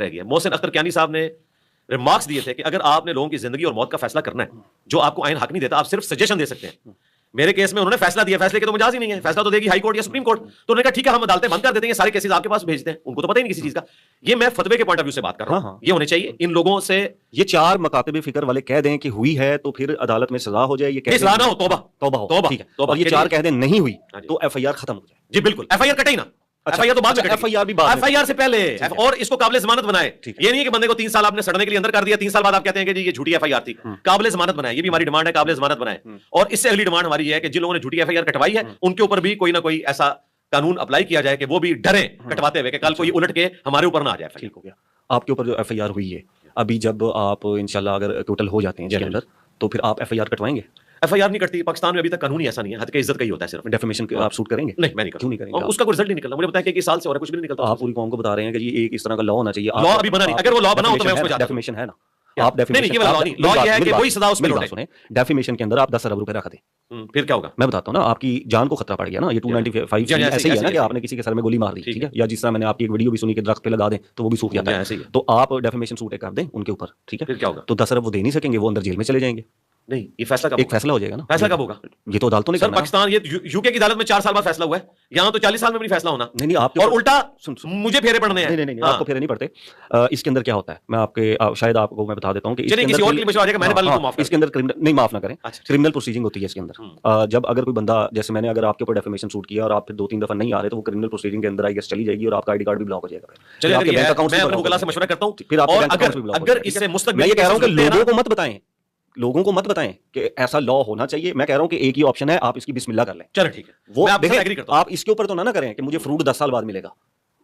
رہ گیا. محسن اختر کیانی صاحب نے ریمارکس دیے تھے کہ اگر آپ نے لوگوں کی زندگی اور موت کا فیصلہ کرنا ہے جو آپ کو آئین حق نہیں دیتا, آپ صرف سجیشن دے سکتے ہیں. میرے کیس میں انہوں نے فیصلہ دیا, فیصلے کے تو مجاز ہی نہیں ہے, فیصلہ تو دے گی ہائی کورٹ یا سپریم کورٹ. تو انہوں نے کہا ٹھیک ہے ہم عدالتیں بند کر دیتے ہیں, سارے کیسز آپ کے پاس بھیجتے ہیں, ان کو تو پتہ ہی نہیں کسی چیز کا. یہ میں فتوے کے پوائنٹ آف ویو سے بات کر رہا ہوں. یہ ہونے چاہیے ان لوگوں سے, یہ 4 مکاتب فکر والے کہہ دیں کہ ہوئی ہے تو پھر عدالت میں سزا ہو جائے, یہ سزا نہ ہو, توبہ توبہ توبہ, ٹھیک ہے, اور یہ 4 کہہ دیں نہیں ہوئی تو ایف آئی آر ختم ہو جائے. جی بالکل, ایف آئی آر کٹے ہی نا, ایف آئی آر تو بعد میں, ایف آئی آر بھی بعد میں, ایف آئی آر سے پہلے, اور اس کو قابل ضمانت بنائے. یہ نہیں ہے کہ بندے کو 3 سال آپ نے سڑنے کے لیے اندر کر دیا, 3 سال بعد آپ کہتے ہیں کہ جی یہ جھوٹی ایف آئی آر تھی. قابل ضمانت بنائے, یہ بھی ہماری ڈیمانڈ ہے, قابل ضمانت بنائے. اور اس سے اگلی ڈیمانڈ ہماری یہ ہے کہ جن لوگوں نے جھوٹی ایف آئی آر کٹوائی ہے ان کے اوپر بھی کوئی نہ کوئی ایسا قانون اپلائی کیا جائے کہ وہ بھی ڈریں کٹواتے ہوئے کہ کل کو یہ الٹ کے ہمارے اوپر نہ آ جائے. ٹھیک ہو گیا. آپ کے اوپر جو ایف آئی آر ہوئی ہے, ابھی جب آپ انشاءاللہ اگر ٹوٹل ہو جاتے ہیں جیل اندر, تو پھر آپ ایف آئی آر کٹوائیں گے؟ ایف آئی آر نہیں کرتی پاکستان میں ابھی تک, قانون ہی ایسا نہیں ہے, حد کے عزت کا ہی ہوتا ہے صرف. ڈیفیمیشن آپ سوٹ کریں گے؟ نہیں میں نہیں کرتا. کیوں نہیں کریں گے؟ اس کا کوئی رزلٹ نہیں نکلتا. مجھے بتائیں کہ 1 سال سے اور کچھ بھی نہیں نکلتا. آپ پوری قوم کو بتا رہے ہیں کہ یہ ایک اس طرح کا لا ہونا چاہیے. لا ابھی بنا نہیں, اگر وہ لا بنا ہو تو میں اس پہ جاتا. ڈیفیمیشن ہے نا, آپ ڈیفیمیشن, لا یہ ہے کہ وہی سزا اس میں لوٹے. سنیں, ڈیفیمیشن کے اندر آپ 10 ارب روپے رکھ دیں, پھر کیا ہوگا میں بتاتا ہوں نا. آپ کی جان کو خطرہ پڑ گیا نا, یہ 295 ایسے ہی ہے نا کہ آپ نے کسی کے سر میں گولی مار دی, ٹھیک ہے, یا جس طرح میں نے آپ کی ایک ویڈیو بھی سنی کہ درخت پہ لگا دیں تو وہ بھی سوکھ جاتا ہے. تو آپ ڈیفیمیشن سوٹ کر دیں ان کے اوپر, ٹھیک ہے, پھر کیا ہوگا؟ تو 10 ارب وہ دے نہیں سکیں گے, وہ اندر جیل میں چلے جائیں گے. نہیں, یہ فیصلہ کب ایک فیصلہ ہو جائے گا نا. فیصلہ کب ہوگا؟ یہ تو عدالتوں نے سر پاکستان, یہ یو کے کی عدالت میں 4 سال بعد فیصلہ ہوا ہے, یہاں تو 40 سال میں بھی فیصلہ ہونا. نہیں آپ اور الٹا مجھے پھیرے پڑنے ہیں. نہیں آپ کو پھیرے نہیں پڑتے. اس کے اندر کیا ہوتا ہے, میں آپ کے شاید آپ کو میں بتا دیتا ہوں کہ اس کے اندر نہیں, معاف نہ کریں, کرمنل پروسیجنگ ہوتی ہے اس کے اندر. جب اگر کوئی بندہ, جیسے میں نے اگر آپ کے اوپر ڈیفیمیشن سوٹ کیا اور آپ پھر 2-3 دفعہ نہیں آ رہے, تو وہ کرمنل پروسیجنگ کے اندر آئی گیس چلی جائے گی اور آپ کا آئی ڈی کارڈ بھی بلاک ہو جائے گا. چلیے میں اپنے وکلا سے مشورہ کرتا ہوں, پھر آپ اگر اس سے مستقبل, میں یہ کہہ رہا ہوں کہ لوگوں کو مت بتائیں, لوگوں کو مت بتائیں کہ ایسا لا ہونا چاہیے. میں کہہ رہا ہوں کہ ایک ہی آپشن ہے, آپ اس کی بسم اللہ کر لیں. چلو ٹھیک ہے, وہ آپ اس کے اوپر تو نہ کریں کہ مجھے فروٹ 10 سال بعد ملے گا.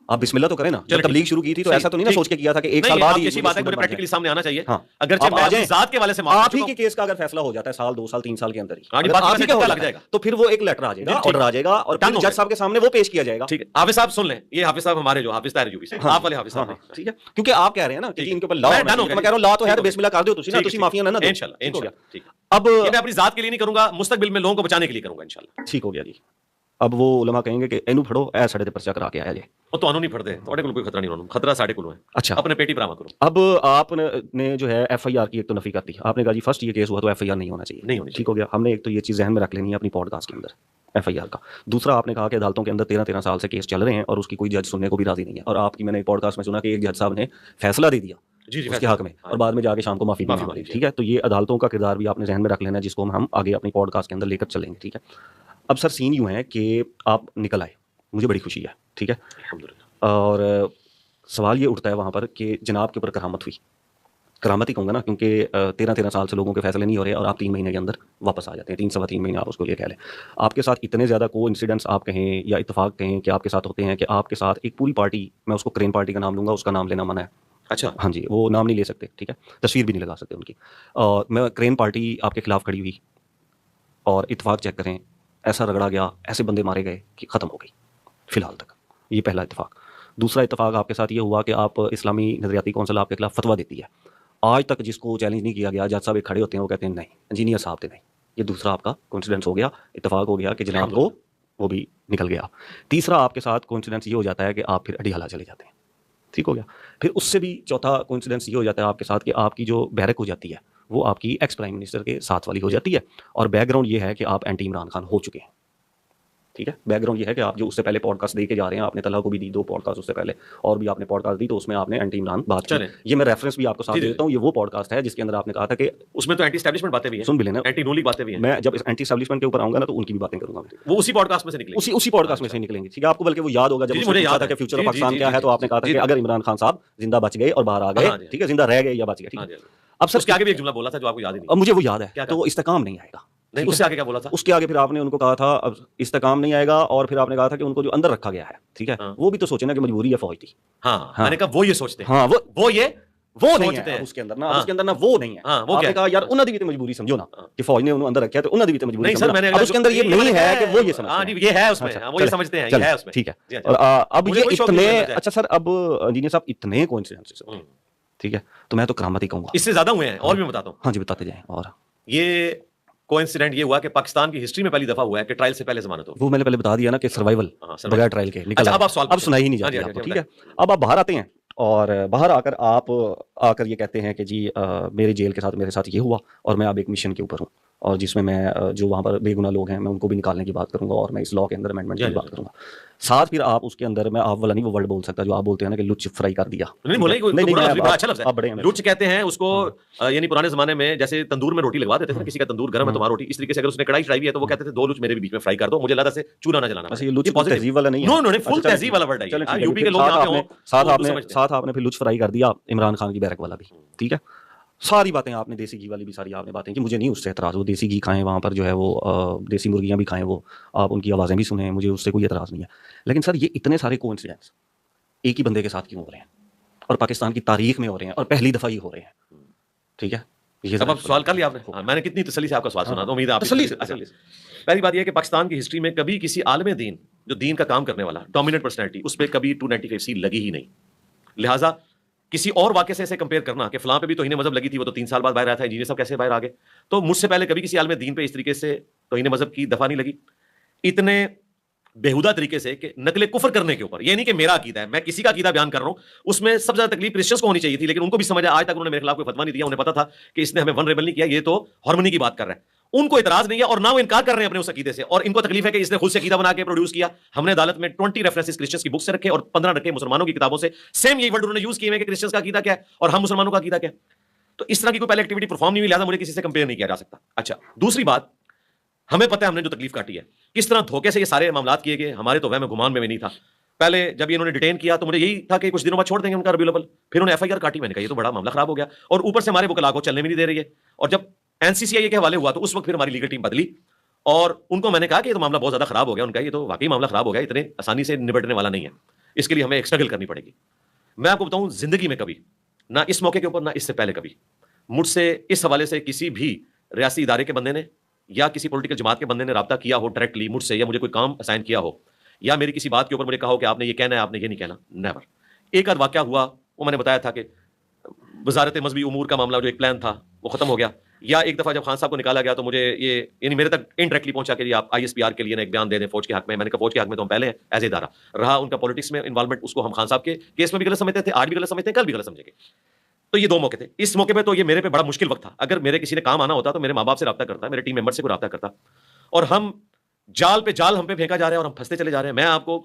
آپ بسم اللہ تو کریں نا. جب تبلیغ شروع کی تھی تو ایسا تو نہیں نا سوچ کے کیا تھا کہ 1 سال بعد یہ بات ہے, مجھے پریکٹیکلی سامنے آنا چاہیے. اگر ذات کے والے سے آپ ہی کے کیس کا اگر فیصلہ ہو جاتا ہے 1 سال 2 سال 3 سال کے اندر ہی لگ جائے گا, تو پھر وہ ایک لیٹر آ جائے گا, آرڈر آ جائے گا, اور جج صاحب کے سامنے وہ پیش کیا جائے گا. ٹھیک ہے, حافظ صاحب سن لیں, یہ حافظ صاحب ہمارے جو حافظ طاہر یوبی سے, آپ والے حافظ صاحب, ٹھیک ہے, کیونکہ آپ کہہ رہے ہیں نا کہ ان کے اوپر لا, میں کہہ رہا ہوں لا تو ہے, بسم اللہ کر دو تسی نا, تسی معافیاں نہ دو انشاءاللہ. اب یہ میں اپنی ذات کے لیے نہیں کروں گا, مستقبل میں لوگوں کو بچانے کے لیے کروں گا انشاءاللہ. ٹھیک ہو گیا جی. اب وہ علماء کہیں گے کہ اینو پھڑو, اے ساڑے تے پرچہ کرا کے آیا جے. وہ تو انہوں نہیں پھڑتے, تھوڑے کو کوئی خطرہ نہیں, انہوں خطرہ ساڑے کو ہے. اچھا, اپنے پیٹی پراما کرو. اب آپ نے جو ہے ایف آئی آر کی ایک تو نفی کر دی, آپ نے کہا جی فرسٹ یہ کیس ہوا تو ایف آئی آر نہیں ہونا چاہیے. نہیں ہونی, ٹھیک ہو گیا. ہم نے ایک تو یہ چیز ذہن میں رکھ لینی ہے اپنی پوڈ کاسٹ کے اندر ایف آئی آر کا. دوسرا آپ نے کہا کہ عدالتوں کے اندر 13 سال سے کیس چل رہے ہیں اور اس کی کوئی جج سننے کو بھی راضی نہیں ہے, اور آپ کی میں نے ایک پوڈ کاسٹ میں سنا کہ ایک جج صاحب نے فیصلہ دے دیا اس کے حق میں, اور بعد میں جا کے شام کو معافی مانگی. ٹھیک ہے, تو یہ عدالتوں کا کردار بھی آپ نے ذہن میں رکھ لینا ہے, جس کو ہم آگے اپنی پوڈ کاسٹ کے اندر لے کر چلیں گے. ٹھیک ہے. اب سر سین یوں ہے کہ آپ نکل آئے, مجھے بڑی خوشی ہے, ٹھیک ہے, اور سوال یہ اٹھتا ہے وہاں پر کہ جناب کے اوپر کرامت ہوئی. کرامت ہی کہوں گا نا, کیونکہ 13 سال سے لوگوں کے فیصلے نہیں ہو رہے اور آپ 3 مہینے کے اندر واپس آ جاتے ہیں, 3 مہینے آپ اس کو یہ کہہ لیں. آپ کے ساتھ اتنے زیادہ کو انسیڈنٹس آپ کہیں یا اتفاق کہیں کہ آپ کے ساتھ ہوتے ہیں کہ آپ کے ساتھ ایک پوری پارٹی, میں اس کو کرین پارٹی کا نام لوں گا, اس کا نام لینا منع ہے. اچھا, ہاں جی, وہ نام نہیں لے سکتے, ٹھیک ہے, تصویر بھی نہیں لگا سکتے ان کی. اور میں کرین پارٹی آپ کے خلاف کھڑی ہوئی, اور اتفاق چیک کریں, ایسا رگڑا گیا, ایسے بندے مارے گئے کہ ختم ہو گئی فی الحال تک. یہ پہلا اتفاق. دوسرا اتفاق آپ کے ساتھ یہ ہوا کہ آپ اسلامی نظریاتی کونسل آپ کے خلاف فتویٰ دیتی ہے, آج تک جس کو چیلنج نہیں کیا گیا, جج صاحب ایک کھڑے ہوتے ہیں وہ کہتے ہیں نہیں, انجینئر صاحب تھے نہیں. یہ دوسرا آپ کا کوئنسیڈنس ہو گیا, اتفاق ہو گیا کہ جناب کو وہ بھی نکل گیا. تیسرا آپ کے ساتھ کوئنسیڈنس یہ ہو جاتا ہے کہ آپ پھر اڈیالہ چلے جاتے ہیں. ٹھیک ہو گیا. پھر اس سے بھی چوتھا کوئنسیڈنس یہ ہو جاتا ہے آپ کے ساتھ کہ آپ کی جو بیرک ہو جاتی ہے وہ آپ کی ایکس پرائم منسٹر کے ساتھ والی ہو جاتی ہے, اور بیک گراؤنڈ یہ ہے کہ آپ اینٹی عمران خان ہو چکے ہیں. ٹھیک ہے, بیک گراؤنڈ یہ ہے کہ آپ جو اس سے پہلے پوڈ کاسٹ دے کے جا رہے ہیں, آپ نے طلحہ کو بھی دی 2 پوڈ کاسٹ اس سے پہلے, اور بھی آپ نے پوڈ کاسٹ دی, تو اس میں آپ نے اینٹی عمران بات کی. یہ میں ریفرنس بھی آپ کو ساتھ دیتا ہوں, یہ وہ پوڈ کاسٹ ہے جس کے اندر آپ نے کہا تھا کہ اس میں تو اینٹی اسٹیبلشمنٹ باتیں بھی ہیں, سن بھی لینا, اینٹی نولی باتیں بھی ہیں. میں جب اس اینٹی اسٹیبلشمنٹ کے اوپر آؤں گا نا تو ان کی بھی باتیں کروں گا, وہ اسی پوڈ کاسٹ میں سے نکلیں گے, اسی پوڈ کاسٹ میں سے نکلیں گے. ٹھیک ہے, آپ کو بلکہ وہ یاد ہوگا جب مجھے یاد ہے کہ فیوچر آف پاکستان کیا ہے, تو آپ نے کہا تھا کہ اگر عمران خان صاحب زندہ بچ گئے اور باہر آ گئے, ٹھیک ہے, زندہ رہ گئے یا بچ گئے, ٹھیک ہے. اب سر اس کے آگے بھی ایک جملہ بولا تھا جو آپ کو یاد ہی نہیں. اب مجھے وہ یاد ہے, تو استحکام نہیں آئے گا. نہیں, اس سے آگے کیا بولا تھا؟ اس کے آگے پھر آپ نے ان کو کہا تھا اب استحکام نہیں آئے گا, اور پھر آپ نے کہا تھا کہ ان کو جو اندر رکھا گیا ہے, ٹھیک ہے, وہ بھی تو سوچے نا کہ مجبوری ہے, فوج تھی. ہاں, میں نے کہا وہ یہ سوچتے ہیں, ہاں وہ یہ وہ نہیں ہے اس کے اندر نا, اس کے اندر نا وہ نہیں ہے. آپ نے کہا یار انہوں نے بھی تو مجبوری سمجھو نا کہ فوج نے انہوں اندر رکھا ہے, تو انہوں نے بھی تو مجبوری سمجھو. اب اس کے اندر یہ نہیں ہے کہ وہ یہ سمجھتے ہیں, یہ ہے اس میں, وہ یہ سمجھتے ہیں, یہ ہے اس میں. ٹھیک ہے, اور اب یہ اتنے, اچھا سر, اب انجینئر صاحب اتنے کوئنسیڈنسز, ٹھیک ہے, تو میں تو کرامت ہی کہوں گا. اس سے زیادہ ہوئے ہیں, اور بھی میں بتاتا ہوں. ہاں جی, بتاتے جائیں. اور یہ کوئنسیڈنٹ یہ ہوا کہ پاکستان کی ہسٹری میں پہلی دفعہ ہوا ہے کہ ٹرائل سے پہلے ضمانت ہو. وہ میں نے پہلے بتا دیا نا کہ سروائیول بغیر ٹرائل کے نکل. اب سنائی ہی نہیں جاتی آپ کو, ٹھیک ہے. اب آپ باہر آتے ہیں, اور باہر آ کر یہ کہتے ہیں کہ جی میرے جیل کے ساتھ میرے ساتھ یہ ہوا اور میں اب ایک مشن کے اوپر ہوں، اور جس میں میں جو وہاں پر بے گناہ لوگ ہیں میں ان کو بھی نکالنے کی بات کروں گا، اور میں اس لاء کے اندر امینڈمنٹ کی بات کروں گا. ساتھ پھر آپ اس کے اندر میں آپ والا نہیں وہ ورڈ بول سکتا جو آپ بولتے ہیں نا کہ لچ فرائی کر دیا. اچھا لفظ ہے لچ کہتے ہیں اس کو، یعنی پرانے زمانے میں جیسے تندور میں روٹی لگوا دیتے تھے، کسی کا تندور گرم ہے تمہارا روٹی، اس طریقے سے اگر اس نے کڑائی چڑھائی ہے تو وہ کہتے تھے 2 لچ میرے بھی بیچ میں فرائی کر دو، مجھے اللہ سے چولہا نہ جلانا. یہ لچ تہذیب والا نہیں ہے، نو نو فل تہذیب والا ورڈ ہے. یو پی کے لوگ یہاں پہ ہوں، ساتھ آپ نے پھر لچ فرائی کر دیا عمران خان کی بیرک والا بھی. ٹھیک ہے، ساری باتیں آپ نے دیسی گھی والی بھی ساری آپ نے باتیں کہ مجھے نہیں اس سے اعتراض، وہ دیسی گھی کھائیں وہاں پر جو ہے وہ دیسی مرغیاں بھی کھائیں، وہ آپ ان کی آوازیں بھی سنیں، مجھے اس سے کوئی اعتراض نہیں ہے. لیکن سر یہ اتنے سارے کوئنسیڈنس ایک ہی بندے کے ساتھ کیوں ہو رہے ہیں اور پاکستان کی تاریخ میں ہو رہے ہیں اور پہلی دفعہ ہی ہو رہے ہیں. ٹھیک ہے، یہ اب سوال کر لیا آپ نے، میں نے کتنی تسلی سے آپ کا سوال سنا، تو امید ہے آپ تسلی. پہلی بات یہ ہے کہ پاکستان کی ہسٹری میں کبھی کسی عالم دین جو دین کا کام کرنے والا ڈومیننٹ پرسنالٹی اس پہ کبھی 295C لگی ہی نہیں. لہٰذا کسی اور واقعے سے اسے کمپیئر کرنا کہ فلاں پہ بھی توہین مذہب لگی تھی، وہ تو 3 سال بعد باہر آیا تھا، انجینئر صاحب کیسے باہر آ گئے، تو مجھ سے پہلے کبھی کسی عالم دین پہ اس طریقے سے توہین مذہب کی دفعہ نہیں لگی اتنے بےہودہ طریقے سے کہ نقل کفر کرنے کے اوپر. یہ نہیں کہ میرا عقیدہ ہے، میں کسی کا عقیدہ بیان کر رہا ہوں، اس میں سب سے زیادہ تکلیف کرسچنس کو ہونی چاہیے تھی، لیکن ان کو بھی سمجھ آج تک انہوں نے میرے خلاف کوئی فتویٰ نہیں دیا. انہیں پتا تھا کہ اس نے ہمیں ونریبل نہیں کیا، یہ تو ہارمونی کی بات کر رہا ہے. ان کو اعتراض نہیں ہے اور نہ وہ انکار کر رہے ہیں اپنے اس عقیدے سے، اور ان کو تکلیف ہے کہ اس نے خود سے عقیدہ بنا کے پروڈیوس کیا. ہم نے عدالت میں 20 ریفرنسز کرسچنس کی بک سے رکھے اور 15 رکھے مسلمانوں کی کتابوں سے، سیم یہی ورڈ انہوں نے یوز کیے ہیں کہ کرسچنس کا عقیدہ کیا ہے اور ہم مسلمانوں کا عقیدہ کیا ہے. تو اس طرح کی کوئی پہلے ایکٹیویٹی پرفارم نہیں ہوئی، لہٰذا مجھے کسی سے کمپیئر نہیں کیا جا سکتا. اچھا، دوسری بات، ہمیں پتہ ہے ہم نے جو تکلیف کاٹی ہے، کس طرح دھوکے سے یہ سارے معاملات کیے گئے. ہمارے تو وہم گمان میں نہیں تھا. پہلے جب یہ انہوں نے ڈیٹین کیا تو مجھے یہی تھا کہ کچھ دنوں بعد چھوڑ دیں گے ان کا ربیع الاول، پھر انہوں نے FIR کاٹی. میں نے کہا یہ تو بڑا معاملہ خراب ہو گیا، اور اوپر سے ہمارے وکلاء کو چلنے بھی نہیں دے رہی ہے. اور جب NCCI کے حوالے ہوا تو اس وقت پھر ہماری لیگل ٹیم بدلی، اور ان کو میں نے کہا کہ یہ تو معاملہ بہت زیادہ خراب ہو گیا. ان کا یہ تو واقعی معاملہ خراب ہو گیا، اتنے آسانی سے نبٹنے والا نہیں ہے، اس کے لیے ہمیں ایک اسٹرگل کرنی پڑے گی. میں آپ کو بتاؤں، زندگی میں کبھی نہ اس موقع کے اوپر نہ اس سے پہلے کبھی مجھ سے اس حوالے سے کسی بھی ریاستی ادارے کے بندے نے یا کسی پولیٹیکل جماعت کے بندے نے رابطہ کیا ہو ڈائریکٹلی مجھ سے، یا مجھے کوئی کام اسائن کیا ہو، یا میری کسی بات کے اوپر مجھے کہا ہو کہ آپ نے یہ کہنا ہے، آپ نے یہ نہیں کہنا. نیور. ایک آدھ واقعہ ہوا، وہ میں نے بتایا تھا کہ وزارت مذہبی امور کا معاملہ جو ایک پلان تھا وہ ختم ہو گیا. یا ایک دفعہ جب خان صاحب کو نکالا گیا تو مجھے یہ یعنی میرے تک انڈائریکٹلی پہنچا کہ آپ ISPR کے لیے ایک بیان دے دیں فوج کے حق میں. میں نے کہا فوج کے حق میں تو ہم پہلے ہیں ایز اے ادارہ رہا، ان کا پالیٹکس میں انوالومنٹ اس کو ہم خان صاحب کے کیس میں بھی غلط سمجھتے تھے، آج بھی غلط سمجھتے ہیں، کل بھی غلط سمجھیں گے. تو یہ 2 موقع تھے. اس موقع پہ تو یہ میرے پہ بڑا مشکل وقت تھا. اگر میرے کسی نے کام آنا ہوتا تو میرے ماں باپ سے رابطہ کرتا، میرے ٹیم ممبر سے کوئی رابطہ کرتا، اور ہم جال پہ جال ہم پہ پھینکا جا رہا ہے اور ہم پھنستے چلے جا رہے ہیں. میں آپ کو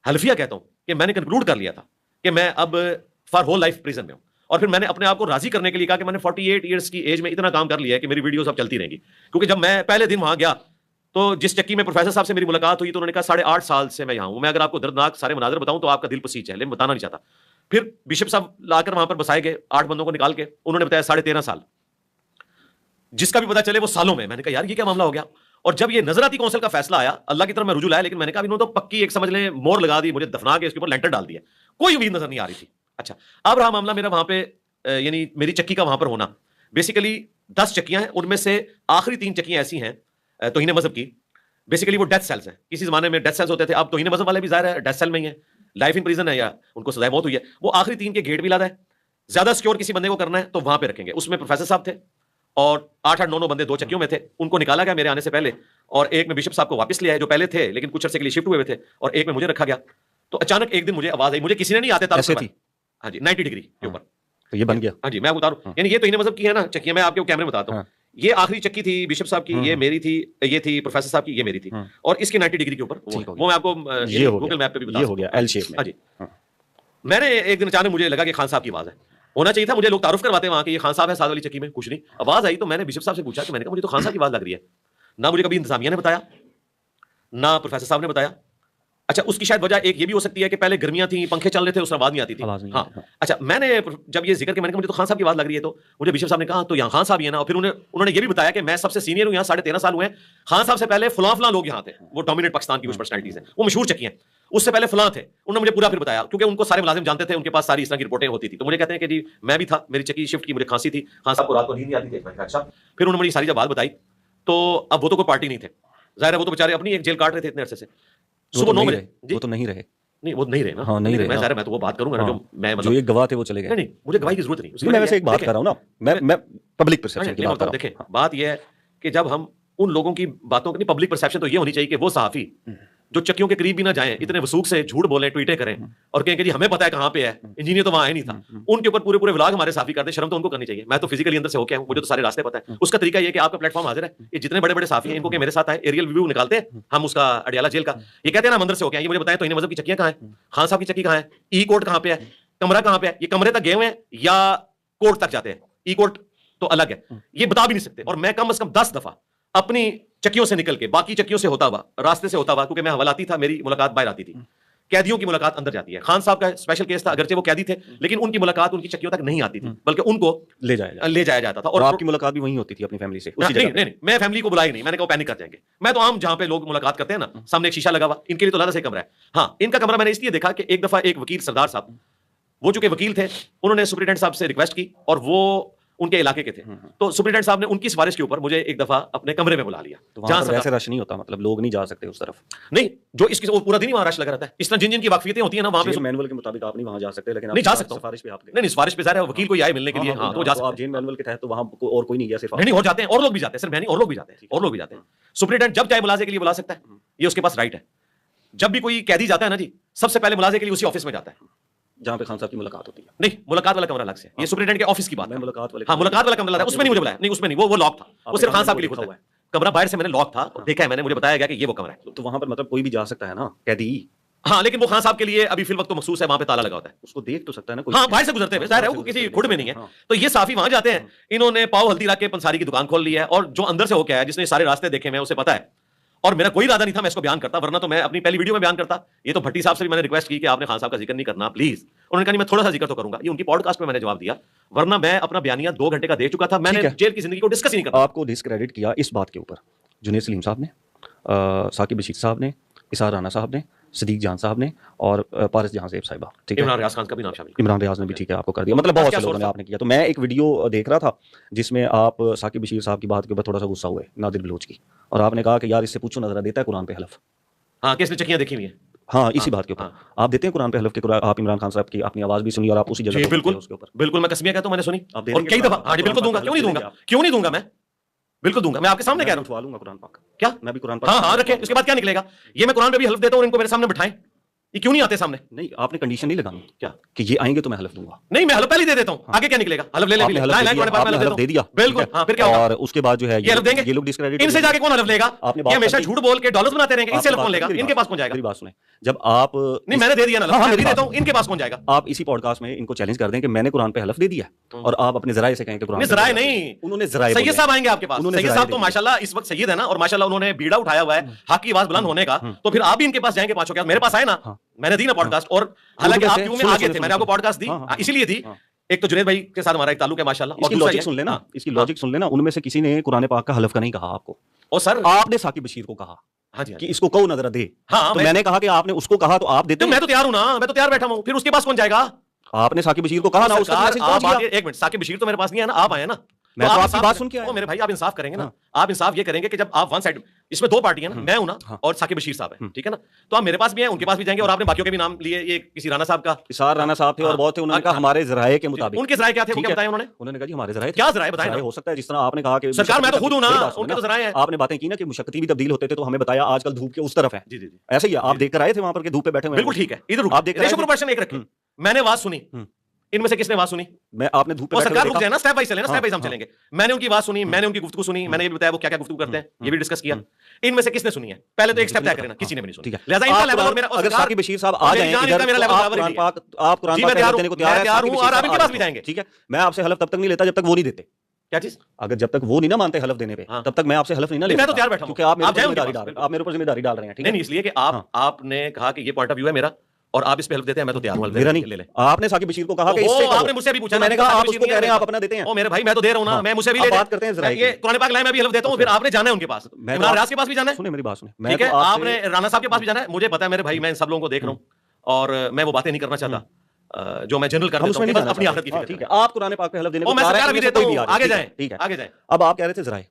حلفیہ کہتا ہوں کہ میں نے کنکلوڈ کر لیا تھا کہ میں اب فار ہول لائف پریزن میں ہوں. اور پھر میں نے اپنے آپ کو راضی کرنے کے لیے کہا کہ میں نے 48 ایئرس کی ایج میں اتنا کام کر لیا ہے کہ میری ویڈیوز اب چلتی رہیں گی. کیونکہ جب میں پہلے دن وہاں گیا تو جس چکی میں پروفیسر صاحب سے میری ملاقات ہوئی تو انہوں نے کہا 8.5 سال سے میں یہاں ہوں. میں اگر آپ کو دردناک سارے مناظر بتاؤں تو آپ کا دل پسیج ہے، لیکن بتانا نہیں چاہتا. پھر بشپ صاحب لا کر وہاں پر بسائے گئے 8 بندوں کو نکال کے، انہوں نے بتایا 13.5 سال، جس کا بھی پتا چلے وہ سالوں میں. میں نے کہا یار یہ کیا معاملہ ہو گیا. اور جب یہ نظراتی کونسل کا فیصلہ آیا، اللہ کی طرف میں رجوع لایا، لیکن میں نے کہا انہوں نے تو پکی ایک سمجھ لیں مور لگا دی، مجھے دفنا کے اس کے اوپر لینٹر ڈال دیا، کوئی امید نظر نہیں آ رہی تھی. اچھا، اب رہا معاملہ میرا وہاں پہ یعنی میری چکی کا وہاں پر ہونا. بیسیکلی 10 چکیاں ہیں، ان میں سے آخری 3 چکیاں ایسی ہیں توہین مذہب کی. بیسیکلی وہ ڈیتھ سیلز ہیں. کسی زمانے میں ڈیتھ سیلز ہوتے تھے، اب توہین مذہب والے بھی ظاہر ہے ڈیتھ سیل میں ہی ہیں، لائف ان پریزن ہے یا ان کو سزائے موت ہوئی ہے. وہ آخری 3 کے گیٹ بھی لادا ہے. زیادہ سکیور کسی بندے کو کرنا ہے تو وہاں پہ رکھیں گے. اس میں پروفیسر صاحب تھے اور 8-8 9 بندے 2 چکیوں میں تھے. ان کو نکالا گیا میرے آنے سے پہلے، اور ایک میں بشپ صاحب کو واپس لیا ہے جو پہلے تھے لیکن کچھ عرصے کے لیے شفٹ ہوئے تھے، اور ایک میں مجھے رکھا گیا. تو اچانک ایک دن مجھے آواز آئی، مجھے کسی نے نہیں آتے تھا. ہاں جی 90 ڈگری کے اوپر تو یہ بن گیا. ہاں جی میں بتا رہا ہوں، یعنی یہ توہین مذہب کی ہے نا چکیاں. میں آپ کے کیمرے میں بتاتا ہوں، یہ آخری چکی تھی بشپ صاحب کی، یہ میری تھی، یہ تھی پروفیسر صاحب کی، یہ میری تھی، اور اس کی 90 ڈگری کے اوپر وہ میں آپ کو گوگل میپ پہ بھی بتا یہ ہو گیا ایل شیپ میں. ہاں جی. میں نے ایک دن اچانک مجھے لگا کہ خان صاحب کی آواز ہے. ہونا چاہیے تھا، مجھے لوگ تعارف کرواتے وہاں کہ یہ خان صاحب ہے ساتھ والی چکی میں. کچھ نہیں، آواز آئی تو میں نے بشپ صاحب سے پوچھا کہ میں نے کہا مجھے تو خان صاحب کی آواز لگ رہی ہے. نہ مجھے کبھی انتظامیہ نے بتایا، نہ پروفیسر صاحب نے بتایا. اچھا، اس کی شاید وجہ ایک یہ بھی ہو سکتی ہے کہ پہلے گرمیاں تھیں، پنکھے چل رہے تھے، اس میں آواز نہیں آتی تھی. ہاں اچھا، میں نے جب یہ ذکر کیا میں نے کہا مجھے تو خان صاحب کی آواز لگ رہی ہے، تو مجھے بشپ صاحب نے کہا تو یہاں خان صاحب ہی ہے نا. اور پھر انہوں نے یہ بھی بتایا کہ میں سب سے سینئر ہوں یہاں، 13.5 سال ہوئے ہیں. خان صاحب سے پہلے فلاں لوگ یہاں تھے، وہ ڈومیننٹ پاکستان کی کچھ پرسنالٹیز ہیں، وہ مشہور چکی ہیں. اس سے پہلے فلاں تھے. انہوں نے مجھے پورا پھر بتایا کیونکہ ان کو سارے ملازم جانتے تھے، ان کے پاس ساری اس طرح کی رپورٹیں ہوتی تھی. تو مجھے کہتے ہیں کہ جی میں بھی تھا، میری چکی شفٹ کی، مجھے کھانسی تھی، خان صاحب کو رات کو نیند نہیں آتی تھی. اچھا. پھر انہوں نے مجھے ساری جب بات بتائی تو اب وہ تو کوئی پارٹی نہیں تھے، ظاہر ہے وہ تو بیچارے اپنی ایک جیل کاٹ رہے تھے اتنے عرصے سے. صبح 9 بجے وہ تو نہیں رہے. نہیں وہ نہیں رہے نا. ہاں نہیں رہے. میں ظاہر میں تو وہ بات کروں گا جو میں جو یہ گواہ تھے وہ چلے گئے. نہیں مجھے گواہی کی ضرورت نہیں. میں ویسے ایک بات کر رہا ہوں نا، میں پبلک پرسیپشن کی بات کر رہا ہوں. دیکھیں بات یہ ہے کہ جب ہم ان لوگوں کی باتوں کی پبلک پرسیپشن تو یہ ہونی چاہیے کہ وہ صحافی جو چکیوں کے قریب بھی نہ جائیں, اتنے وسوخ سے جھوٹ بولیں, ٹویٹیں کریں اور کہیں کہ جی ہمیں پتا ہے کہاں پہ ہے, انجینئر تو وہاں ہے نہیں تھا, ان کے اوپر پورے پورے ولاگ ہمارے صحافی کرتے ہیں. شرم تو ان کو کرنی چاہیے. میں تو فزیکلی اندر سے ہو کے ہوں, مجھے تو سارے راستے پتا ہے. اس کا طریقہ یہ کہ آپ کا پلیٹ فارم حاضر ہے, یہ جتنے بڑے بڑے صحافی ہیں ان کو کہ میرے ساتھ آئے, ایریل ویو نکالتے ہیں ہم اس کا اڈیالہ جیل کا, یہ کہتے ہیں نا ہم اندر سے ہو کے, یہ مجھے بتائیں تو انہیں مذہب کی چکیاں کہاں ہیں, خان صاحب کی چکی کہاں ہے, ای کورٹ کہاں پہ ہے, کمرہ کہاں پہ ہے, یہ کمرے تک گئے ہوئے ہیں یا کورٹ تک جاتے ہیں, ای کورٹ تو الگ ہے, یہ بتا بھی نہیں سکتے. اور میں کم از کم 10 دفعہ اپنی چکیوں سے نکل کے, باقی چکیوں سے ہوتا ہوا, راستے سے ہوتا ہوا, کیونکہ میں حوالاتی تھا, میری ملاقات باہر آتی تھی, قیدیوں کی ملاقات اندر جاتی ہے. خان صاحب کا اسپیشل کیس تھا, اگرچہ وہ قیدی تھے لیکن ان کی ملاقات ان کی چکیوں تک نہیں آتی تھی, بلکہ ان کو لے جایا جاتا تھا. اور آپ کی ملاقات بھی وہیں ہوتی تھی اپنی فیملی سے؟ نہیں, میں فیملی کو بلائی نہیں, میں نے کہا پینک کر جائیں گے. میں تو عام جہاں پہ لوگ ملاقات کرتے ہیں نا, سامنے ایک شیشہ لگا ہوا, ان کے لیے تو علیحدہ سے کمرہ ہے. ہاں, ان کا کمرہ میں نے اس لیے دیکھا کہ ایک دفعہ ایک وکیل سردار صاحب, وہ چونکہ وکیل تھے, انہوں نے سپرنٹینڈنٹ صاحب سے ریکویسٹ کی اور وہ ان کے علاقے کے تھے, تو سپرنٹینڈنٹ صاحب نے ان کی سفارش کے اوپر مجھے ایک دفعہ اپنے کمرے میں بلا لیا. جہاں ویسے رش نہیں ہوتا, مطلب لوگ نہیں جا سکتے اس طرف؟ نہیں, جو اس کی پورا دن ہی وہاں رش لگا رہتا ہے. اس طرح جن کی واقفیتیں ہوتی ہیں نا, وہاں پہ مینول کے مطابق آپ نہیں وہاں جا سکتے, لیکن نہیں جا سکتا. سفارش پہ آپ نہیں, سفارش پہ ظاہر ہے وکیل کو آئے ملنے کے لیے, ہاں تو جا سکتے. آپ جین مینول کے تحت تو وہاں اور کوئی نہیں گیا صرف؟ نہیں, اور جاتے ہیں, اور لوگ بھی جاتے ہیں, صرف میں نہیں, اور لوگ بھی جاتے ہیں, اور لوگ بھی جاتے ہیں. سپرنٹینڈنٹ جب چاہے ملازے کے لیے بلا سکتا ہے, یہ اس کے پاس رائٹ ہے. جب بھی کوئی قیدی جاتا ہے نا جی, سب سے پہلے ملازے کے لیے اسی آفس میں جاتا ہے جہاں پہ خان صاحب کی ملاقات ہوتی ہے. نہیں, ملاقات والا کمرہ الگ سے, یہ سپرنٹینڈنٹ کے آفس کی بات ہے. ملاقات والے, ہاں ملاقات والا کمرہ, اس میں نہیں مجھے بلایا, نہیں اس میں نہیں, وہ لاک تھا, وہ صرف خان صاحب کے لیے کھلا ہوا ہے. کمرہ باہر سے میں نے لاک تھا, دیکھا ہے میں نے, مجھے بتایا گیا کہ یہ وہ کمرہ ہے. تو وہاں پر مطلب کوئی بھی جا سکتا ہے نا قیدی؟ ہاں, لیکن وہ خان صاحب کے لیے ابھی فی الوقت تو مخصوص ہے, وہاں پہ تالا لگا ہوتا ہے, اس کو دیکھ تو سکتا ہے نا, ہاں باہر سے گزرتے ہوئے, ظاہر ہے وہ کسی کھڈ میں نہیں ہے. تو یہ صحافی وہاں جاتے ہیں, انہوں نے پاؤ ہلدی رکھ کے پنساری کی دکان کھول لی ہے, اور جو اندر سے ہو کے آیا, جس نے سارے راستے دیکھے میں اسے پتا ہے, اور میرا کوئی ارادہ نہیں تھا میں اس کو بیان کرتا, ورنہ تو میں اپنی پہلی ویڈیو میں بیان کرتا. یہ تو بھٹی صاحب سے بھی میں نے ریکویسٹ کی کہ آپ نے خان صاحب کا ذکر نہیں کرنا پلیز, انہوں نے کہا نہیں میں تھوڑا سا ذکر تو کروں گا. یہ ان کی پوڈ کاسٹ میں نے جواب دیا, ورنہ میں اپنا بیانیہ 2 گھنٹے کا دے چکا تھا. میں نے جیل کی زندگی کو ڈسکس ہی نہیں کرتا. آپ کو ڈسکریڈٹ کیا اس بات کے اوپر جنید سلیم صاحب نے, ثاقب بشیر صاحب نے, اسار رانا صاحب نے, صدیق جان صاحب نے, اور پارس جہاں زیب صاحبہ, ٹھیک ہے, عمران ریاض خان کا بھی نام شامل, عمران ریاض نے بھی, ٹھیک ہے, آپ کو کر دیا, مطلب بہت سے لوگوں نے آپ نے کیا. تو میں ایک ویڈیو دیکھ رہا تھا جس میں آپ ثاقب بشیر صاحب کی بات کے اوپر تھوڑا سا غصہ ہوئے, نادر بلوچ کی, اور آپ نے کہا کہ یار اس سے پوچھو نظرہ دیتا ہے قرآن پہ حلف. ہاں, کس نے چکیاں دیکھی ہوئی ہیں, ہاں اسی بات کے اوپر آپ دیتے ہیں قرآن پہ حلف کے, آپ عمران خان صاحب کی اپنی آواز بھی سنی اور آپ اسی جگہ بالکل اس کے اوپر بالکل میں قسمیہ کہتا ہوں, میں نے سنی اور کئی دفعہ. ہاں جی بالکل دوں گا, کیوں نہیں دوں گا, کیوں نہیں دوں گا, میں بالکل دوں گا, میں آپ کے سامنے کہہ رہا ہوں. اٹھوا لوں گا قرآن پاک, کیا میں بھی قرآن پاک, ہاں ہاں رکھیں, اس کے بعد کیا نکلے گا. یہ میں قرآن پہ بھی حلف دیتا ہوں, ان کو میرے سامنے بٹھائیں, یہ کیوں نہیں آتے سامنے؟ نہیں, آپ نے کنڈیشن نہیں لگانی کیا کہ یہ آئیں گے تو میں حلف دوں گا. نہیں, میں حلف پہلے دے دیتا ہوں, آگے کیا نکلے گا, حلف لے لے, حلف دے دیا, بالکل, ہاں پھر کیا ہوگا, اور اس کے بعد جو ہے یہ حلف دیں گے, یہ لوگ ڈسکریڈٹ, ان سے جا کے کون حلف لے گا, یہ ہمیشہ جھوٹ بول کے ڈالرز بناتے رہیں گے, ان سے کون لے گا, ان کے پاس کون جائے گا. میری بات سنیں, جب آپ, نہیں میں نے دے دیا نا, میں دیتا ہوں, ان کے پاس کون جائے گا. آپ اسی پوڈ کاسٹ میں ان کو چیلنج کر دیں کہ میں نے قرآن پہ حلف دے دیا, اور آپ اپنے ذرائع سے کہیں کہ قرآن ذرائع نہیں, انہوں نے ذرائع, سید صاحب آئیں گے آپ کے پاس, سید صاحب تو ماشاءاللہ اس وقت سید ہے نا, اور ماشاءاللہ انہوں نے بیڑا اٹھایا ہوا ہے حق کی آواز بلند ہونے کا, تو پھر آپ بھی ان کے پاس جائیں گے پانچوں کے پاس, میرے پاس آئے نا, میں نے دی نا پوڈ کاسٹ, اور حالانکہ آپ کیوں میں آگے تھے, میں نے آپ کو پوڈ کاسٹ دی اسی لیے دی. ایک تو جنید بھائی کے ساتھ ہمارا ایک تعلق ہے ماشاءاللہ, اور لاجک سن لینا, اس کی لاجک سن لینا, ان میں سے کسی نے قرآن پاک کا حلف کا نہیں کہا آپ کو, اور سر آپ نے ثاقب بشیر کو کہا کہ اس کو کہو نظرہ دے, تو میں نے کہا کہ آپ نے اس کو کہا تو آپ دیتے, میں تو تیار ہوں نا, میں تو تیار بیٹھا ہوں, پھر اس کے پاس کون جائے گا. آپ نے ثاقب بشیر کو کہا نا, اس کا میسج پہنچ گیا. ایک منٹ, ثاقب بشیر تو میرے پاس نہیں ہے نا, آپ آئے نا, میں تو آپ کی بات سن کے آیا. میرے بھائی آپ انصاف کریں گے نا, آپ انصاف یہ کریں گے کہ جب آپ ون سائڈ, اس میں 2 پارٹیاں نا, میں ہوں نا اور ثاقب بشیر صاحب ہیں, ٹھیک ہے نا, تو آپ میرے پاس بھی ہیں, ان کے پاس بھی جائیں گے, اور آپ نے باقیوں کے بھی نام لیے, یہ کسی رانا صاحب کا, اسار رانا صاحب تھے اور بہت تھے, انہوں نے کہا ہمارے ذرائع کے مطابق. ان کے ذرائع کیا تھے, وہ کیا بتائیں انہوں نے کہا جی ہمارے ذرائع, کیا ذرائع بتائیں, ہو سکتا ہے جس طرح آپ نے کہا کہ سرکار میں تو خود ہوں نا, ان کے تو ذرائع ہیں. آپ نے باتیں کی نا کہ مشقتی بھی تبدیل ہوتے تھے, تو ہمیں بتایا آج کل دھوپ کے اس طرف ہے, جی جی جی ایسے ہی آپ دیکھ کر آئے تھے وہاں پر کہ دھوپ پہ بیٹھے ہوئے. بالکل ٹھیک ہے, ادھر آپ دیکھ رہے ہیں, ایک رکھیں, میں نے آواز سنی, ان میں سے کس نے آواز سنی, میں, آپ نے دھوپ پہ سرکار رک جائے نا, اسٹیپ بائی چلیں نا, اسٹیپ بائی ہم چلیں گے. میں نے ان کی بات سنی, میں نے ان کی گفتگو سنی, میں نے یہ بھی بتایا وہ کیا کیا گفتگو کرتے ہیں, یہ بھی ڈسکس کیا. ان میں سے کس نے سنی ہے, پہلے تو ایک اسٹیپ طے کریں نا, کسی نے بھی نہیں سنی. لہٰذا ان کا لیول, اور میرا, اگر ثاقب بشیر صاحب آ جائیں ادھر, میرا لیول برابر ہے, آپ قرآن پاک حلف دینے کو تیار ہوں, اور آپ ان کے پاس بھی جائیں گے, ٹھیک ہے. میں آپ سے حلف تب تک نہیں لیتا جب تک وہ نہیں دیتے. کیا چیز, اگر جب تک وہ نہیں نہ مانتے حلف دینے پہ, تب تک میں آپ سے حلف نہیں نہ لیتا. میں تو تیار بیٹھا ہوں, کیونکہ آپ میرے اوپر ذمہ داری ڈال رہے ہیں, ٹھیک ہے. نہیں, اس لیے کہ آپ نے کہا کہ یہ پوائنٹ آف ویو ہے میرا, اور آپ اس پہ حلف دیتے ہیں, میں تو تیار ہوں. میرا نہیں, آپ نے ثاقب بشیر کو کہا کہ اس سے, آپ نے مجھ سے بھی پوچھا, میں نے کہا آپ اس کو کہہ رہے ہیں, آپ اپنا دیتے ہیں. او میرے بھائی, میں تو دے رہا ہوں نا, میں مجھ سے بھی لے بات کرتے ہیں ذرائع, یہ قرآن پاک لائے میں بھی حلف دیتا ہوں, پھر آپ نے جانا ہے ان کے پاس, عمران ریاض کے پاس بھی جانا ہے, سنیں میری بات سنیں, ٹھیک ہے, آپ نے رانا صاحب کے پاس بھی جانا ہے. مجھے پتا ہے میرے بھائی, میں ان سب لوگوں کو دیکھ رہا ہوں, اور میں وہ باتیں نہیں کرنا چاہتا جو میں جنرل کر دیتا ہوں, اپنی آخرت کی فکر. ٹھیک ہے, آپ قرآن پاک پہ حلف دینے کو تیار ہیں, آگے جائیں, ٹھیک ہے, آگے جائیں. اب آپ کہہ رہے تھے ذرائع,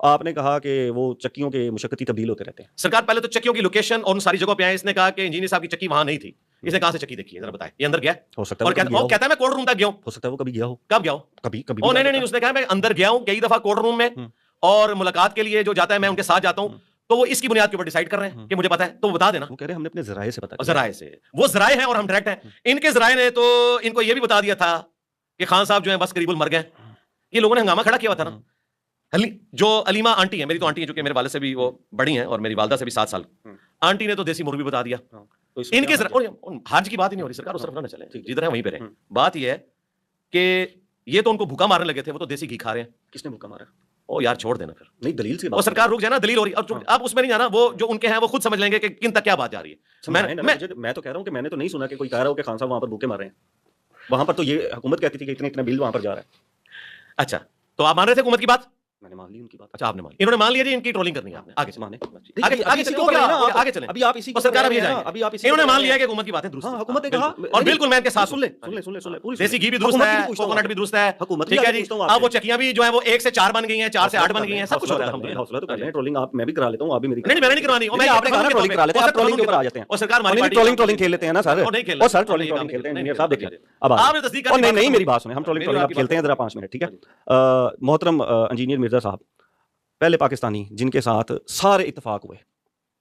آپ نے کہا کہ وہ چکیوں کے مشقتی تبدیل ہوتے رہتے ہیں. سرکار پہلے تو چکیوں کی لوکیشن اور ان ساری جگہوں پہ آئے, اس نے کہا کہ انجینئر صاحب کی چکی وہاں نہیں تھی, اس نے کہاں سے چکی دیکھی ہے, ذرا بتائیں, یہ اندر گیا ہو سکتا ہے, اور کہتا ہے میں کورٹ روم تک گیا ہوں, ہو سکتا ہے وہ کبھی گیا ہو, کب گیا ہوں, کبھی کبھی. نہیں, اس نے کہا میں اندر گیا ہوں کئی دفعہ کورٹ روم میں, اور ملاقات کے لیے جو جاتا ہے میں ان کے ساتھ جاتا ہوں, تو وہ اس کی بنیاد کے اوپر ڈیسائیڈ کر رہے ہیں کہ مجھے پتا ہے تو وہ بتا دینا. وہ کہہ رہے ہیں ہم نے اپنے ذرائع سے پتا کیا. ذرائع سے وہ ذرائع ہیں اور ہم ڈائریکٹ ہیں. ان کے ذرائع نے تو ان کو یہ بھی بتا دیا تھا کہ خان صاحب جو ہیں بس قریب المر گئے. یہ لوگوں نے ہنگامہ کھڑا کیا ہوا تھا نا. جو علیمہ آنٹی ہیں, میری تو آنٹی ہیں جو کہ میرے والد سے بھی وہ بڑی ہیں اور میری والدہ سے بھی 7 سال, آنٹی نے تو دیسی مرغی بتا دیا. ان کے حج کی بات ہی نہیں ہو رہی سرکار, اس طرف نہ چلیں, جدھر ہے وہیں پہ رہیں. بات یہ ہے کہ یہ تو ان کو بھوکا مارنے لگے تھے, وہ تو دیسی گھی کھا رہے ہیں. کس نے بھوکا مارا؟ او یار چھوڑ دینا پھر, نہیں دلیل سے وہ سرکار رک جائے نا, دلیل ہو رہی ہے. اب اس میں نہیں جانا, وہ جو ان کے ہیں وہ خود سمجھ لیں گے کہ کن تک کیا بات جا رہی ہے. میں تو کہہ رہا ہوں کہ میں نے تو نہیں سنا کہ کوئی کہہ رہا ہو کہ خان صاحب وہاں پر بھوکے مار رہے ہیں. وہاں پر تو یہ حکومت کہتی تھی کہ اتنے بل وہاں پر جا رہا ہے. اچھا تو آپ مان رہے تھے حکومت کی بات؟ میں نے مان لی ان کی بات. اچھا آپ نے مان لی, انہوں نے مان لیا جی ان کی ٹرولنگ کرنی ہے آپ نے. آگے چلیں, آگے چلیں. ابھی آپ اسی اور سرکار ابھی جائیں, انہوں نے مان لیا کہ حکومت کی باتیں درست ہیں. حکومت نے کہا اور بالکل میں ان کے ساتھ سن لیں دیسی گھی بھی درست ہے, کوکونٹ بھی درست ہے, ٹھیک ہے جی. اب وہ چکیاں بھی جو ہیں وہ 1 سے 4 بن گئی ہیں, 4 سے 8 بن گئی ہیں, سب کچھ ہو رہا ہے. حوصلہ تو کر لیں, ٹرولنگ آپ میں بھی کرا لیتا ہوں, آپ بھی میری. نہیں میں نہیں کرانی, آپ نے کہا ٹرولنگ کرا لیتے ہیں, آپ ٹرولنگ کے اوپر آ جاتے ہیں. اور سرکار ہماری پارٹی ٹرولنگ کھیل لیتے ہیں نا سر, اور سر ٹرولنگ کھیلتے ہیں. انجینئر صاحب دیکھیں, اب آپ نے تصدیق کر, نہیں میری بات سنیں, ہم ٹرولنگ آپ کھیلتے ہیں ذرا 5 منٹ, ٹھیک ہے. محترم انجینئر مرزا صاحب پہلے پاکستانی جن کے ساتھ سارے اتفاق ہوئے,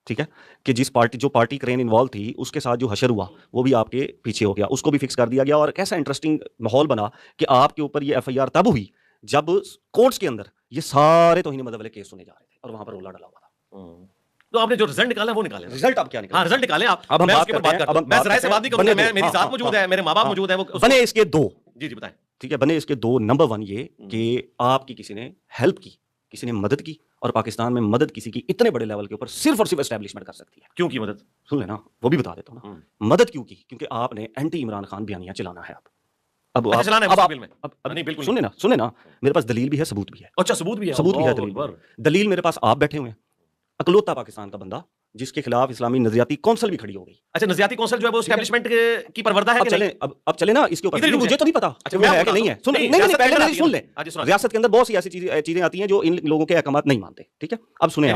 ٹھیک ہے, کہ جس پارٹی جو پارٹی کرین انوالو تھی اس کے ساتھ جو حشر ہوا وہ بھی آپ کے پیچھے ہو گیا, اس کو بھی فکس کر دیا گیا. اور کیسا انٹرسٹنگ ماحول بنا کہ آپ کے اوپر یہ ایف آئی آر تب ہوئی جب کورٹس کے اندر یہ سارے توہین مذہب والے کیس سنے جا رہے تھے اور وہاں پر رولا ڈلا ہوا تھا. تو آپ نے جو رزلٹ نکالا وہ نکالیں. رزلٹ آپ کیا نکالیں؟ ہاں رزلٹ نکالیں آپ. اب ہم بات کرتے ہیں, میں ذرائع سے بات نہیں کروں گا, میری ذات موجود ہے, میرے ماں باپ موجود ہیں, وہ بنے اس کے 2. جی بتائیں. ٹھیک ہے, بنے اس کے 2. نمبر 1 یہ کہ آپ کی کسی نے ہیلپ کی, کسی نے مدد کی, اور پاکستان میں مدد کسی کی اتنے بڑے لیول کے اوپر صرف اور صرف اسٹیبلشمنٹ کر سکتی ہے. کیوں کی مدد؟ سن لینا, وہ بھی بتا دیتا ہوں نا. مدد کیوں کی؟ کیونکہ آپ نے اینٹی عمران خان بیانیہ چلانا ہے. اب سنیں نا, میرے پاس دلیل بھی ہے, ثبوت بھی ہے. اچھا ثبوت بھی ہے, ثبوت بھی ہے. دلیل میرے پاس آپ بیٹھے ہوئے ہیں, اکلوتا پاکستان کا بندہ جس کے خلاف اسلامی نظریاتی کونسل بھی کھڑی ہو گئی. اچھا نظریاتی کونسل جو ہے وہ اسٹیبلشمنٹ کی پروردہ ہے. اب چلے نا اس کے اوپر, مجھے تو نہیں پتا ہے کہ نہیں ہے. پہلے سن لیں, ریاست کے اندر بہت سی ایسی چیزیں آتی ہیں جو ان لوگوں کے احکامات نہیں مانتے, ٹھیک ہے. اب سنیں,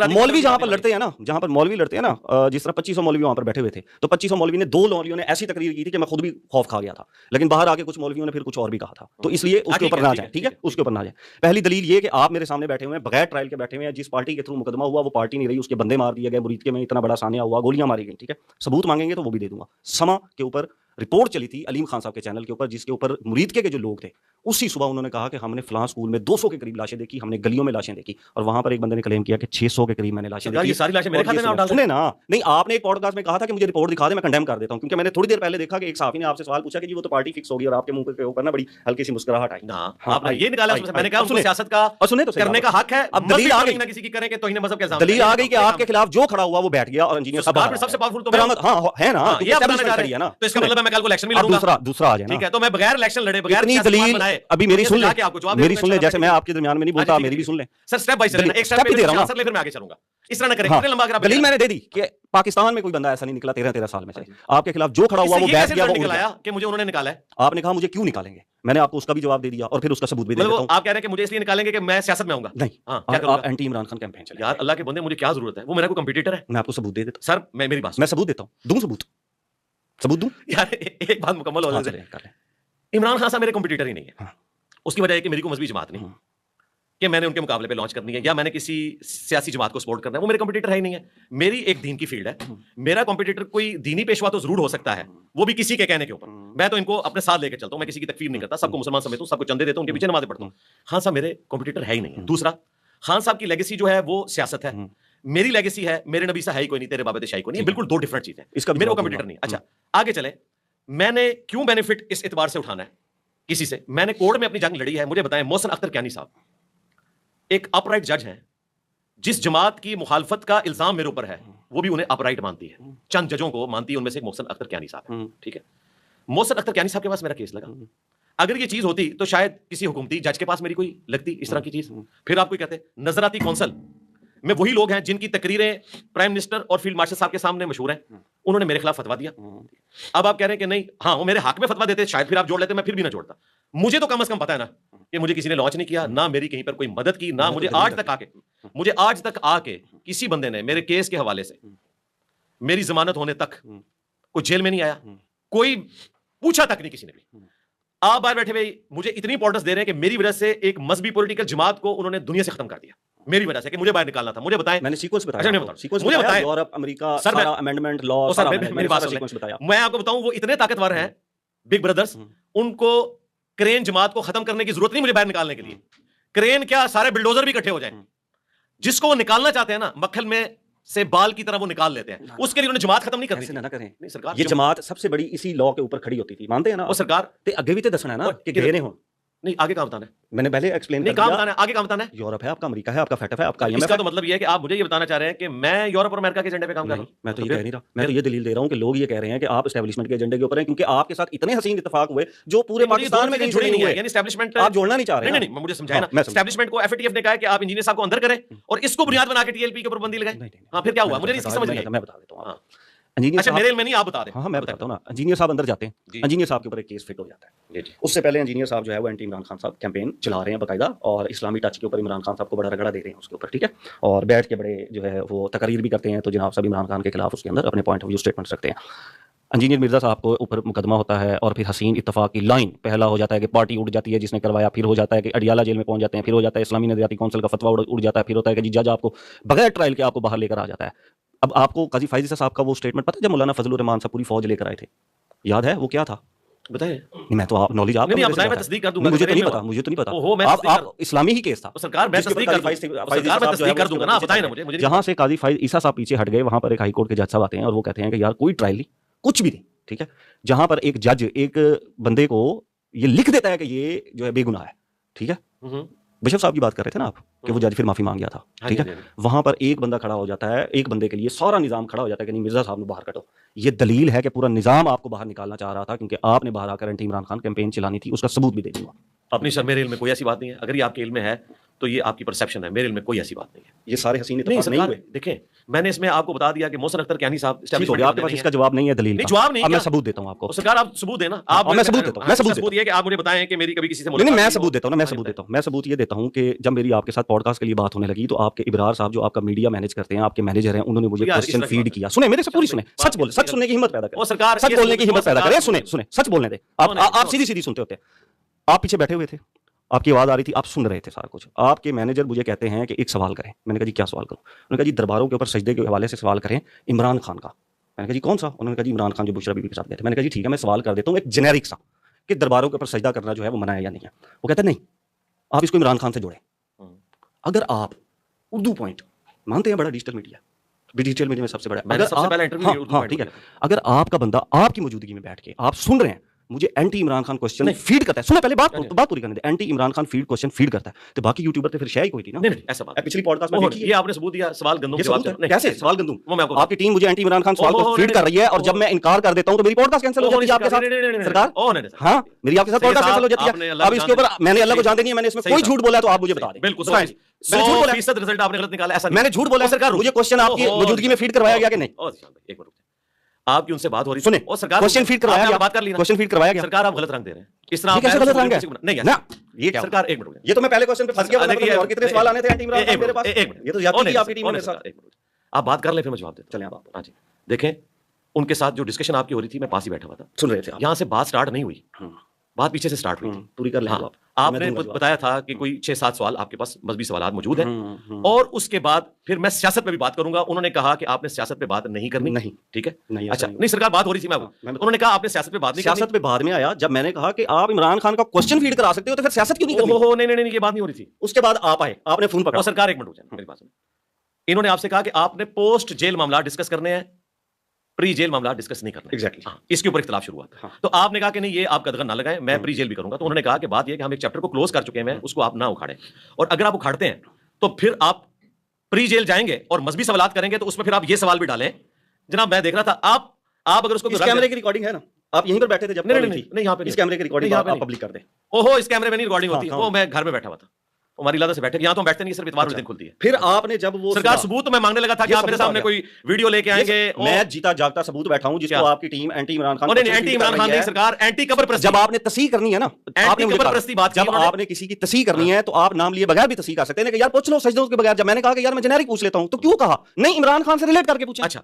مولوی جہاں پر لڑتے ہیں نا, جہاں پر مولوی لڑتے ہیں نا, جس طرح 2500 مولوی وہاں پر بیٹھے ہوئے تھے, تو 2500 مولوی نے 2 مولویوں نے ایسی تقریر کی تھی کہ میں خود بھی خوف کھا گیا تھا, لیکن باہر آگے کچھ مولویوں نے پھر کچھ اور بھی کہا تھا. تو اس لیے اس کے اوپر نہ جائیں, ٹھیک ہے, اس کے اوپر نہ جائیں. پہلی دلیل یہ کہ آپ میرے سامنے بیٹھے ہوئے ہیں, بغیر ٹرائل کے بیٹھے ہوئے ہیں, جس پارٹی کے تھرو مقدمہ ہوا وہ پارٹی نہیں رہی, اس کے بندے مار دیے گئے, مرید کے میں اتنا بڑا سانحہ ہوا, گولیاں ماری گئی, ٹھیک ہے. ثبوت مانگیں گے تو وہ بھی دے دوں گا. سما کے اوپر رپورٹ چلی تھی علیم خان صاحب کے چینل کے اوپر, جس کے اوپر مرید کے جو لوگ تھے اسی صبح انہوں نے کہا کہ ہم نے فلاں اسکول میں 200 کے قریب لاشیں دیکھی, ہم نے گلیوں میں لاشیں دیکھی, اور وہاں پر ایک بندے نے کلیم کیا کہ 600 کے قریب میں نے لاشیں دیکھی. یہ ساری لاشیں میرے کھاتے میں ڈال سنیں نا. نہیں, آپ نے ایک پوڈ کاسٹ میں کہا تھا کہ مجھے رپورٹ دکھا دیں, میں کنڈیم کر دیتا ہوں, کیونکہ میں نے تھوڑی دیر پہلے دیکھا کہ ایک صحافی نے آپ سے سوال پوچھا کہ جی وہ تو پارٹی فکس ہوگی, اور آپ کے منہ کے اوپر نا بڑی ہلکی سی مسکراہٹ آئی. آپ نے یہ نکالا, میں نے کہا اس کو سیاست کا کرنے کا حق ہے. اب دلیل آ گئی, کسی کی کریں کہ توہین مذہب کے الزام, دلیل آ گئی کہ آپ کے خلاف جو کھڑا ہوا وہ بیٹھ گیا, اور انجینئر صاحب سب سے پاورفل تو ہاں ہے نا, یہ آپ بتانا چاہ رہے ہیں نا, تو اس کا مطلب ہے میں کل کو الیکشن بھی لڑوں گا. دوسرا آ جائے, ٹھیک ہے, تو میں بغیر الیکشن لڑے, بغیر اتنی دلیل ابھی میری سن لیں, جیسے میں آپ کے درمیان میں نہیں بولتا, میری بھی سن لیں سر. اسٹیپ بائی اسٹیپ, ایک اسٹیپ دے رہا ہوں, پھر میں آگے چلوں گا. اس طرح نہ کریں, کتنے لمبا گراف. دلیل میں نے دے دی کہ پاکستان میں کوئی بندہ ایسا نہیں نکلا 13 سال میں سے, آپ کے خلاف جو کھڑا ہوا وہ بیٹھ گیا, وہ نکلایا کہ مجھے انہوں نے نکالا ہے. آپ نے کہا مجھے کیوں نکالیں گے, میں نے آپ کو اس کا بھی جواب دے دیا, اور پھر اس کا ثبوت بھی دے دیتا ہوں. آپ کہہ رہے ہیں کہ مجھے اس لیے نکالیں گے کہ میں سیاست میں آؤں گا. نہیں, آپ اینٹی عمران خان کیمپین چلائیں. یار اللہ کے بندے, مجھے کیا ضرورت ہے, وہ میرا کوئی کمپیٹیٹر ہے. میں آپ کو ثبوت دے دیتا ہوں. سر میں میری بات, میں ثبوت دیتا ہوں, دوں ثبوت دوں. یار ایک بات مکمل ہو جائے, عمران خان صاحب میرے کمپیٹیٹر ہی نہیں ہے. اس کی وجہ ہے کہ میری کوئی مذہبی جماعت نہیں کہ میں نے ان کے مقابلے پہ لانچ کرنی ہے, یا میں نے کسی سیاسی جماعت کو سپورٹ کرنا ہے, وہ میرے کمپیٹیٹر ہے ہی نہیں ہے. میری ایک دین کی فیلڈ ہے. میرا کمپیٹیٹر کوئی دینی پیشوا تو ضرور ہو سکتا ہے, وہ بھی کسی کے کہنے کے اوپر. میں تو ان کو اپنے ساتھ لے کے چلتا ہوں, میں کسی کی تکفیر نہیں کرتا, سب کو مسلمان سمجھتا ہوں, سب کو چندے دیتا ہوں, ان کے پیچھے نمازیں پڑھتا ہوں. خان صاحب میرے کمپیٹیٹر ہے ہی نہیں ہے. دوسرا, خان صاحب کی لیگیسی جو ہے وہ سیاست ہے, میری لیگیسی ہے میرے نبی سے ہے ہی کوئی نہیں, تیرے بابے شاہی کوئی نہیں, بالکل 2 ڈفرنٹ چیزیں. اس کا میرے وہ کمپیٹیٹر نہیں. اچھا آگے چلیں, میں نے کیوں بینیفٹ اس اعتبار سے اٹھانا ہے کسی سے؟ میں نے کورٹ میں اپنی جنگ لڑی ہے. مجھے بتائیں, محسن اختر کیانی صاحب ایک اپ رائٹ جج ہیں, جس جماعت کی مخالفت کا الزام میرے اوپر ہے وہ بھی انہیں اپ رائٹ مانتی ہے, چند ججوں کو مانتی ہے, ان میں سے ایک محسن اختر کیانی صاحب ہے. ٹھیک ہے, محسن اختر کیانی صاحب کے پاس میرا کیس لگا. اگر یہ چیز ہوتی تو شاید کسی حکومتی جج کے پاس میری کوئی لگتی اس طرح کی چیز. پھر آپ کو کہتے ہیں نظراتی کونسل میں وہی لوگ ہیں جن کی تقریریں پرائم منسٹر اور فیلڈ مارشل صاحب کے سامنے مشہور ہیں, انہوں نے میرے خلاف فتوا دیا. اب آپ کہہ رہے ہیں کہ نہیں, ہاں وہ میرے حق میں فتوا دیتے, شاید پھر آپ جوڑ لیتے, میں پھر بھی نہ جوڑتا. مجھے تو کم از کم پتا ہے نا کہ مجھے کسی نے لانچ نہیں کیا, نہ میری کہیں پر کوئی مدد کی, نہ مجھے آج تک آ کے کسی بندے نے میرے کیس کے حوالے سے میری ضمانت ہونے تک کوئی جیل میں نہیں آیا, کوئی پوچھا تک نہیں کسی نے بھی. آپ باہر بیٹھے ہوئے مجھے اتنی امپورٹنس دے رہے ہیں کہ میری وجہ سے ایک مذہبی پولیٹیکل جماعت کو انہوں نے دنیا سے ختم کر دیا. میری وجہ سے کہ مجھے باہر نکالنا تھا. مجھے بتائیں, میں نے سیکوینس اچھا بتایا, نہیں بتاؤ, سیکوینس مجھے بتایا, بتائیں یورپ, امریکہ, سر, سارا امینڈمنٹ لا, سر سارا میری بات سیکوینس سن بتایا. لیں, میں آپ کو بتاؤں وہ اتنے طاقتور ہیں بگ بردرز, ان کو کرین جماعت کو ختم کرنے کی ضرورت نہیں مجھے باہر نکالنے کے لیے. کرین کیا, سارے بلڈوزر بھی اکٹھے ہو جائیں, جس کو وہ نکالنا چاہتے ہیں نا مکھل میں سے بال کی طرح وہ نکال لیتے ہیں, اس کے لیے انہوں نے جماعت ختم نہیں کرنی. ایسے نہ کریں, نہیں سرکار, یہ جماعت سب سے بڑی اسی لا کے اوپر کھڑی ہوتی تھی, مانتے ہیں نا وہ سرکار, تے اگے بھی تے دسنا ہے نا کہ گئے نہیں ہوں. نہیں آگے کام بتانا ہے, میں نے پہلے ایکسپلین نہیں کر کام دیا, بتانا ہے, آگے کام بتانا ہے. یورپ ہے آپ کا, امریکہ ہے آپ کا, فیٹف ہے آپ کا, اس کا تو مطلب یہ ہے کہ آپ مجھے یہ بتانا چاہ رہے ہیں کہ میں یورپ اور امریکہ کے ایجنڈے پہ کام کر رہا ہوں. میں تو یہ کہہ نہیں رہا, میں تو یہ دلیل دے رہا ہوں کہ لوگ یہ کہہ رہے ہیں کہ آپ اسٹیبلشمنٹ کے ایجنڈے کے اوپر ہیں, کیونکہ آپ کے ساتھ اتنے حسین اتفاق ہوئے جو پورے پاکستان میں جڑی نہیں ہے. یعنی اسٹیبلشمنٹ آپ جوڑنا نہیں چاہ رہے. نہیں, مجھے سمجھائیں نا, اسٹیبلشمنٹ کو ایف اے ٹی ایف نے کہا ہے کہ آپ انجینئر صاحب کو اندر کریں اور اس کو بنیاد بنا کے ٹی ایل پی کے اوپر بندی لگائیں. ہاں پھر کیا ہوا, مجھے نہیں سمجھ نہیں, میں بتا دیتا ہوں. اچھا میرے علم میں نہیں, آپ بتا رہے ہیں. ہاں میں بتاتا ہوں نا. انجینئر صاحب اندر جاتے ہیں, انجینئر صاحب کے اوپر ایک کیس فٹ ہو جاتا ہے. اس سے پہلے انجینئر صاحب جو ہے وہ اینٹی عمران خان صاحب کیمپین چلا رہے ہیں باقاعدہ, اور اسلامی ٹچ کے اوپر عمران خان صاحب کو بڑا رگڑا دے رہے ہیں اس کے اوپر, ٹھیک ہے, اور بیٹھ کے بڑے جو ہے وہ تقریر بھی کرتے ہیں. تو جناب صاحب عمران خان کے خلاف اس کے اندر اپنے پوائنٹ آف ویو اسٹیٹمنٹس رکھتے ہیں. انجینئر مرزا صاحب کو اوپر مقدمہ ہوتا ہے, اور پھر حسین اتفاق کی لائن پہلا ہو جاتا ہے کہ پارٹی اٹھ جاتی ہے جس نے کروایا, پھر ہو جاتا ہے کہ اڈیالہ جیل میں پہنچ جاتے ہیں, پھر ہو جاتا ہے اسلامی نظریاتی کونسل کا فتویٰ اٹھ جاتا ہے, پھر ہوتا ہے کہ جی جج آپ کو بغیر ٹرائل کے آپ کو باہر لے کر آ جاتا ہے. اب آپ کو قاضی فائز عیسیٰ صاحب کا وہ اسٹیٹمنٹ پتہ ہے جب مولانا فضل الرحمان صاحب پوری فوج لے کر آئے تھے, یاد ہے وہ کیا تھا؟ بتائیں. نہیں میں تو نالج آپ میں تصدیق کر دوں گا, مجھے تو نہیں پتا, مجھے تو نہیں پتا. آپ اسلامی ہی کیس تھا سرکار, میں تصدیق کر دوں گا نا, بتائیں نا مجھے. جہاں سے قاضی فائز عیسیٰ صاحب پیچھے ہٹ گئے, وہاں پر ایک ہائی کورٹ کے جج صاحب آتے ہیں اور وہ کہتے ہیں کہ یار کوئی ٹرائل نہیں, کچھ بھی نہیں, ٹھیک ہے. جہاں پر ایک جج ایک بندے کو یہ لکھ دیتا ہے کہ یہ جو ہے بے گناہ ہے, ٹھیک ہے. بشپ صاحب کی بات کر رہے تھے نا آپ کہ وہ جج پھر معافی مانگ گیا تھا, ٹھیک ہے. وہاں پر ایک بندہ کھڑا ہو جاتا ہے, ایک بندے کے لیے سارا نظام کھڑا ہو جاتا ہے کہ نہیں مرزا صاحب نے باہر کٹو. یہ دلیل ہے کہ پورا نظام آپ کو باہر نکالنا چاہ رہا تھا, کیونکہ آپ نے باہر آ کر اینٹی عمران خان کیمپین چلانی تھی. اس کا ثبوت بھی دے دوں گا. اپنی سر میرے علم میں کوئی ایسی بات نہیں ہے, اگر یہ آپ کے علم میں ہے تو یہ آپ کی پرسیپشن ہے, میرے علم میں کوئی ایسی بات نہیں ہے. یہ سارے حسین اتفاق نہیں ہوئے. دیکھیں میں نے اس میں آپ کو بتا دیا کہ محسن اختر کیانی صاحب آپ کے پاس اس کا جواب نہیں ہے, دلیل نہیں, جواب نہیں, میں ثبوت دیتا ہوں آپ کو. سرکار آپ ثبوت دینا, آپ میں ثبوت دیتا ہوں. میں ثبوت یہ کہ آپ مجھے بتائیں کہ میری کبھی کسی سے نہیں, میں ثبوت دیتا ہوں نا, میں ثبوت یہ دیتا ہوں کہ جب میری آپ کے ساتھ پوڈ کاسٹ کے لیے بات ہونے لگی تو آپ کے ابرار صاحب جو آپ کا میڈیا مینیج کرتے ہیں, آپ کے مینیجر ہیں, انہوں نے مجھے کوسچن فیڈ کیا. سنیں میرے سے پوری سنیں, سچ بولیں, سچ سننے کی ہمت پیدا کریں, سچ بولنے کی ہمت پیدا کریں. سنیں سچ بولنے دیں. آپ سیدھی سیدھی سنتے ہوتے ہیں. آپ پیچھے بیٹھے ہوئے تھے, آپ کی آواز آ رہی تھی, آپ سن رہے تھے سارا کچھ. آپ کے مینیجر مجھے کہتے ہیں کہ ایک سوال کریں. میں نے کہا جی کیا سوال کروں؟ انہوں نے کہا جی درباروں کے اوپر سجدے کے حوالے سے سوال کریں عمران خان کا. میں نے کہا جی کون سا؟ انہوں نے کہا جی عمران خان جو بشرا بی بی کے ساتھ گئے تھے. میں نے کہا جی ٹھیک ہے, میں سوال کر دیتا ہوں ایک جنیرک سا کہ درباروں کے اوپر سجدہ کرنا جو ہے وہ منع ہے یا نہیں ہے. وہ کہتے ہیں نہیں, آپ اس کو عمران خان سے جوڑیں. اگر آپ اردو پوائنٹ مانتے ہیں بڑا ڈیجیٹل میڈیا, ڈیجیٹل میڈیا میں سب سے بڑا, ٹھیک ہے, اگر آپ کا بندہ آپ کی موجودگی میں بیٹھ کے آپ سن رہے ہیں مجھے anti Imran Khan question feed کرتا ہے, سنیں پہلے بات پوری کرنے دیں, anti Imran Khan question feed کرتا ہے, تو باقی یوٹیوبر تو پھر شے ہی کوئی تھی نا. نہیں ایسا بات, پچھلی پوڈ کاسٹ میں یہ آپ نے ثبوت دیا, سوال گندم کے جواب کیسے سوال گندم, آپ کی ٹیم مجھے اینٹی عمران خان سوال کو فیڈ کر رہی ہے, اور جب میں انکار کر دیتا ہوں تو میری پوڈ کاسٹ کینسل ہو جاتی ہے آپ کے ساتھ. سرکار ہاں میری آپ کے ساتھ پوڈ کاسٹ کینسل ہو جاتی ہے. اب اس کے اوپر میں نے اللہ کو جانتے نہیں, میں نے اس میں کوئی جھوٹ بولا تو آپ مجھے بتا دیں. بالکل میں نے جھوٹ بولا, رزلٹ آپ نے غلط نکالا, ایسا میں نے جھوٹ بولا. سرکار مجھے کوسچن آپ کی موجودگی میں فیڈ کروایا گیا کہ نہیں؟ ایک منٹ, آپ کی ان سے بات ہو رہی ہے, سنیں سرکار کوسچن فیڈ کروایا گیا, بات کر لینا, کوسچن فیڈ کروایا گیا. سرکار آپ غلط رنگ دے رہے ہیں اس طرح, کیسے غلط رنگ ہے؟ نہیں نا, یہ کیا سرکار, ایک منٹ, یہ تو میں پہلے کوسچن پہ پھنس گیا, اور کتنے سوال آنے تھے ٹیم رات میرے پاس. یہ تو زیادتی کی آپ کی ٹیم نے ساتھ. آپ بات کر لیں پھر میں جواب دیتا ہوں. چلیں آپ. ہاں جی دیکھیں, ان کے ساتھ جو ڈسکشن آپ کی ہو رہی تھی, میں پاس ہی بیٹھا ہوا تھا, سن رہے تھے. یہاں سے بات سٹارٹ نہیں ہوئی, بات پیچھے سے سٹارٹ ہوئی, پوری کر لیں. آپ نے بتایا تھا کہ کوئی 6-7 سوال آپ کے پاس مذہبی سوالات موجود ہیں, اور اس کے بعد پھر میں سیاست پہ بھی بات کروں گا. انہوں نے کہا کہ آپ نے سیاست پہ بات نہیں کرنی. نہیں ٹھیک ہے, اچھا نہیں سرکار بات ہو رہی تھی, میں انہوں نے کہا آپ نے سیاست پہ بات نہیں کرنی. سیاست پہ بعد میں آیا جب میں نے کہا کہ آپ عمران خان کا کوسچن فیڈ کرا سکتے ہو, تو پھر سیاست کیوں نہیں کرنی؟ نہیں یہ بات نہیں ہو رہی تھی. اس کے بعد آپ آئے, آپ نے فون پکڑا. سرکار ایک منٹ ہو جائے, میری بات سنیں. انہوں نے آپ سے کہا کہ آپ نے پوسٹ جیل معاملات ڈسکس کرنے ہیں, پری جیل معاملات ڈسکس نہیں کرنا. ایگزیکٹلی, اس کے اوپر اختلاف شروع ہوا. تو آپ نے کہا کہ نہیں یہ آپ قدغن نہ لگائیں, میں پری جیل بھی کروں گا. تو انہوں نے کہا کہ بات یہ کہ ہم ایک چیپٹر کو کلوز کر چکے ہیں, اس کو آپ نہ اکھاڑیں, اور اگر آپ اکھاڑتے ہیں تو پھر آپ پری جیل جائیں گے اور مذہبی سوالات کریں گے, تو اس میں پھر آپ یہ سوال بھی ڈالیں. جناب میں دیکھ رہا تھا, آپ اگر اس کو کیمرے کی ریکارڈنگ ہے نا, آپ یہیں پر بیٹھے تھے جب, نہیں یہاں پہ اس کیمرے کی ریکارڈنگ آپ پبلک کر دیں. اوہو اس کیمرے میں نہیں ریکارڈنگ ہوتی, وہ میں گھر میں بیٹھا ہوا تھا, ہماری لادہ سے بیٹھے, یہاں تو بیٹھتے نہیں, صرف اتوار کے دن کھلتی ہے. پھر آپ نے جب وہ سرکار ثبوت میں مانگنے لگا تھا کہ آپ میرے سامنے کوئی ویڈیو لے کے آئیں گے, میں جیتا جاگتا ثبوت بیٹھا ہوں جس کو آپ کی team anti Imran Khan, anti Imran Khan نہیں سرکار, اینٹی قبر پرستی. جب آپ نے تصحیح کرنی ہے نا, آپ نے قبر پرستی بات, جب آپ نے کسی کی تصحیح کرنی ہے تو آپ نام لیے بغیر بھی تصحیح کر سکتے ہیں کہ یار پوچھ لو سجدوں کے بغیر. جب میں نے کہا کہ یار میں جنیرک پوچھ لیتا ہوں, تو کیوں کہا نہیں عمران خان سے ریلیٹ کر کے پوچھیں. اچھا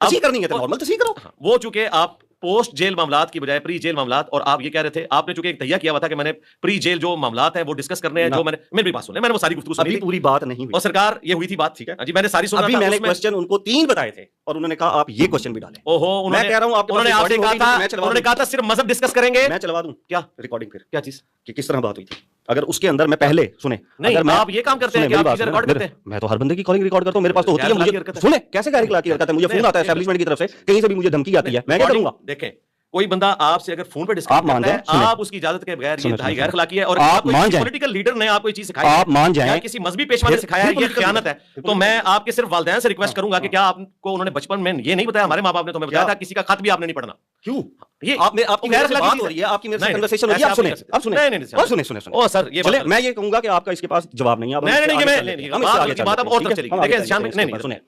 تصحیح کرنی ہے تو نارمل تصحیح کرو. وہ چونکہ آپ پوسٹ جیل معاملات کی بجائے پری جیل معاملات، اور آپ یہ کہہ رہے تھے آپ نے چونکہ ایک تہیہ کیا ہوا تھا کہ میں نے پری جیل جو معاملات ہیں وہ ڈسکس کرنے ہیں، جو میں نے میری بات سنیں، میں نے وہ ساری گفتگو سنی ابھی پوری بات نہیں ہوئی اور سرکار یہ ہوئی تھی بات، ٹھیک ہے جی میں نے ساری سنا، ابھی میں نے کوسچن ان کو 3 بتائے تھے اور انہوں نے کہا آپ یہ کوسچن بھی ڈالیں. اوہو میں کہہ رہا ہوں انہوں نے آپ سے کہا تھا، انہوں نے کہا تھا صرف مذہب ڈسکس کریں گے. میں چلوا دوں کیا ریکارڈنگ پھر کیا چیز کہ کس طرح بات ہوئی تھی. اگر اس کے اندر میں پہلے سنیں، نہیں آپ یہ کام کرتے ہیں کہ آپ چیزیں ریکارڈ کرتے ہیں. میں تو ہر بندے کی کالنگ ریکارڈ کرتا ہوں، میرے پاس تو ہوتی ہے. مجھے سنیں کیسے غیر اخلاقی حرکت ہے، مجھے فون آتا ہے اسٹیبلشمنٹ کی طرف سے، کہیں سے بھی مجھے دھمکی آتی ہے، میں کیا کروں گا. دیکھیں کوئی بندہ آپ سے اگر فون پہ ڈسکس کرتا ہے، آپ اس کی اجازت کے بغیر یہ انتہائی غیر اخلاقی ہے، اور آپ مان جائیں پولیٹیکل لیڈر نے آپ کو یہ چیز سکھائی ہے، آپ مان جائیں کسی مذہبی پیشوا نے سکھایا ہے، یہ خیانت ہے. تو میں آپ کے صرف والدین سے ریکویسٹ کروں گا کہ کیا آپ کو انہوں نے بچپن میں یہ نہیں بتایا، ہمارے ماں باپ نے تمہیں بتایا تھا کسی کا خط بھی آپ نے نہیں پڑھنا. کیوں یہ آپ کی غیر اخلاقی بات ہو رہی ہے، آپ کی میرے سے کنورسیشن ہو رہی ہے. آپ سنیں، آپ سنیں، اور سنیں او سر یہ چلیں میں یہ کہوں گا کہ آپ کا اس کے پاس جواب نہیں ہے. نہیں بات اب اور طرف چلی گئی. دیکھیں شان نہیں سنیں.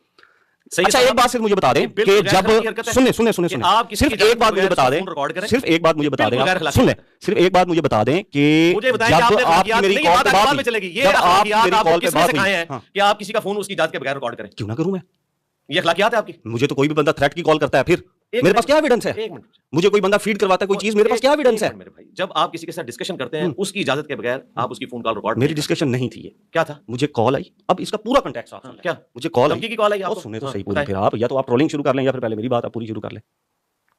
اچھا ایک بات صرف مجھے بتا دیں کہ جب سنیں صرف ایک بات مجھے بتا دیں، صرف ایک بات مجھے بتا دیں، سن لیں صرف ایک بات مجھے بتا دیں کہ جب آپ کی میری کال پہ بات چلے گی، جب آپ میری کال پہ بات ہوئی کہ آپ کسی کا فون اس کی اجازت کے بغیر ریکارڈ کریں، کیوں نہ کروں میں. یہ اخلاقیات ہے آپ کی. مجھے تو کوئی بھی بندہ تھریٹ کی کال کرتا ہے، پھر میرے پاس کیا ایویڈنس ہے. مجھے کوئی بندہ فیڈ کرواتا ہے کوئی چیز، میرے پاس کیا ایویڈنس ہے. جب آپ کسی کے ساتھ ڈسکشن کرتے ہیں اس کی اجازت کے بغیر آپ اس کی فون کال ریکارڈ. میری ڈسکشن نہیں تھی، یہ کیا تھا. مجھے کال آئی. اب اس کا پورا کنٹیکسٹ آپ سنیں. کیا مجھے کال کی کال آئی، آپ سنیں تو صحیح پوری. پھر آپ یا تو آپ ٹرولنگ شروع کر لیں یا پھر پہلے میری بات آپ پوری شروع کر لیں.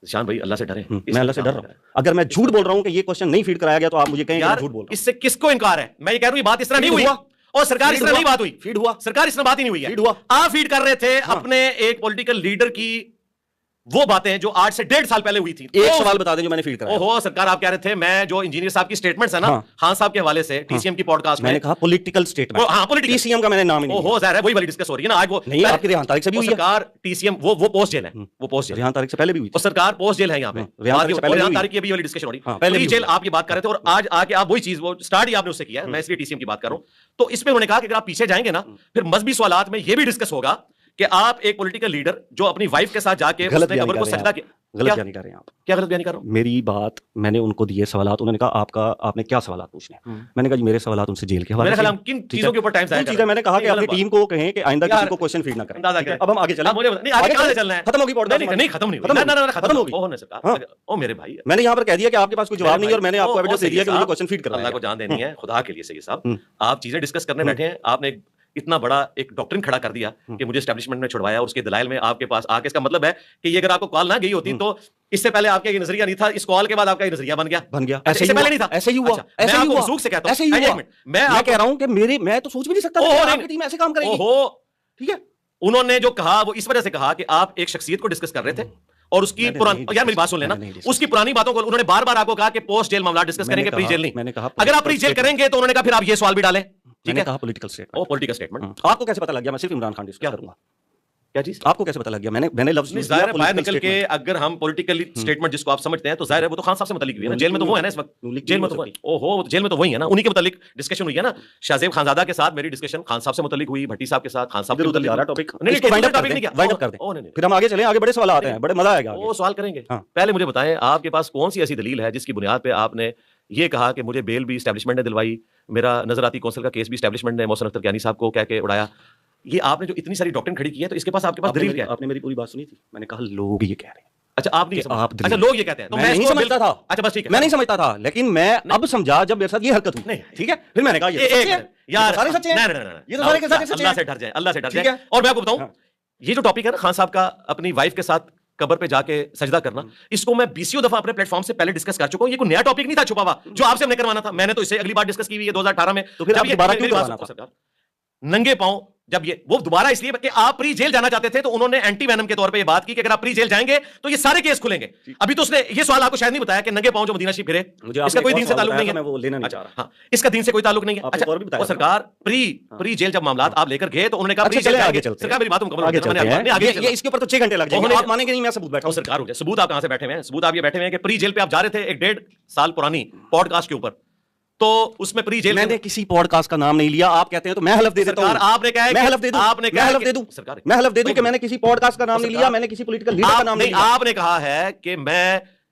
شان بھائی اللہ سے ڈریں. میں اللہ سے ڈر رہا ہوں. اگر میں جھوٹ بول رہا ہوں کہ یہ کوسچن نہیں فیڈ کرایا گیا تو آپ مجھے کہیں جھوٹ بول رہا ہوں. اس سے کس کو انکار ہے. میں یہ کہہ رہا ہوں یہ بات اس طرح نہیں ہوئی، اور سرکار اس طرح نہیں بات ہوئی. فیڈ ہوا، سرکار اس طرح بات ہی نہیں ہوئی ہے. آپ فیڈ کر رہے تھے اپنے ایک پولیٹیکل لیڈر کی وہ باتیں جو آج سے 1.5 سال پہلے ہوئی تھی. ایک سوال بتا دیں جو میں نے فیڈ کرایا. اوہو سرکار آپ کہہ رہے تھے میں جو انجینئر صاحب کی سٹیٹمنٹس ہیں نا خان صاحب کے حوالے سے ٹی سی ایم کی پوڈ کاسٹ میں نے کہا پولیٹیکل سٹیٹمنٹ. ہاں پولیٹیکل ٹی سی ایم کا میں نے نام ہی نہیں. اوہو ظاہر ہے وہی والی ڈسکس ہو رہی ہے نا آج. وہ نہیں آپ کی ریحان طارق سے بھی ہوئی ہے. سرکار ٹی سی ایم وہ پوسٹ جیل ہے، وہ پوسٹ جیل ریحان طارق سے پہلے بھی ہوئی اور سرکار پوسٹ جیل ہے یہاں پہ. ریحان طارق کی بھی والی ڈسکشن ہو رہی ہے. پہلی جیل آپ کی بات کر رہے تھے اور آج آ کے آپ وہی چیز وہ اسٹارٹ ہی آپ نے اس سے کیا ہے. میں اس لیے ٹی سی ایم کی بات کر رہا ہوں. تو اس پہ انہوں نے کہا کہ اگر آپ پیچھے جائیں گے نا پھر مذہبی سوالات میں یہ بھی ڈسکس ہوگا کہ آپ ایک پولیٹیکل لیڈر جو اپنی وائف کے ساتھ جا کے اس نے قبر کو سجدہ کیا. غلط بیان کر رہے ہیں آپ. کیا غلط بیان کر رہا ہوں. میری بات میں نے ان کو دیے سوالات، انہوں نے کہا آپ نے کیا سوالات پوچھنے ہیں. میں نے کہا جی میرے سوالات ان سے جیل کے حوالے سے. کن چیزوں کے اوپر ٹائم ضائع کر رہے ہیں. میں نے کہا کہ اپنی ٹیم کو کہیں کہ آئندہ کسی کو کوسچن فیڈ نہ کریں. اب ہم آگے چلیں. آگے کہاں سے چلنا ہے. ختم ہوگی پوڈ کاسٹ. نہیں ختم نہیں ہوگی. ختم ہوگی. او میرے بھائی میں نے یہاں پر کہہ دیا کہ آپ کے پاس کوئی جواب نہیں اور میں نے آپ کو ایویڈنس دے دیا کہ مجھے کوسچن فیڈ کرنا ہے. اللہ کو جان دینی ہے خدا کے لیے سید صاحب. آپ چیزیں ڈسکس کرنے بیٹھے ہیں، آپ نے اتنا بڑا ایک ڈاکٹرن کھڑا کر دیا کہ مجھے اسٹیبلشمنٹ میں چھڑوایا اور اس کے دلائل میں آپ کے پاس آ کے اس کا مطلب ہے کہ یہ اگر آپ کو کال نہ گئی ہوتی تو اس سے پہلے آپ کا یہ نظریہ نہیں تھا، اس کال کے بعد آپ کا یہ نظریہ بن گیا. ایسے ہی پہلے نہیں تھا. ایسے ہی ہوا. میں آپ کو وثوق سے کہتا ہوں، میں کہہ رہا ہوں کہ میں تو سوچ بھی نہیں سکتا کہ آپ کی ٹیم ایسے کام کرے گی. ٹھیک ہے انہوں نے جو کہا وہ اس وجہ سے کہا کہ آپ ایک شخصیت کو ڈسکس کر رہے تھے اور اس کی پرانی، یار میری بات سن لینا، اس کی پرانی باتوں کو انہوں نے بار بار آپ کو کہا کہ پوسٹ جیل معاملات ڈسکس کریں گے، پری جیل نہیں. میں نے کہا اگر آپ پری جیل کریں گے تو انہوں نے کہا پھر آپ یہ سوال بھی ڈالیں. ٹھیک ہے. کہا پولیٹیکل سٹیٹمنٹ. پولیٹیکل سٹیٹمنٹ آپ کو کیسے پتہ لگ گیا میں صرف عمران خان ڈسکس کروں گا. کیا چیز آپ کو کیسے پتہ لگ گیا. میں نے لفظ ظاہر ہے باہر نکل کے اگر ہم پولیٹیکل سٹیٹمنٹ جس کو آپ سمجھتے ہیں تو ظاہر ہے وہ تو خان صاحب سے متعلق ہوئی ہے نا. جیل میں تو وہ ہے نا اس وقت. جیل میں تو اوہو جیل میں تو وہی ہے نا. انہی کے متعلق ڈسکشن ہوئی ہے نا. شاہزیب خانزادہ کے ساتھ میری ڈسکشن خان صاحب سے متعلق ہوئی، بھٹی صاحب کے ساتھ خان صاحب کے متعلق. ٹاپک وائنڈ اپ کر دیں پھر ہم آگے چلیں. آگے بڑے سوال آتے ہیں، بڑے مزہ آئے گا. وہ سوال کریں گے. پہلے مجھے بتائیں آپ کے پاس کون سی ایسی دلیل ہے جس کی بنیاد پہ آپ نے یہ کہا کہ مجھے بیل بھی اسٹیبلشمنٹ نے دلوائی، میرا نظراتی کونسل کا کیس بھی اسٹیبلشمنٹ نے محسن اختر کیانی صاحب کو کہہ کے اڑایا. یہ آپ نے جو اتنی ساری ڈاکٹرن کھڑی کی ہے تو اس کے پاس آپ کے پاس دلیل کیا ہے. آپ نے میری پوری بات سنی تھی. میں نے کہا لوگ یہ کہہ رہے ہیں. اچھا آپ نہیں سمجھتے. اچھا لوگ یہ کہتے ہیں تو میں نہیں سمجھتا تھا. اچھا بس ٹھیک ہے میں نہیں سمجھتا تھا لیکن میں اب سمجھا جب میرے ساتھ یہ حرکت ہوئی. ٹھیک ہے پھر میں نے کہا یار سارے سچے ہیں. یہ تو سارے کے سارے سچے ہیں. اللہ سے ڈر جائیں، اللہ سے ڈر جائیں. اور میں آپ کو بتاؤں یہ جو ٹاپک ہے نا خان صاحب کا اپنی وائف کے ساتھ قبر پہ جا کے سجدہ کرنا، اس کو میں 20 دفعہ اپنے پلیٹ فارم سے پہلے ڈسکس کر چکا ہوں. یہ کوئی نیا ٹاپک نہیں تھا چھپا ہوا جو آپ سے ہم نے کروانا تھا. میں نے تو اسے اگلی بار ڈسکس کی ہوئی ہے 2018 میں. تو پھر آپ دوبارہ کیوں کروانا تھا؟ ننگے پاؤں جب یہ وہ دوبارہ اس لیے کہ آپ پری جیل جانا چاہتے تھے تو انہوں نے اینٹی وینم کے طور پہ یہ بات کی کہ اگر آپ پری جیل جائیں گے تو یہ سارے کیس کھلیں گے. ابھی تو اس نے یہ سوال آپ کو شاید نہیں بتایا کہ ننگے پاؤں جو مدینہ شریف پھرے اس کا کوئی دین سے تعلق نہیں ہے. میں وہ لینا نہیں چاہ رہا. ہاں اس کا دین سے کوئی تعلق نہیں ہے. اچھا سرکار پری جیل جب معاملات آپ لے کر گئے تو انہوں نے کہا پری جیل آگے چلتے ہیں. سرکار میری بات مکمل کریں. اس کے اوپر تو 6 گھنٹے لگ جائیں گے. آپ مانیں گے نہیں میں ثبوت بیٹھا ہوں. سرکار ہو جائے ثبوت آپ کہاں سے بیٹھے ہوئے ہیں. ثبوت آپ یہ بیٹھے ہوئے ہیں کہ پری جیل پہ آپ جا رہے تھے ایک 1.5 سال پرانی پوڈ کاسٹ کے اوپر، تو اس میں پری جیل میں نے کسی پوڈ کاسٹ کا نام نہیں لیا. آپ کہتے ہیں تو میں حلف دے دیتا ہوں. آپ نے کہا میں حلف دے دوں. میں حلف دے دوں کہ میں نے کسی پوڈ کاسٹ کا نام نہیں لیا. میں نے کسی پولیٹیکل لیڈر کا نام نہیں لیا. آپ نے کہا ہے کہ میں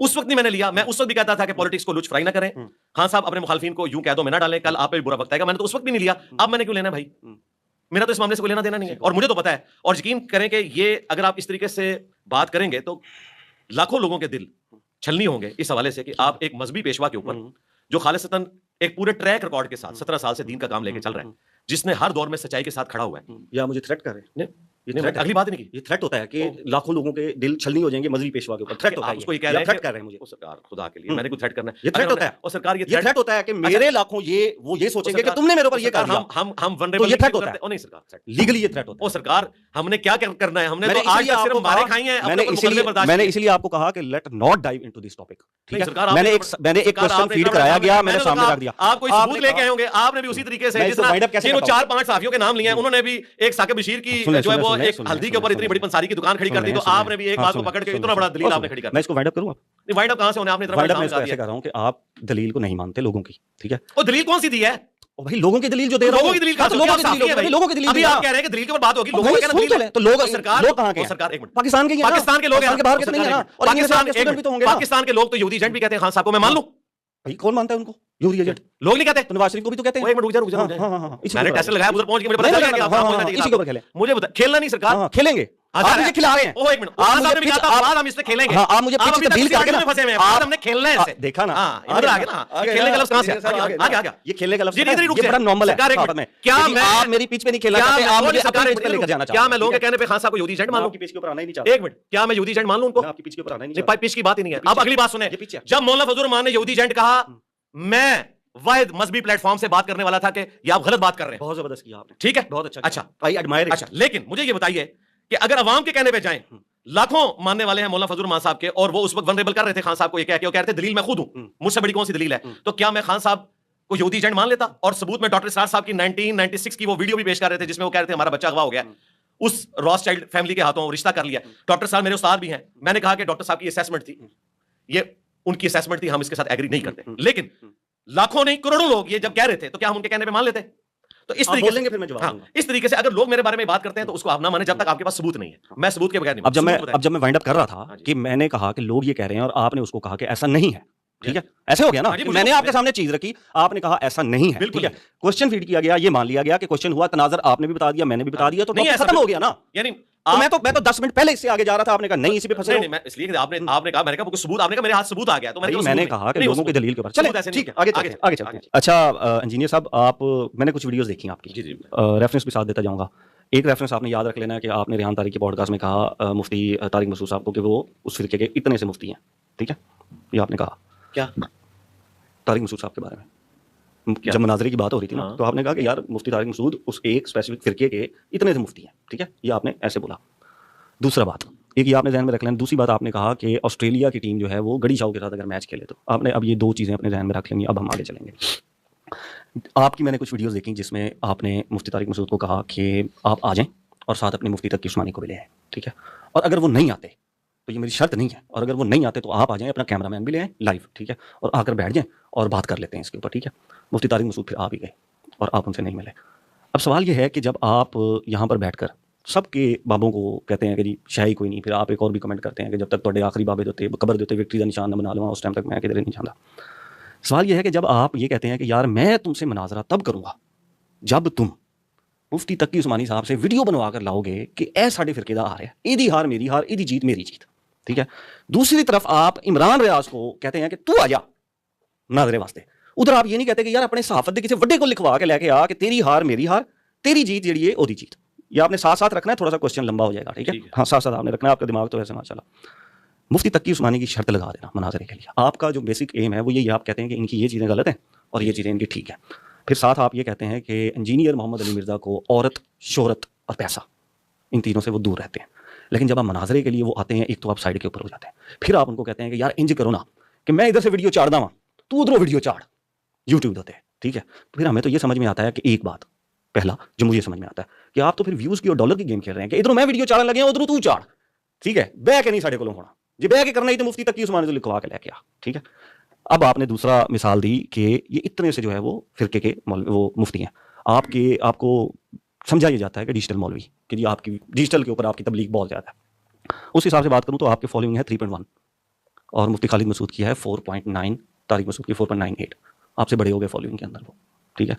اس وقت نہیں میں نے لیا. میں اس وقت بھی کہتا تھا کہ پالیٹکس کو لچ فرائی نہ کریں, خان صاحب اپنے مخالفین کو یوں قیدوں میں نہ ڈالیں, کل آپ پہ بھی برا وقت آئے گا. میں نے تو اس وقت بھی نہیں لیا, اب میں نے کیوں لینا بھائی؟ میرا تو اس معاملے سے کوئی لینا دینا نہیں ہے, اور مجھے تو پتا ہے. اور یقین کریں کہ یہ اگر آپ اس طریقے سے بات کریں گے تو لاکھوں لوگوں کے دل چھلنی ہوں گے اس حوالے سے کہ آپ ایک مذہبی پیشوا کے اوپر جو خالصتاً ایک پورے ٹریک ریکارڈ کے ساتھ 17 سال سے دین کا کام لے کے چل رہا ہے, جس نے ہر دور میں سچائی کے ساتھ کھڑا ہوا ہے, یا مجھے تھریٹ کر رہے ہیں. اگلی بات نہیں کی, یہ تھریٹ ہوتا ہے کہ لاکھوں لوگوں کے دل چھلنی ہو جائیں گے مذہبی پیشوا کے اوپر. تھریٹ ہوتا ہے, اس کو یہ کہہ رہے ہیں تھریٹ کر رہے ہیں مجھے. سرکار خدا کے لیے میں نے کوئی تھریٹ کرنا ہے, یہ تھریٹ ہوتا ہے. اور سرکار یہ تھریٹ ہوتا ہے کہ میرے لاکھوں وہ یہ سوچیں گے کہ تم نے میرے اوپر یہ کر دیا, ہم ونریبل یہ تھریٹ ہوتا ہے. نہیں سرکار, لیگلی یہ تھریٹ ہوتا ہے. او سرکار ہم نے کیا کرنا ہے, ہم نے تو آج صرف مارے کھائی ہیں. میں نے اسی لیے آپ کو کہا کہ let not dive into this topic. ٹھیک ہے, میں نے ایک کوسچن فیڈ کرایا گیا, میں نے سامنے رکھ دیا. آپ کوئی ثبوت لے کے آئے ہوں گے, آپ نے بھی اسی طریقے سے جن 4-5 صحافیوں کے نام لیے ہیں, انہوں نے بھی ایک ثاقب بشیر کی جو ہے وہ ایک ہلدی کے اوپر اتنی بڑی پنساری کی دکان کھڑی کر دی, تو آپ نے بھی ایک بات کو پکڑ کے اتنا بڑا دلیل آپ نے کھڑی کر دی. میں اس کو وائنڈ اپ کروں. وائنڈ اپ کہاں سے ہونے, آپ نے وائنڈ اپ میں ایسے کر رہا ہوں کہ آپ دلیل کو نہیں مانتے لوگوں کی. ٹھیک ہے, وہ دلیل کون سی دی ہے بھائی؟ لوگوں کی دلیل جو دے رہا ہوں, لوگوں کی دلیل ابھی آپ کہہ رہے ہیں کہ دلیل کے اوپر بات ہوگی, لوگوں کا کہنا دلیل ہے. تو لوگ کہاں کے ہیں؟ سرکار ایک منٹ, پاکستان کے ہیں, پاکستان کے لوگ ہیں, باہر کے تو نہیں ہیں نا. اور پاکستان کے لوگ تو یہودی ایجنٹ بھی کہتے ہیں خان صاحب کو, میں مان لوں بھائی کون مانتا ہے ان کو یہودی ایجنٹ؟ لوگ نہیں کہتے, نواز شریف کو بھی تو کہتے ہیں. ایک منٹ رک جا, میں نے ٹیسٹ لگایا, ادھر پہنچ کے مجھے پتہ چلا کہ آپ پہنچنا چاہیے. اسی کے اوپر کھیلیں. مجھے بتا کھیلنا نہیں سرکار, کھیلیں گے. آپ مجھے کھلا رہے ہیں. ایک منٹ, آپ نے بھی کہا تھا ہم اس سے کھیلیں گے. آپ مجھے پیچھے تبدیل کر کے پھنسے ہوئے ہیں, آج ہم نے کھیلنا ہے اسے. دیکھا نا, ادھر آ گیا نا, کھیلنے کا لفظ کہاں سے آگے یہ کھیلنے کا لفظ یہ بڑا نارمل ہے. کیا آپ میری پیچ پہ نہیں کھیلنا چاہتے, آپ مجھے اپنے پیچ پہ لے کر جانا چاہتے ہیں. کیا میں لوگوں کے کہنے پہ خان صاحب کو یہودی ایجنٹ مان لوں؟ پیچ کے اوپر آنا ہی نہیں چاہتا. ایک منٹ, کیا میں یہودی ایجنٹ مان لوں ان کو؟ آپ کی پیچ کے اوپر آنا ہی نہیں چاہتا. پیچ کی بات ہی نہیں ہے. اب اگلی بات سنیں, جب مولانا فضل الرحمان نے یہودی ایجنٹ کہا, میں واحد مذہبی پلیٹ فارم سے بات کرنے والا تھا کہ یہ آپ غلط بات کر رہے ہیں. بہت زبردست کیا آپ نے, ٹھیک ہے, بہت اچھا. اچھا آئی ایڈمائر. اچھا, لیکن مجھے یہ بتائیے کہ اگر عوام کے کہنے پہ جائیں, لاکھوں ماننے والے ہیں مولانا فضل الرحمان صاحب کے, اور وہ اس وقت ونریبل کر رہے تھے خان صاحب کو, یہ کہہ کے وہ کہہ رہے تھے دلیل میں خود ہوں, مجھ سے بڑی کون سی دلیل ہے, تو کیا میں خان صاحب کو یہودی ایجنٹ مان لیتا؟ اور ثبوت میں ڈاکٹر اسرار صاحب کی 1996 کی وہ ویڈیو بھی پیش کر رہے تھے جس میں وہ کہہ رہے تھے ہمارا بچہ اغوا ہو گیا, اس راس چائلڈ فیملی کے ہاتھوں رشتہ کر لیا. ڈاکٹر صاحب میرے استاد بھی ہیں, میں نے کہا کہ ڈاکٹر صاحب کی اسیسمنٹ تھی, یہ ان کی اسیسمنٹ تھی, ہم اس کے ساتھ ایگری نہیں کرتے. لیکن لاکھوں نہیں کروڑوں لوگ یہ جب کہہ رہے تھے تو کیا ہم ان کے کہنے پہ مان لیتے؟ تو اس طریقے سے پھر میں جواب دوں گا. اس طریقے سے اگر لوگ میرے بارے میں بات کرتے ہیں تو اس کو آپ نہ مانیں جب تک آپ کے پاس ثبوت نہیں ہے. میں ثبوت کے بغیر نہیں. اب جب میں وائنڈ اپ کر رہا تھا کہ میں نے کہا کہ لوگ یہ کہہ رہے ہیں اور آپ نے اس کو کہا کہ ایسا نہیں ہے. ٹھیک ہے, ایسے ہو گیا نا, میں نے آپ کے سامنے چیز رکھی, آپ نے کہا ایسا نہیں ہے. ٹھیک ہے, کوسچن فیڈ کیا گیا, یہ مان لیا گیا کہ کوسچن ہوا, تناظر آپ نے بھی بتا دیا, میں نے بھی بتا دیا, تو ختم ہو گیا نا. یعنی میں تو 10 منٹ پہلے اس سے آگے جا رہا تھا, آپ نے کہا نہیں اسی پہ پھنسے. نہیں, میں اس لیے کہ آپ نے کہا, میں نے کہا ثبوت, آپ نے کہا میرے ہاتھ ثبوت آ گیا, تو میں نے کہا کہ لوگوں کی دلیل کے اوپر چلیں. ٹھیک ہے, آگے چلتے ہیں. اچھا انجینئر صاحب, آپ میں نے کچھ ویڈیوز دیکھی آپ کی, ریفرنس بھی ساتھ دیتا جاؤں گا. ایک ریفرنس آپ نے یاد رکھ لینا ہے کہ آپ نے ریحان طارق کے پوڈ کاسٹ میں کہا مفتی طارق مسعود صاحب کو کہ وہ اس فرقے کے اتنے سے مفتی ہیں. ٹھیک ہے, یہ آپ نے کہا کیا طارق مسعود صاحب کے بارے میں جب مناظرے کی بات ہو رہی تھی نا, تو آپ نے کہا کہ یار مفتی طارق مسعود اس ایک اسپیسیفک فرقے کے اتنے سے مفتی ہیں. ٹھیک ہے, یہ آپ نے ایسے بولا. دوسرا بات ایک یہ آپ نے ذہن میں رکھ لینا. دوسری بات آپ نے کہا کہ آسٹریلیا کی ٹیم جو ہے وہ گڑی شاؤ کے ساتھ اگر میچ کھیلے, تو آپ نے اب یہ دو چیزیں اپنے ذہن میں رکھ لیں گی. اب ہم آگے چلیں گے. آپ کی میں نے کچھ ویڈیوز دیکھی جس میں آپ نے مفتی طارق مسعود کو کہا کہ آپ آ جائیں اور ساتھ اپنے مفتی تقی عثمانی کو بھی لے آئیں. ٹھیک ہے, اور اگر وہ نہیں آتے تو یہ میری شرط نہیں ہے, اور اگر وہ نہیں آتے تو آپ آ جائیں, اپنا کیمرہ مین بھی لے آئیں لائیو. ٹھیک ہے, اور آ کر بیٹھ جائیں اور بات کر لیتے ہیں اس کے اوپر. ٹھیک ہے, مفتی طارق مسعود پھر آ بھی گئے اور آپ ان سے نہیں ملے. اب سوال یہ ہے کہ جب آپ یہاں پر بیٹھ کر سب کے بابوں کو کہتے ہیں کہ جی شاہی کوئی نہیں, پھر آپ ایک اور بھی کمنٹ کرتے ہیں کہ جب تک تھوڑے آخری بابے ہوتے قبر دیتے وکٹری کا نشان نہ بنا لوں اس ٹائم تک میں کدھر نہیں چاہتا. سوال یہ ہے کہ جب آپ یہ کہتے ہیں کہ یار میں تم سے مناظرہ تب کروں گا جب تم مفتی تقی عثمانی صاحب سے ویڈیو بنوا کر لاؤ گے کہ اے ساڈے فرقے دا آ رہا ہے, ایدی ہار میری ہار, ایدی جیت میری جیت. ٹھیک ہے, دوسری طرف آپ عمران ریاض کو کہتے ہیں کہ تو آ جا مناظرے واسطے. ادھر آپ یہ نہیں کہتے کہ یار اپنے صحافت دے کسی وڈے کو لکھوا کے لے کے آ کہ تیری ہار میری ہار, تیری جیت جڑی ہے اودی جیت. یہ آپ نے ساتھ ساتھ رکھنا ہے, تھوڑا سا کوسچن لمبا ہو جائے گا. ٹھیک ہے, ہاں ساتھ ساتھ آپ نے رکھنا ہے, آپ کا دماغ تو ویسے ماشاء اللہ. مفتی تقی عثمانی کی شرط لگا دینا مناظرے کے لیے. آپ کا جو بیسک ایم ہے وہ یہی, آپ کہتے ہیں کہ ان کی یہ چیزیں غلط ہیں اور یہ چیزیں ان کی ٹھیک ہیں. پھر ساتھ آپ یہ کہتے ہیں کہ انجینئر محمد علی مرزا کو عورت, شہرت اور پیسہ ان تینوں سے وہ دور رہتے ہیں. لیکن جب آپ مناظرے کے لیے وہ آتے ہیں, ایک تو آپ سائڈ کے اوپر ہو جاتے ہیں, پھر آپ ان کو کہتے ہیں کہ یار انج کرو نا کہ میں ادھر سے ویڈیو چاڑ دا ہوں, تو ادھر ویڈیو چاڑ, یوٹیوب ہوتے ہیں. ٹھیک ہے, پھر ہمیں تو یہ سمجھ میں آتا ہے کہ ایک بات پہلا جو مجھے سمجھ میں آتا ہے کہ آپ تو پھر ویوز کی اور ڈالر کی گیم کھیل رہے ہیں کہ ادھر میں ویڈیو چاڑن لگے ہیں, ادھر تو چاڑ. ٹھیک ہے, بہ کے نہیں ساڈے کولوں ہونا, جی بہ کے کرنا ہی تو مفتی تقی عثمانی تو لکھوا کے لے کے آ. ٹھیک ہے, اب آپ نے دوسرا مثال دی کہ یہ اتنے سے جو ہے وہ فرقے کے وہ مفتی ہیں. آپ کو سمجھا یہ جاتا ہے کہ ڈیجیٹل مولوی, کہ جی آپ کی ڈیجیٹل کے اوپر آپ کی تبلیغ بہت زیادہ ہے. اس حساب سے بات کروں تو آپ کے فالوئنگ ہے 3.1. اور مفتی خالد مسعود کی ہے 4.9, طارق مسعود کی 4.98. آپ سے بڑے ہو گئے فالوئنگ کے اندر وہ, ٹھیک ہے.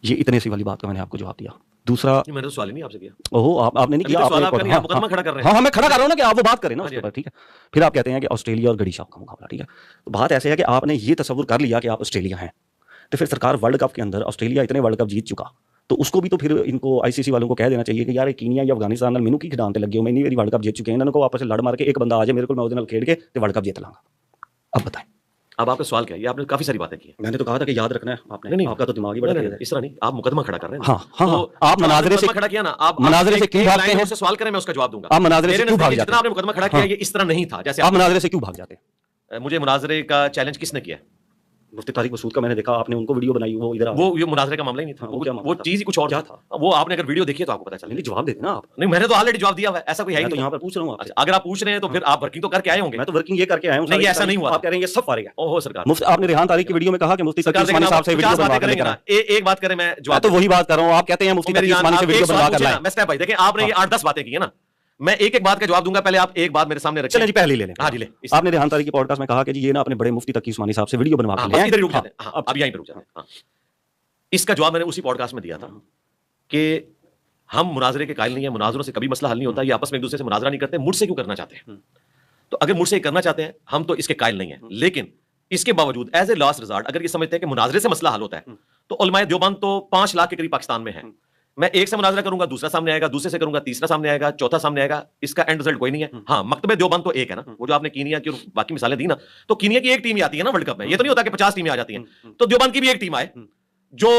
یہ اتنے سی والی بات کا میں نے آپ کو جواب دیا. دوسرا میں نے تو سوال ہی نہیں آپ سے کیا. اوہ آپ نے نہیں کیا, آپ مقدمہ کھڑا کر رہے ہیں. ہاں میں کھڑا کر رہا ہوں نا کہ آپ وہ بات کریں نا اس کے اوپر, ٹھیک ہے. پھر آپ کہتے ہیں کہ آسٹریلیا اور گڑی شاہ کا مقابلہ, ٹھیک ہے. تو بات ایسے ہے کہ آپ نے یہ تصور کر لیا کہ آپ آسٹریلیا ہیں, تو پھر سرکار ورلڈ کپ کے اندر آسٹریلیا اتنے ورلڈ کپ جیت چکا, تو اس کو بھی تو پھر ان کو آئی سی سی والوں کو کہہ دینا چاہیے کہ یار کینیا یا افغانستان نال مینوں کی کھڈانتے لگے ہو, میں نہیں ورلڈ کپ جیت چکے ہیں, انہوں کو واپس لڑ مار کے ایک بندہ آ جائے میرے کو, میں اس نال کھیل کے تے ورلڈ کپ جیت لاں گا. اب بتائیں اب آپ کا سوال کیا ہے؟ یہ آپ نے کافی ساری باتیں کی ہیں. میں نے تو کہا تھا کہ یاد رکھنا ہے آپ نے. نہیں آپ کا تو دماغ ہی بڑا تیز ہے. اس طرح نہیں, آپ مقدمہ کھڑا کر رہے ہیں. ہاں ہاں آپ مناظرے سے کھڑا کیا نا, آپ مناظرے سے کیوں بھاگتے ہیں؟ سوال کریں میں اس کا جواب دوں گا. آپ مناظرے سے کیوں بھاگ جاتے ہیں؟ آپ نے مقدمہ کھڑا کیا یہ اس طرح نہیں تھا جیسے آپ مناظرے سے کیوں بھاگ جاتے ہیں؟ مجھے مناظرے کا چیلنج کس نے کیا؟ مفتی طارق مسعود کا میں نے دیکھا, آپ نے ان کو ویڈیو بنائی, وہ ادھر وہ یہ مناظرے کا معاملہ ہی نہیں تھا, وہ چیز ہی کچھ اور تھا. وہ آپ نے اگر ویڈیو دیکھی تو آپ کو پتا چلے. نہیں جواب دیتے نا آپ. نہیں میں نے تو آلریڈی جواب دیا ہوا ہے, ایسا کوئی ہے میں تو نہیں. یہاں پر پوچھ رہا ہوں آپ سے. اگر آپ پوچھ رہے ہیں تو پھر آپ ورکنگ تو کر کے آئے ہوں گے. میں تو ورکنگ یہ کر کے آیا ہوں. نہیں ایسا نہیں ہوا. آپ کہہ رہے ہیں یہ سب فارغ ہے. اوہ سرکار, مفتی آپ نے ریحان طارق کی ویڈیو میں کہا کہ مفتی تقی عثمانی صاحب سے ویڈیو بنوا کر لیں. ایک بات کریں, میں جواب تو وہی بات کر رہا ہوں. آپ کہتے ہیں مفتی تقی عثمانی سے ویڈیو بنوا کر لائیں. میں بھائی دیکھیں آپ نے یہ 8-10 باتیں کی ہیں نا, میں ایک ایک بات کا جواب دوں گا, پہلے آپ ایک بات میرے سامنے رکھیں. چلیں جی پہلے لے لیں. ہاں جی لیں. آپ نے ریحان طارق کی پوڈ کاسٹ میں کہا کہ جی یہ نا اپنے بڑے مفتی تقی عثمانی صاحب سے ویڈیو بنوا کے لیں. ادھر رک جاتے ہیں, اب یہیں پہ رک جاتے ہیں. اس کا جواب میں نے اسی پوڈ کاسٹ میں دیا تھا کہ ہم مناظرے کے قائل نہیں ہیں, مناظروں سے کبھی مسئلہ حل نہیں ہوتا, یہ آپس میں ایک دوسرے سے مناظرہ نہیں کرتے. مجھ سے کیوں کرنا چاہتے ہیں؟ تو اگر مجھ سے کرنا چاہتے ہیں ہم تو اس کے قائل نہیں ہیں, لیکن اس کے باوجود ایز اے لاسٹ ریزارٹ اگر یہ سمجھتے ہیں کہ مناظرے سے مسئلہ حل ہوتا ہے, تو علماء دیوبند تو 5 لاکھ کے قریب پاکستان میں ہیں. میں ایک سے مناظرہ کروں گا, دوسرا سامنے آئے گا, دوسرے سے کروں گا, تیسرا سامنے آئے گا, چوتھا سامنے آئے گا, اس کا اینڈ رزلٹ کوئی نہیں ہے. ہاں مکتبہ دیوبند تو ایک ہے نا, وہ جو آپ نے کینیا کی اور باقی مثالیں دی نا, تو کینیا کی ایک ٹیم ہی آتی ہے نا ورلڈ کپ میں, یہ تو نہیں ہوتا کہ 50 ٹیمیں آ جاتی ہیں. تو دیوبند کی بھی ایک ٹیم آئے جو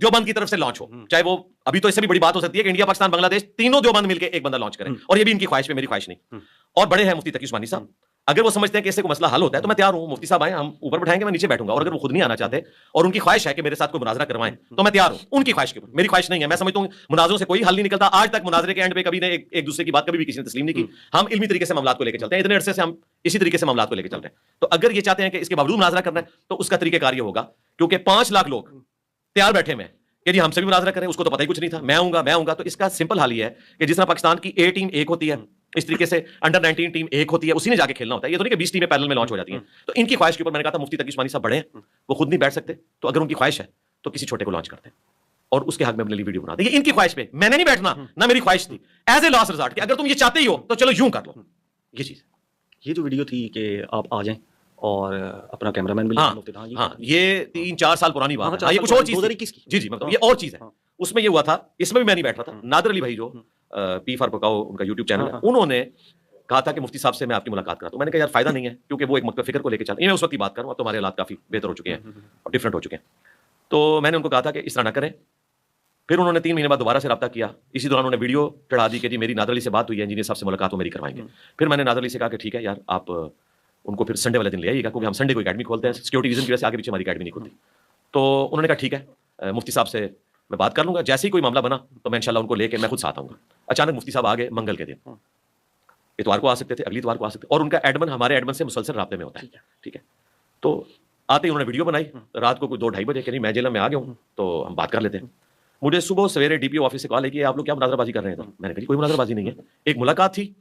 دیوبند کی طرف سے لانچ ہو, چاہے وہ ابھی تو اس سے بھی بڑی بات ہو سکتی ہے کہ انڈیا پاکستان بنگلہ دیش تینوں دیوبند مل کے ایک بندہ لانچ کریں, اور یہ بھی ان کی خواہش پہ, میری خواہش نہیں. اور بڑے ہیں مفتی تقی عثمانی صاحب, اگر وہ سمجھتے ہیں کہ اس سے کوئی مسئلہ حل ہوتا ہے تو میں تیار ہوں, مفتی صاحب آئیں, ہم اوپر بٹھائیں گے, میں نیچے بیٹھوں گا. اور اگر وہ خود نہیں آنا چاہتے اور ان کی خواہش ہے کہ میرے ساتھ کوئی مناظرہ کروائیں تو میں تیار ہوں ان کی خواہش کے اوپر, میری خواہش نہیں ہے. میں سمجھتا ہوں مناظروں سے کوئی حل نہیں نکلتا. آج تک مناظرے کے اینڈ پہ کبھی نے ایک دوسرے کی بات کبھی بھی کسی نے تسلیم نہیں کی. ہم علمی طریقے سے معاملات کو لے کے چلتے ہیں, اتنے عرصے سے ہم اسی طریقے سے معاملات کو لے کے چل رہے ہیں. تو اگر یہ چاہتے ہیں کہ اس کے باوجود مناظرہ کرنا ہے تو اس کا طریقہ کار یہ ہوگا, کیونکہ 5 لاکھ لوگ تیار بیٹھے میں کہ جی ہم سے بھی مناظرہ کریں, اس کو تو پتہ ہی کچھ نہیں تھا, میں آؤں گا. تو اس کا سمپل حل یہ ہے کہ جس طرح پاکستان کی A ٹیم ایک ہوتی ہے, اس طریقے سے انڈر 19 ٹیم ایک ہوتی ہے, اسی نے جا کے کھیلنا ہوتا ہے. یہ تو نہیں کہ 20 ٹیمیں پیرل میں لانچ ہو جاتی ہیں. تو ان کی خواہش کے اوپر میں نے کہا تھا مفتی تقی عثمانی صاحب بڑے ہیں, وہ خود نہیں بیٹھ سکتے, تو اگر ان کی خواہش ہے تو کسی چھوٹے کو لانچ کرتے ہیں اور اس کے حق میں اپنے لیے ویڈیو بنا دیں. یہ ان کی خواہش پہ, میں نے نہیں بیٹھنا, نہ میری خواہش تھی. ایز اے لاسٹ ریزارٹ کہ اگر تم یہ چاہتے ہی ہو تو چلو یوں کر لو. یہ چیز, یہ جو ویڈیو تھی کہ آپ آ جائیں اور اپنا کیمرہ مین بھی, ہاں یہ 3-4 سال پرانی بات ہے. یہ کچھ اور چیز جی جی مطلب یہ اور چیز ہے. اس میں یہ ہوا تھا, اس میں بھی میں نہیں بیٹھ رہا تھا. نادر علی بھائی جو پی فار پکاؤ ان کا یوٹیوب چینل ہے, انہوں نے کہا تھا کہ مفتی صاحب سے میں آپ کی ملاقات کراتا ہوں. میں نے کہا یار فائدہ نہیں ہے, کیونکہ وہ ایک مکتب فکر کو لے کے چل, میں اس وقت کی بات کروں, اب تو ہمارے حالات کافی بہتر ہو چکے ہیں اور ڈفرینٹ ہو چکے ہیں. تو میں نے ان کو کہا تھا کہ اس طرح نہ کریں. پھر انہوں نے 3 مہینے بعد دوبارہ سے رابطہ کیا. اسی دوران انہوں نے ویڈیو چڑھا دی کہ جی میری نادر علی سے بات ہوئی ہے, انجینئر صاحب سے ملاقات ہو میری کروائیں گے. پھر میں نے نادر علی سے کہا کہ ٹھیک ہے یار آپ ان کو پھر سنڈے والے دن لے آئیے گا, کیونکہ ہم سنڈے کو اکیڈمی کھولتے ہیں, سیکورٹی ریزن کی وجہ سے آگے پیچھے ہماری اکیڈمی نہیں کھلتی. تو انہوں نے کہا ٹھیک ہے مفتی صاحب سے میں بات کر لوں گا, جیسے ہی کوئی معاملہ بنا تو میں انشاءاللہ ان کو لے کے میں خود ساتھ آؤں گا. اچانک مفتی صاحب آگے منگل کے دن, اتوار کو آ سکتے تھے, اگلی اتوار کو آ سکتے, اور ان کا ایڈمن ہمارے ایڈمن سے مسلسل رابطے میں ہوتا ہے. ٹھیک ہے, تو آتے ہی انہوں نے ویڈیو بنائی رات کو کوئی 2-2:30 بجے کہ نہیں میں جیل میں آ گیا ہوں تو ہم بات کر لیتے ہیں. مجھے صبح سویرے ڈی پی او آفس سے کال ہے کہ آپ لوگ کیا مناظرہ بازی کر رہے ہیں؟ تو میں نے کہا کوئی مناظرہ بازی نہیں ہے, ایک ملاقات تھی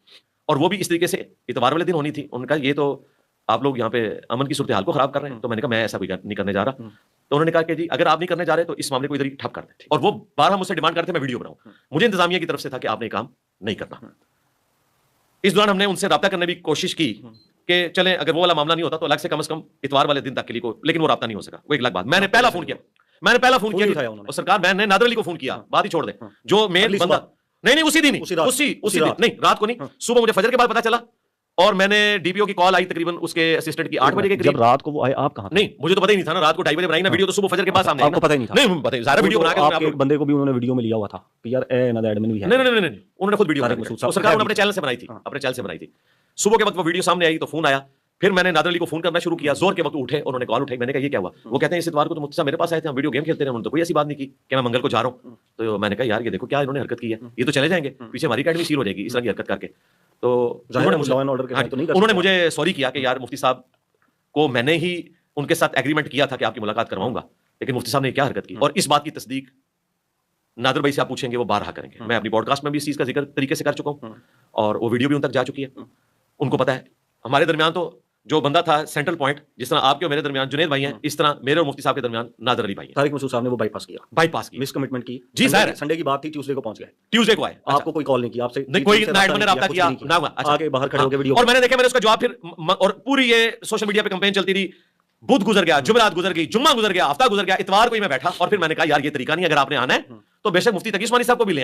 اور وہ بھی اس طریقے سے اتوار والے دن ہونی تھی. ان کا یہ تو آپ لوگ یہاں پہ امن کی صورتحال کو خراب کر رہے ہیں. تو میں نے کہا میں ایسا کوئی نہیں کرنے جا رہا. تو انہوں نے کہا کہ جی اگر آپ نہیں کرنے جا رہے تو اس معاملے کو ادھر ہی ٹھپ کر دیں, اور وہ بارہ مجھ سے ڈیمانڈ کرتے میں ویڈیو بناؤں. مجھے انتظامیہ کی طرف سے تھا کہ آپ نے کام نہیں کرنا. اس دوران ہم نے ان سے رابطہ کرنے کی کوشش کی کہ چلیں اگر وہ والا معاملہ نہیں ہوتا تو الگ سے کم اتوار والے دن تک کے لیے کو, لیکن وہ رابطہ نہیں ہو سکا. وہ ایک الگ بات. میں نے پہلا فون کیا اور سرکار میں نے نادر علی کو فون کیا, بات ہی چھوڑ دیں, جو میل بندہ نہیں اسی دن نہیں, رات کو نہیں, صبح مجھے فجر کے بعد پتا چلا, اور میں نے ڈی پی او کی کال آئی تقریباً اس کے اسسٹنٹ کی 8 بجے کے قریب. جب رات کو وہ آئے آپ کہاں؟ نہیں مجھے تو پتہ ہی نہیں تھا نا, رات کو 2:30 بجے بنائی نا ویڈیو, تو صبح فجر کے بعد سامنے آپ کو پتہ ہی نہیں تھا. نہیں پتہ نہیں, سارا ویڈیو بنا کے آپ کے ایک بندے کو بھی انہوں نے ویڈیو میں لیا ہوا تھا کہ یار اے انہوں ایڈمن بھی ہے. نہیں انہوں نے خود ویڈیو سرکار نے اپنے چینل سے بنائی تھی, اپنے چینل سے بنائی تھی. صبح کے وقت وہ ویڈیو سامنے آئی تو فون آیا. پھر میں نے نادر علی کو فون کرنا شروع کیا, زور کے وقت اٹھے, انہوں نے کال اٹھائی. میں نے کہا یہ کیا ہوا؟ وہ کہتے ہیں اس اتوار کو تو مفتی صاحب میرے پاس آئے تھے, ہم ویڈیو گیم کھیلتے رہے, انہوں نے تو کوئی ایسی بات نہیں کی کہ میں منگل کو جا رہا ہوں. تو میں نے کہا یار یہ دیکھو کیا انہوں نے حرکت کی ہے, یہ تو چلے جائیں گے, پیچھے ہماری اکیڈمی سیل ہو جائے گی اس طرح کی حرکت کر کے. تو انہوں نے مجھے سوری کیا کہ یار مفتی صاحب کو میں نے ہی ان کے ساتھ ایگریمنٹ کیا تھا کہ آپ کی ملاقات کرواؤں گا, لیکن مفتی صاحب نے کیا حرکت کی. اور اس بات کی تصدیق نادر بھائی سے آپ پوچھیں گے, وہ بارہا کریں گے. میں اپنی پوڈ کاسٹ میں بھی اس چیز کا ذکر طریقے سے کر چکا ہوں, اور وہ ویڈیو بھی ان تک جا چکی ہے. ان کو پتا ہے ہمارے درمیان تو جو بندہ تھا سینٹرل پوائنٹ، جس طرح آپ کے اور میرے درمیان جنید بھائی ہیں، اس طرح میرے اور مفتی صاحب کے درمیان نادر علی بھائی ہیں. طارق مسعود صاحب نے وہ بائی پاس کیا، مس کمٹمنٹ کی. جی سر، سنڈے کی بات تھی، ٹیوزڈے کو پہنچ گئے. ٹیوزڈے کو آئے، آپ کو کوئی کال نہیں کی، آپ سے نہیں کوئی نہ ایڈمن نے رابطہ کیا نہ ہوا. آگے باہر کھڑے ہو کے ویڈیو، اور میں نے دیکھا، میں نے اس کا جواب پھر، اور پوری یہ سوشل میڈیا پہ کمپین چلتی رہی. بدھ گزر گیا، جمعرات گزر گئی، جمعہ گزر گیا، ہفتہ گزر گیا، اتوار کو ہی میں بیٹھا اور پھر میں نے کہا یار یہ طریقہ نہیں، اگر آپ نے آنا ہے تو بے شک مفتی تقی عثمانی صاحب کو بھی لے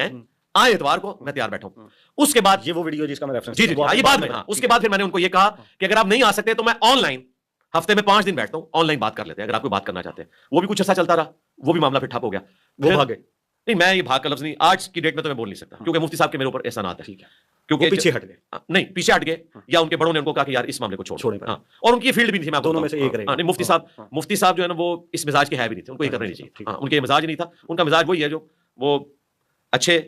آئے اتوار کو، میں تیار بیٹھا ہوں. اس کے بعد یہ وہ ویڈیو جس کا میں ریفرنس، جی یہ بات میں، اس کے بعد پھر میں نے ان کو یہ کہا کہ اگر آپ نہیں آ سکتے تو میں آن لائن ہفتے میں 5 دن بیٹھتا ہوں، آن لائن بات کر لیتے ہیں اگر آپ کوئی بات کرنا چاہتے ہیں. وہ بھی کچھ عرصہ چلتا رہا، وہ بھی معاملہ پھر ٹھپ ہو گیا، وہ بھاگے. نہیں میں یہ بھاگ کا لفظ نہیں آج کی ڈیٹ میں تو میں بول نہیں سکتا، کیونکہ مفتی صاحب کے میرے اوپر احسانات ہیں، کیونکہ پیچھے ہٹ گئے. نہیں پیچھے ہٹ گئے، یا ان کے بڑوں نے ان کو کہا کہ یار اس معاملے کو چھوڑیں. اور ان کی فیلڈ بھی نہیں تھی، میں دونوں میں سے ایک رہے. مفتی صاحب جو ہے نا وہ اس مزاج کے ہے بھی نہیں تھے، ان کو یہ کرنا نہیں چاہیے. ان کے یہ مزاج نہیں تھا، ان کا مزاج وہی ہے جو وہ اچھے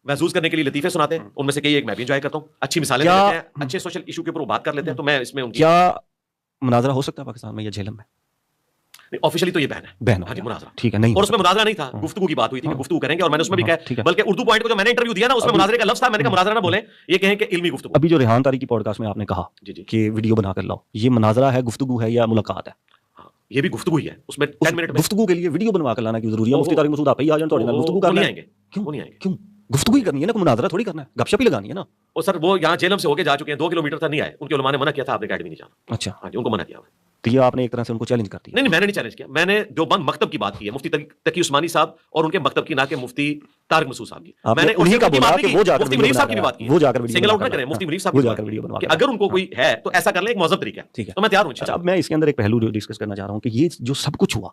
محسوس کرنے کے لیے لطیفے سناتے ہیں. ان میں سے کئی ایک میں بھی انجوائے کرتا ہوں، اچھی مثالیں دیتے ہیں، اچھے سوشل ایشو کے اوپر وہ بات کر لیتے ہیں. تو میں اس میں ان کی کیا مناظرہ ہو سکتا ہے پاکستان میں یا جہلم میں؟ آفیشلی تو یہ بہن ہے مناظرہ، ٹھیک ہے. نہیں، اور اس میں مناظرہ نہیں تھا، گفتگو کی بات ہوئی تھی کہ گفتگو کریں گے، اور میں نے اس میں بھی کہا، بلکہ اردو پوائنٹ کو جو میں نے انٹرویو دیا نا اس میں مناظرے کا لفظ تھا، میں نے کہا مناظرہ نہ بولیں، یہ کہیں کہ علمی گفتگو. ابھی جو ریحان طاری کی پوڈ کاسٹ میں آپ نے کہا کہ ویڈیو بنا کر لاؤ، یہ مناظرہ ہے، گفتگو ہے یا ملاقات ہے؟ یہ بھی گفتگو ہی ہے. اس میں 10 منٹ گفتگو کے لیے ویڈیو بنوا کر لانا کیوں ضروری ہے؟ مفتی طارق مسعود آپ ہی آ جائیں، تھوڑی دیر گفتگو کرنا ہے. کیوں گفتگو ہی کرنی ہے نا، کوئی مناظرہ تھوڑی کرنا ہے، گپ شپ ہی لگانی ہے نا. اور سر وہ یہاں جیلم سے ہو کے جا چکے ہیں، 2 کلومیٹر تک نہیں آئے، ان کے علماء نے منع کیا تھا آپ نے اکیڈمی نہیں جانا. اچھا، ہاں جی، ان کو منع کیا. تو یہ آپ نے ایک طرح سے ان کو چیلنج کر دیا. نہیں میں نے نہیں چیلنج کیا، میں نے دیوبند مکتب کی بات کی ہے، مفتی تقی عثمانی صاحب اور ان کے مکتب کی، نہ کہ مفتی طارق مسعود صاحب کی. میں نے انہی کا بولا کہ وہ جا کر مفتی منیف صاحب کی بھی بات کی، وہ جا کر سنگل آؤٹ نہ کریں، مفتی منیف صاحب کی بات کی کہ اگر ان کو کوئی ہے تو ایسا کر لیں، ایک مہذب طریقہ ہے. تو میں تیار ہوں. اچھا، اب میں اس کے اندر ایک پہلو ڈسکس کرنا چاہ رہا ہوں کہ یہ جو سب کچھ ہوا،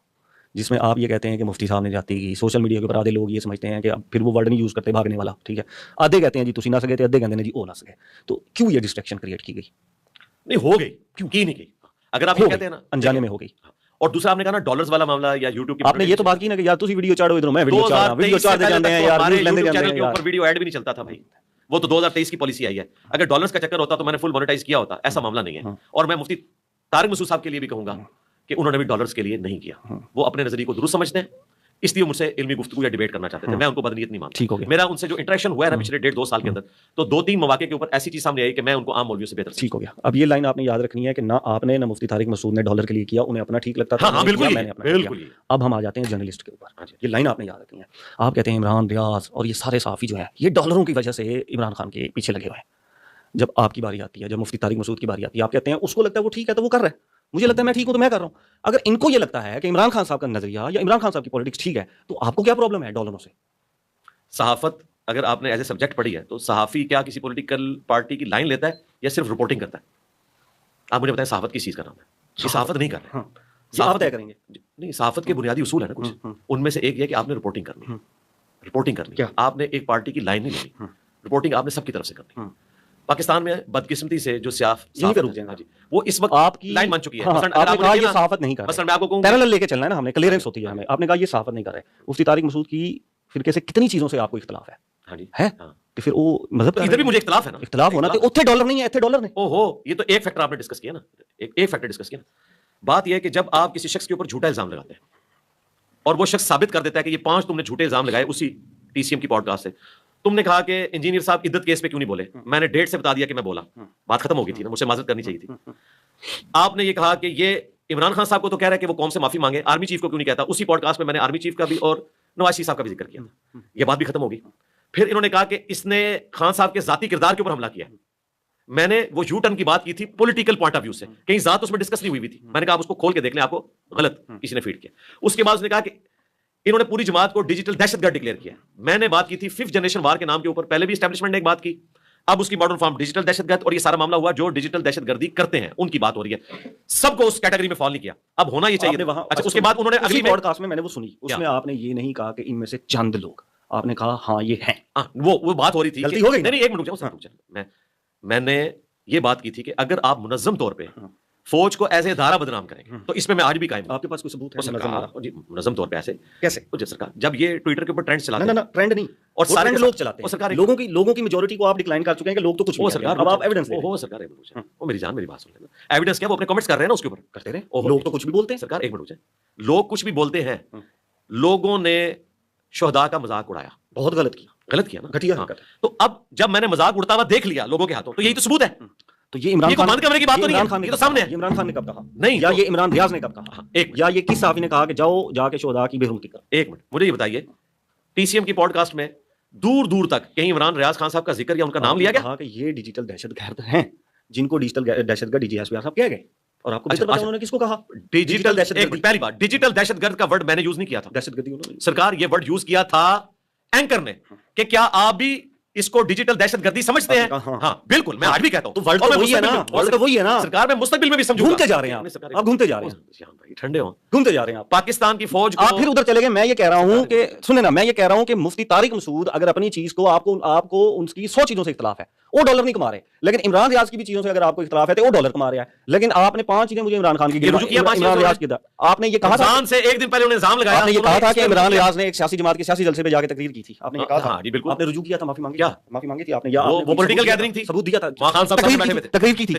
جس میں آپ یہ کہتے ہیں کہ مفتی صاحب نے جاتی کی سوشل میڈیا کے اوپر آدھے لوگ یہ سمجھتے ہیں کہ اب پھر وہ ورڈ نہیں یوز کرتے بھاگنے والا، ٹھیک ہے، آدھے کہتے ہیں جی تسی نہ سکے تھے، آدھے کہتے ہیں جی او نہ سکے. تو کیوں یہ ڈسٹریکشن کریٹ کی گئی؟ نہیں ہو گئی، کیوں کی نہیں گئی؟ اگر آپ یہ کہتے ہیں نا انجانے میں ہو گئی. اور دوسرا آپ نے کہا نا ڈالرز والا معاملہ یا یوٹیوب کی، آپ نے یہ تو بات کی نا کہ یار تسی ویڈیو چاڑو ادھر، میں ویڈیو چاڑ رہا ہوں، ویڈیو چاڑتے جاندے ہیں یار، ویوز لیندے جاندے ہیں یار. ویڈیو ایڈ بھی نہیں چلتا تھا بھائی، وہ تو 2023 کی پالیسی آئی ہے. اگر ڈالرز کا چکر ہوتا تو میں نے فل مانیٹائز کیا ہوتا، ایسا معاملہ نہیں ہے. اور میں مفتی طارق مسعود صاحب کے لیے بھی کہوں گا کہ انہوں نے بھی ڈالرز کے لیے نہیں کیا، وہ اپنے نظریے کو درست سمجھتے ہیں، اس لیے مجھ سے علمی گفتگو یا ڈیبیٹ کرنا چاہتے تھے. میں ان کو بدنیت نہیں مانتا. ٹھیک ہو گیا. میرا ان سے جو انٹریکشن ہوا ہے نا پچھلے 1.5-2 سال کے اندر، تو 2-3 مواقع کے اوپر ایسی چیز سامنے آئی کہ میں ان کو عام مولویوں سے بہتر. ٹھیک ہو گیا. اب یہ لائن آپ نے یاد رکھنی ہے کہ نہ آپ نے نہ مفتی طارق مسعود نے ڈالر کے لیے کیا، انہیں اپنا ٹھیک لگتا تھا. ہاں بالکل. اب ہم آ جاتے ہیں جرنلسٹ کے اوپر. یہ لائن آپ نے یاد رکھنی ہے. آپ کہتے ہیں عمران، ریاض اور یہ سارے صحافی جو ہیں یہ ڈالروں کی وجہ سے عمران خان کے پیچھے لگے ہوئے ہیں. جب آپ کی باری آتی ہے، جب مفتی طارق مسعود کی باری آتی ہے، آپ کہتے ہیں اس کو لگتا ہے وہ ٹھیک ہے تو وہ کر رہا ہے، مجھے لگتا ہے میں ٹھیک ہوں تو میں کر رہا ہوں. اگر ان کو یہ لگتا ہے کہ عمران خان صاحب کا نظریہ یا عمران خان صاحب کی پالیٹکس ٹھیک ہے، تو آپ کو کیا پرابلم ہے ڈالروں سے؟ صحافت اگر آپ نے ایز اے سبجیکٹ پڑھی ہے تو صحافی کیا کسی پولیٹیکل پارٹی کی لائن لیتا ہے یا صرف رپورٹنگ کرتا ہے؟ آپ مجھے بتائیں صحافت کس چیز کا نام ہے؟ صحافت نہیں کر رہے. صحافت طے کریں گے. نہیں، صحافت کے بنیادی اصول ہیں نا کچھ، ان میں سے ایک یہ کہ آپ نے رپورٹنگ کرنی. آپ نے ایک پارٹی کی لائن نہیں لینی، رپورٹنگ آپ نے سب کی طرف سے کرنی. پاکستان میں بدقسمتی سے جو وہ اس وقت آپ کی لائن بن چکی ہے. آپ نے کہا یہ صحافت نہیں کر رہے، مثلا میں آپ کو کہوں پیرالل لے کے چلنا ہے نا، ہم نے کلیئرنس ہوتی ہے ہمیں. آپ نے کہا یہ صحافت نہیں کر رہے. مفتی طارق مسعود کی فرقے سے کتنی چیزوں سے آپ کو اختلاف ہے؟ ہاں جی ہے کہ پھر وہ مذہب ادھر بھی مجھے اختلاف ہے نا. اختلاف ہونا تو اتنے ڈالر نہیں ہے، اتنے ڈالر نہیں. اوہو، یہ تو ایک فیکٹر آپ نے ڈسکس کیا نا، ایک فیکٹر ڈسکس کیا نا. بات یہ ہے کہ جب آپ کسی شخص کے اوپر جھوٹا الزام لگاتے ہیں اور وہ شخص ثابت کر دیتا ہے کہ یہ 5 تم نے جھوٹے الزام لگائے اسی ٹی سی ایم کی پوڈ کاسٹ سے. تم نے کہا کہ انجینئر صاحب عدت کیس پہ کیوں نہیں بولے، میں نے ڈیٹ سے بتا دیا کہ میں بولا، بات ختم ہو گئی تھی نا، مجھ سے معذرت کرنی چاہیے تھی. آپ نے یہ کہا کہ یہ عمران خان صاحب کو تو کہہ رہا ہے کہ وہ قوم سے معافی مانگے، آرمی چیف کو کیوں نہیں کہتا. اسی پوڈ کاسٹ میں میں نے آرمی چیف کا بھی اور نواز شریف صاحب کا بھی ذکر کیا تھا، یہ بات بھی ختم ہوگی. پھر انہوں نے کہا کہ اس نے خان صاحب کے ذاتی کردار کے اوپر حملہ کیا ہے. میں نے وہ یو ٹرن کی بات کی تھی پولیٹیکل پوائنٹ آف ویو سے، کہیں ذات اس میں ڈسکس نہیں ہوئی تھی. میں نے کہا آپ اس کو کھول کے دیکھ لیں، آپ کو غلط کسی نے فیڈ کیا. اس کے بعد اس نے کہا کہ انہوں نے پوری جماعت کو ڈیجیٹل دہشت گرد ڈکلیئر کیا. میں نے بات کی تھی 5th جنریشن وار کے نام کے اوپر، پہلے بھی اسٹیبلشمنٹ نے ایک بات کی، اب اس کی ماڈرن فارم ڈیجیٹل دہشت گرد، اور یہ سارا معاملہ ہوا جو ڈیجیٹل دہشت گردی کرتے ہیں ان کی بات ہو رہی ہے. سب کو اس کیٹیگری میں فال نہیں کیا، اب ہونا یہ چاہیے. اچھا، اس کے بعد انہوں نے اگلی پوڈ کاسٹ میں نے وہ سنی، اس میں آپ نے یہ نہیں کہا کہ ان میں سے چند لوگ، آپ نے کہا ہاں یہ ہیں. وہ بات ہو رہی تھی، غلطی ہو گئی. نہیں ایک منٹ رک جاؤ. میں نے یہ بات کی تھی کہ اگر آپ منظم طور پہ فوج کو ایز اے ادارہ بدنام کریں گے تو اس پہ میں آج بھی قائم ہوں. آپ کے پاس کوئی ثبوت ہے؟ منظم طور پہ ایسے کیسے؟ سرکار جب یہ ٹویٹر کے اوپر ٹرینڈ چلاتے ہیں، ٹرینڈ نہیں، اور سارے لوگ چلاتے ہیں، لوگوں کی میجورٹی کو آپ ڈکلائن کر چکے ہیں کہ لوگ تو کچھ نہیں. اب آپ ایویڈنس دیں. سرکار وہ میری جان، میری بات سن لینا. ایویڈنس کیا؟ وہ اپنے کمنٹس کر رہے ہیں نا، اس کے اوپر کرتے رہے. لوگ تو کچھ بھی بولتے ہیں. سرکار ایک منٹ رک جائے، لوگ کچھ بھی بولتے ہیں. لوگوں نے شہداء کا مذاق اڑایا، بہت غلط کیا نا، گھٹیا حرکت ہے. تو اب جب میں نے مذاق اڑتا ہوا دیکھ لیا لوگوں کے ہاتھوں، تو یہی تو ثبوت ہے. تو یہ عمران خان بند کمرے کی بات تو نہیں ہے، یہ تو سامنے ہے. یہ عمران خان نے کب کہا نہیں، یا یہ عمران ریاض نے کب کہا، یا یہ کس صحافی نے کہا کہ جاؤ جا کے شہداء کی بے حرمتی کرو؟ ایک منٹ مجھے یہ بتائیے، ٹی سی ایم کی پوڈ کاسٹ میں دور دور تک کہیں عمران ریاض خان صاحب کا ذکر یا ان کا نام لیا گیا؟ کہا کہ یہ ڈیجیٹل دہشت گرد ہیں جن کو ڈیجیٹل دہشت گرد DG صاحب کہہ گئے، اور آپ کو بہتر پتا انہوں نے کس کو کہا؟ ڈیجیٹل دہشت گرد. پہلی بات ڈیجیٹل دہشت گرد کا ورڈ میں نے یوز نہیں کیا تھا، دہشت گردی انہوں نے سرکار یہ ورڈ یوز کیا تھا اینکر نے کہ کیا آپ بھی اس کو ڈیجیٹل دہشت گردی سمجھتے ہیں؟ ہاں بالکل، میں آج بھی کہتا ہوں. تو ورڈ تو وہی ہے نا، ورڈ تو وہی ہے نا سرکار میں مستقبل میں بھی سمجھوں. گھومتے جا رہے ہیں آپ گھومتے جا رہے ہیں، ٹھنڈے ہوں، گھومتے جا رہے ہیں آپ. پاکستان کی فوج آپ پھر ادھر چلے گئے. میں یہ کہہ رہا ہوں کہ سنیں نا، میں یہ کہہ رہا ہوں کہ مفتی طارق مسعود اگر اپنی چیز کو آپ کو ان کی 100 چیزوں سے اختلاف ہے، وہ ڈالر نہیں کما رہے، لیکن عمران ریاض کی بھی چیزوں سے اگر آپ کو اختلاف ہے تو وہ ڈالر کما رہا ہے. لیکن آپ نے 5 چیزیں مجھے عمران خان کی عمران ریاض کی آپ نے یہ کہا تھا سے ایک دن پہلے انہیں الزام لگایا، آپ نے یہ کہا تھا کہ عمران ریاض نے ایک سیاسی جماعت کے سیاسی جلسے پہ جا کے تقریر کی تھی، آپ نے یہ کہا تھا. جی بالکل، آپ نے رجوع کیا تھا، معافی مانگی تھی آپ نے، وہ پولیٹیکل گیدرنگ تھی، ثبوت دیا تھا، خان صاحب سامنے بیٹھے ہوئے تھے، تقریر کی تھی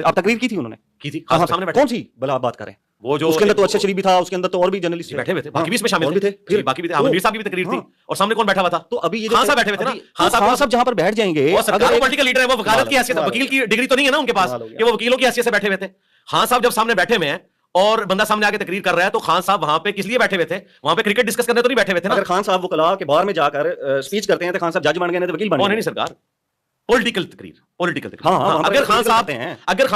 آپ تقریر کی تھی انہوں نے کی تھی، خان سامنے بیٹھے کون سی بلا آپ بات کریں؟ وہ جو اس کے اندر تو اچھا شریف بھی تھا، اس کے اندر تو اور بھی جرنلسٹ بیٹھے ہوئے تھے، باقی بھی اس میں شامل تھے، پھر باقی بھی تھے، عامر صاحب کی بھی تقریر تھی، اور سامنے کون بیٹھا ہوا تھا؟ تو ابھی یہ خان صاحب بیٹھے ہوئے تھے نا. خان صاحب جہاں پر بیٹھ جائیں گے، اگر وہ پولیٹیکل لیڈر ہے، وہ وکالت کی حیثیت، وکیل کی ڈگری تو نہیں ہے نا ان کے پاس کہ وہ وکیلوں کی حیثیت سے بیٹھے ہوئے تھے. خان صاحب جب سامنے بیٹھے ہوئے ہیں اور بندہ سامنے آ کے تقریر کر رہا ہے تو خان صاحب وہاں پہ کس لیے بیٹھے ہوئے تھے؟ وہاں پہ کرکٹ ڈسکس کرنے تو نہیں بیٹھے ہوئے تھے نا. اگر خان صاحب وکلاء کے بار میں جا کر اسپیچ کرتے ہیں تو خان صاحب جج بن گئے، تو وکیل بن گئے. نہیں سرکار، پولیٹیکل تقریر. ہاں، اگر خان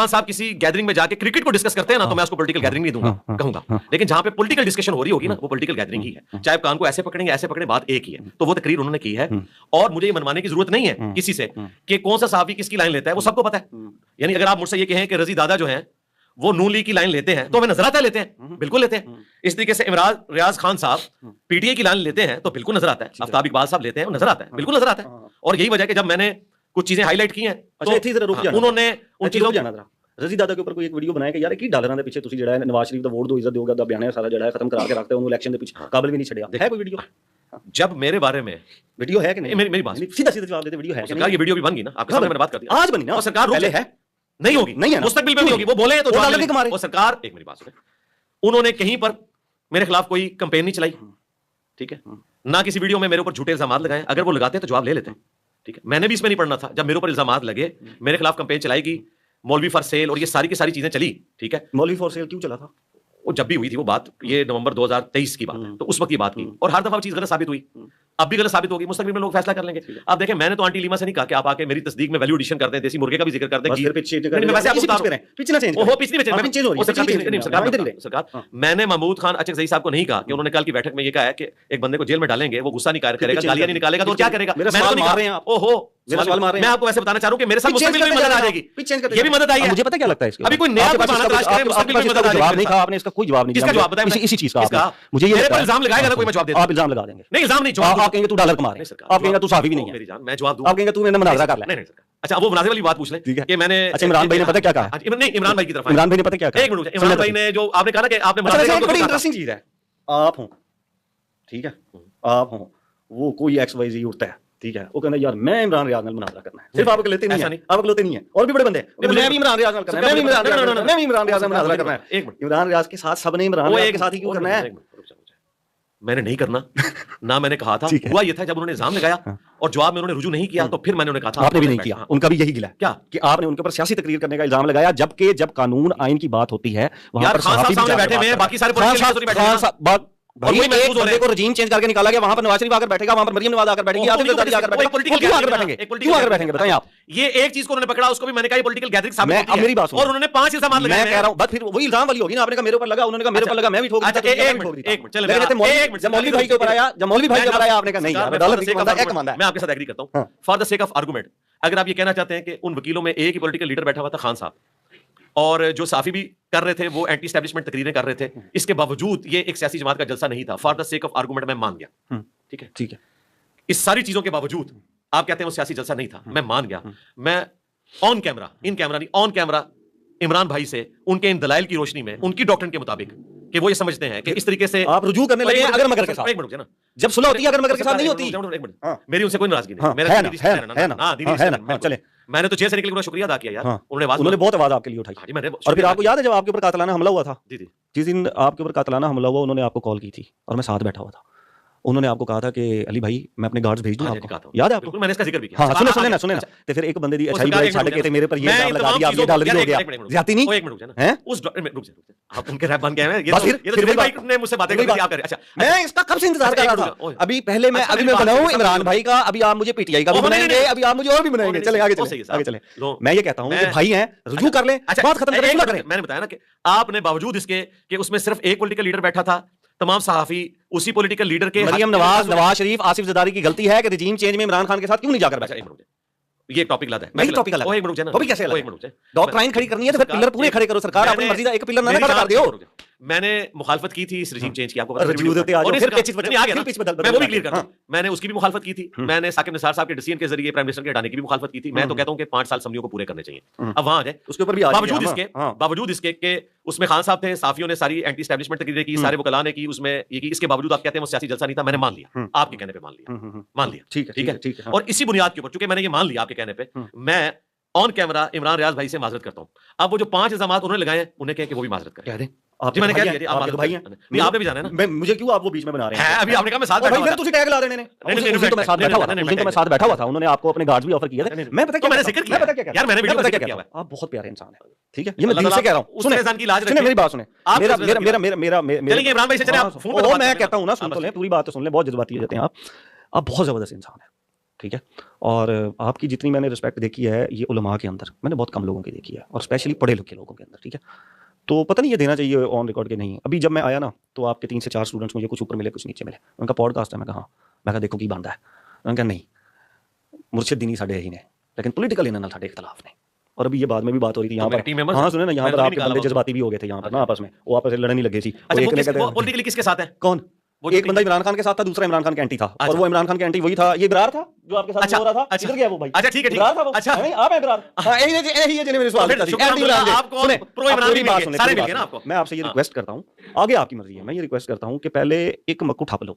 صاحب کسی گیدرنگ میں جا کے کرکٹ کو ڈسکس کرتے ہیں نا تو میں اس کو پولیٹیکل گیدرنگ نہیں دوں گا، کہوں گا. لیکن جہاں پہ پولیٹیکل ڈسکشن ہو رہی ہوگی نا، وہ پولیٹیکل گیدرنگ ہی ہے. چاہے کان کو ایسے پکڑیں گے ایسے پکڑیں، بات ایک ہی ہے. تو وہ تقریر انہوں نے کی ہے، اور مجھے یہ منوانے کی ضرورت نہیں ہے کسی سے کہ کون سا صحافی کس کی لائن لیتا ہے، وہ سب کو پتا ہے. یعنی اگر آپ مجھ سے یہ کہیں کہ رضی دادا جو ہیں وہ نون لیگ کی لائن لیتے ہیں تو ہمیں نظر آتا ہے لیتے ہیں، بالکل لیتے ہیں. اس طریقے سے عمران ریاض خان صاحب PTI کی لائن لیتے ہیں تو بالکل نظر آتا ہے. آفتاب اقبال صاحب لیتے ہیں، وہ نظر آتا ہے، بالکل نظر آتا ہے. اور یہی وجہ کہ جب میں نے کچھ چیزیں ہائی لائٹ کی ہیں انہوں نے ان چیزوں رضی دادا کے اوپر کوئی ایک ویڈیو بنایا کہ یار کی ڈالراں دے پیچھے تسی جڑا ہے نواز شریف دا ووٹ دو عزت دیو گا دا بیان ہے سارا جڑا ہے ختم کرا کے رکھتے ہیں، انہوں الیکشن دے پیچھے قابل بھی نہیں چھڑیا. ہے کوئی ویڈیو؟ جب میرے بارے میں ویڈیو ہے کہ نہیں؟ میری بات سیدھا جواب دے دے، ویڈیو ہے کہ نہیں؟ یہ ویڈیو بھی بن گئی نا، آپ کے سامنے میں نے بات کر دی، آج بنی نا. اور سرکار پہلے ہے نہیں ہوگی، مستقبل میں نہیں ہوگی. وہ بولے تو وہ سرکار ایک میری بات سنیں، انہوں نے کہیں پر میرے خلاف کوئی کمپین نہیں چلائی، ٹھیک ہے، نہ کسی ویڈیو میں میرے اوپر جھوٹے الزامات لگائے. اگر وہ لگاتے تو جواب لے لیتے، ٹھیک ہے. میں نے بھی اس میں نہیں پڑھنا تھا. جب میرے اوپر الزامات لگے، میرے خلاف کمپین چلائی گئی، مولوی فار سیل اور یہ ساری کی ساری چیزیں چلی، ٹھیک ہے. مولوی فار سیل کیوں چلا تھا؟ وہ جب بھی ہوئی تھی وہ بات، یہ نومبر 2023 کی بات ہے، تو اس وقت یہ بات کی، اور ہر دفعہ چیز غلط ثابت ہوئی، اب بھی غلط ثابت ہوگی، مستقبل میں لوگ فیصلہ کر لیں گے. آپ دیکھیں، میں نے تو آنٹی لیما سے نہیں کہا کہ آپ آ کے میری تصدیق میں ویلیو ایڈیشن کر دیں، دیسی مرغے کا بھی ذکر کر دیں. میں نے محمود خان اچک زئی صاحب کو نہیں کہا کہ انہوں نے کل کی بیٹھک میں یہ کہا ہے کہ ایک بندے کو جیل میں ڈالیں گے، وہ غصہ نہیں کرے گا، گالیاں نہیں نکالے گا تو کیا کرے گا. میں آپ کو ایسے بتانا چاہ رہا ہوں کہ میرے ساتھ مستقبل میں مدد آ جائے گی، یہ بھی مدد آئی ہے. مجھے پتہ کیا لگتا ہے اس ابھی کوئی نیا جواب نہیں کہا آپ نے، اس کا کوئی جواب نہیں. کس کا جواب بتائیں؟ اسی چیز کا. مجھے یہ الزام لگائے گا نا کوئی، میں جواب دے دوں. آپ الزام لگا دیں گے. نہیں الزام نہیں، جواب آپ کہیں گے تو ڈالر کما رہے ہیں، آپ کہیں گے تو صحافی بھی نہیں ہے، میری جان میں جواب دوں. آپ کہیں گے تو میں نے مناظرہ کر لیا. اچھا وہ مناظرے والی بات پوچھ لیں کہ میں نے. اچھا عمران بھائی نے پتہ کیا کہا؟ نہیں عمران بھائی کی طرف، عمران بھائی نے پتہ کیا کہا؟ ایک منٹ، عمران بھائی نے جو آپ نے کہا نا کہ آپ نے بڑی انٹرسٹنگ چیز ہے، آپ ہوں ٹھیک ہے، آپ ہوں، وہ کوئی ایکس وائی زی اٹھتا ہے، ٹھیک ہے، وہ کہنا یار میں عمران ریاض نال مناظرہ کرنا ہے، صرف آپ لیتے نہیں ہیں، آپ لیتے نہیں ہیں، اور بھی بڑے بندے میں بھی عمران ریاض نال کرنا ہے، میں بھی عمران ریاض نال مناظرہ کرنا ہے. عمران ریاض کے ساتھ سب نے عمران ریاض کے ساتھ ہی کیوں کرنا ہے؟ میں نے نہیں کرنا، نہ میں نے کہا تھا. ہوا یہ تھا جب انہوں نے الزام لگایا اور جواب میں انہوں نے رجوع نہیں کیا تو پھر میں نے انہیں کہا تھا. آپ نے بھی نہیں کیا، ان کا بھی یہی گلا ہے کیا کہ آپ نے ان کے اوپر سیاسی تقریر کرنے کا الزام لگایا، جبکہ جب قانون آئین کی بات ہوتی ہے وہاں پر صحافی بھی بیٹھے ہوئے ہیں، باقی سارے کو رجیم چینج کر کے نکالا گیا، وہاں پر نواز شریف آ کر بیٹھے گا، وہاں پر مریم نواز آ کر بیٹھے گی، آصف زرداری آ کر بیٹھے گی، کیوں آ کر بیٹھیں گے؟ کیوں آ کر بیٹھیں گے بتائیں آپ؟ یہ ایک چیز کو انہوں نے پکڑا، اس کو بھی میں نے کہا یہ پولیٹیکل گیدرنگ ثابت ہوتی ہے، میری بات اور انہوں نے 5 الزامات لگائے. میں کہہ رہا ہوں بس پھر وہی الزام والی ہوگی نا، آپ نے کہا میرے اوپر لگا، انہوں نے کہا میرے اوپر لگا، میں بھی ٹھوک دیتا. ایک منٹ چلے، جب مولوی بھائی کے اوپر آیا، جب مولوی بھائی کے اوپر آیا آپ نے کہا نہیں یار ڈالر نہیں کماندا ہے، کماندا ہے. میں آپ کے ساتھ ایگری کرتا ہوں for the sake of argument. اگر آپ یہ کہنا چاہتے ہیں کہ ان وکیلوں میں ایک ہی پولیٹیکل لیڈر بیٹھا ہوا تھا خان صاحب، اور جو صحافی بھی کر رہے تھے وہ اینٹی اسٹیبلشمنٹ تقریریں کر رہے تھے، اس کے باوجود یہ ایک سیاسی جماعت کا جلسہ نہیں تھا، for the sake of argument میں مان گیا، ٹھیک ہے ٹھیک ہے. اس ساری چیزوں کے باوجود آپ کہتے ہیں وہ سیاسی جلسہ نہیں تھا، میں مان گیا. میں آن کیمرہ، ان کیمرہ نہیں، آن کیمرہ عمران بھائی سے ان کے ان دلائل کی روشنی میں، ان کی ڈاکٹرن کے مطابق کہ وہ یہ سمجھتے ہیں کہ اس طریقے سے آپ رجوع کرنے لگے اگر مگر کے ساتھ. ایک منٹ نا، جب صلح ہوتی ہے اگر مگر کے ساتھ نہیں ہوتی. ایک منٹ، میری ان سے کوئی ناراضگی نہیں، میرا چلے، میں نے تو جیل سے نکلنے کا شکریہ ادا کیا یار، انہوں نے بہت آواز آپ کے لیے اٹھائی. اور پھر آپ کو یاد ہے جب آپ کے اوپر قاتلانہ حملہ ہوا تھا، جس دن آپ کے اوپر قاتلانہ حملہ ہوا انہوں نے آپ کو کال کی تھی اور میں ساتھ بیٹھا ہوا تھا، انہوں نے آپ کو کہا تھا کہ علی بھائی میں اپنے گارڈز بھیج دوں آپ کو, یاد ہے آپ کو؟ میں نے اس کا ذکر بھی کیا. ہاں سنیں نا تو پھر ایک بندے دی اچھائی بڑائی چھڈ کے تے میرے پر یہ الزام لگا دیا, آپ یہ ڈالر ہو گیا, زیادتی نہیں. ایک منٹ رک جانا, اس رک جا, آپ ان کے ریپ بن گئے ہیں. یہ تو بھائی نے مجھ سے باتیں کی, آپ کریں. اچھا میں اس کا کب سے انتظار کر رہا تھا. ابھی پہلے میں بناؤں عمران بھائی کا, ابھی آپ مجھے پی ٹی آئی کا بھی بنائیں گے, ابھی آپ مجھے اور بھی بنائیں گے. چلیں آگے چلیں. میں یہ کہتا ہوں کہ بھائی ہیں, رجوع کر لیں, بات ختم کریں, سنا کریں. میں نے بتایا نا کہ آپ نے باوجود اس کے کہ اس میں صرف ایک پولیٹیکل لیڈر بیٹھا تھا, تمام صحافی اسی پولیٹیکل لیڈر کے, مریم نواز, نواز شریف, آصف زرداری کی غلطی ہے کہ رجیم چینج میں عمران خان کے ساتھ کیوں نہیں جا کر بیٹھا. یہ ٹاپک لاتا ہے, میں ٹاپک لاتا ہوں, وہ بھی کیسے لگا. ڈاٹ لائن کھڑی کرنی ہے تو پھر پلر پورے کھڑے کرو, سرکار اپنی مرضی کا ایک پلر نہ کھڑا کر دیو. میں نے مخالفت کی تھی اس رجیم چینج کی, آپ کو پتہ ہے, میں وہ بھی کلیئر کرتا ہوں. میں نے اس کی بھی مخالفت کی تھی, میں نے ثاقب نثار صاحب کے ڈیسیژن کے ذریعے پرائم منسٹر کے ہٹانے کی بھی مخالفت کی تھی. میں تو کہتا ہوں کہ 5 سال اسمبلیوں کو پورے کرنے چاہیے. اب وہاں آ جائے, اس کے اوپر بھی باوجود اس کے کہ اس میں خان صاحب تھے, صحافیوں نے ساری اینٹی اسٹیبلشمنٹ تقریریں کی, سارے وکلاء نے کی, اس میں یہ کی, اس کے باوجود آپ کہتے ہیں وہ سیاسی جلسہ نہیں تھا. میں نے مان لیا, آپ کے کہنے پہ مان لیا, ٹھیک ہے. اور اسی بنیاد کے اوپر چونکہ میں نے یہ مان لیا آپ کے کہنے پہ, میں آن کیمرہ عمران ریاض بھائی سے معذرت کرتا ہوں. اب وہ جو 5 الزامات انہوں نے لگائے ہیں, انہیں کہیں کہ وہ بھی معذرت کریں. کہہ دیں آپ نے کہہ دیا, آپ بھائی ہیں, نہیں آپ نے بھی جانا ہے نا. مجھے کیوں آپ کو بیچ میں بنا رہے ہیں؟ ابھی آپ نے کہا میں ساتھ بیٹھا ہوا تھا, تجھے ٹیگ لا دینے نے. تو میں ساتھ بیٹھا ہوا تھا, انہوں نے آپ کو اپنے گارڈز بھی آفر کیے تھے. میں پتہ کیا, میں نے ذکر کیا یار, میں نے ویڈیو میں ذکر کیا. آپ بہت پیارے انسان ہیں, ٹھیک ہے, یہ میں دل سے کہہ رہا ہوں. سنیں انسان کی لاج رکھیں, میری بات سنیں. چلیے عمران بھائی سے چلیں, آپ فون پہ میں کہتا ہوں نا, سن تو لیں, پوری بات تو سن لیں, بہت جذباتی ہو جاتے ہیں آپ بہت زبردست انسان ہیں, ٹھیک ہے. اور آپ کی جتنی میں نے رسپیکٹ دیکھی ہے یہ علماء کے اندر, میں نے بہت کم لوگوں کی دیکھی ہے, اور اسپیشلی پڑھے لکھے لوگوں کے اندر, ٹھیک ہے. تو پتہ نہیں یہ دینا چاہیے آن ریکارڈ کے نہیں. ابھی جب میں آیا نا تو آپ کے 3 سے 4 اسٹوڈنٹس مجھے کچھ اوپر ملے, کچھ نیچے ملے. ان کا پوڈ کاسٹ ہے, میں کہا میں کہا دیکھو کی بندہ ہے. انہوں نے کہا نہیں, مرشد دینی ساڈے ہی نے, لیکن پولیٹیکل انہاں نال ساڈے اختلاف نے. اور ابھی یہ بعد میں بھی بات ہو رہی تھی یہاں پر, ہاں سنیں نا, یہاں پر آپ کے بندے جذباتی بھی ہو گئے تھے یہاں پر نا, آپس میں وہ آپس میں لڑنے لگے تھی. پولیٹیکلی کس کے ساتھ ہے, کون؟ ایک بندہ عمران خان کے ساتھ تھا, دوسرا عمران خان کے اینٹی تھا, اور وہ عمران خان کے اینٹی وہی تھا. یہ ابرار تھا جو آپ کے ساتھ ہو رہا تھا. ادھر گیا وہ بھائی. اچھا ٹھیک ہے, اچھا آپ ہیں ابرار. ہاں یہی ہے جنہیں میرے سوال کرتا تھی. آپ کو پرو عمران بھی بات سارے مل گئے نا آپ کو. میں آپ سے یہ ریکویسٹ کرتا ہوں, آگے آپ کی مرضی ہے, میں یہ ریکویسٹ کرتا ہوں کہ پہلے ایک مکو ٹھپ لو.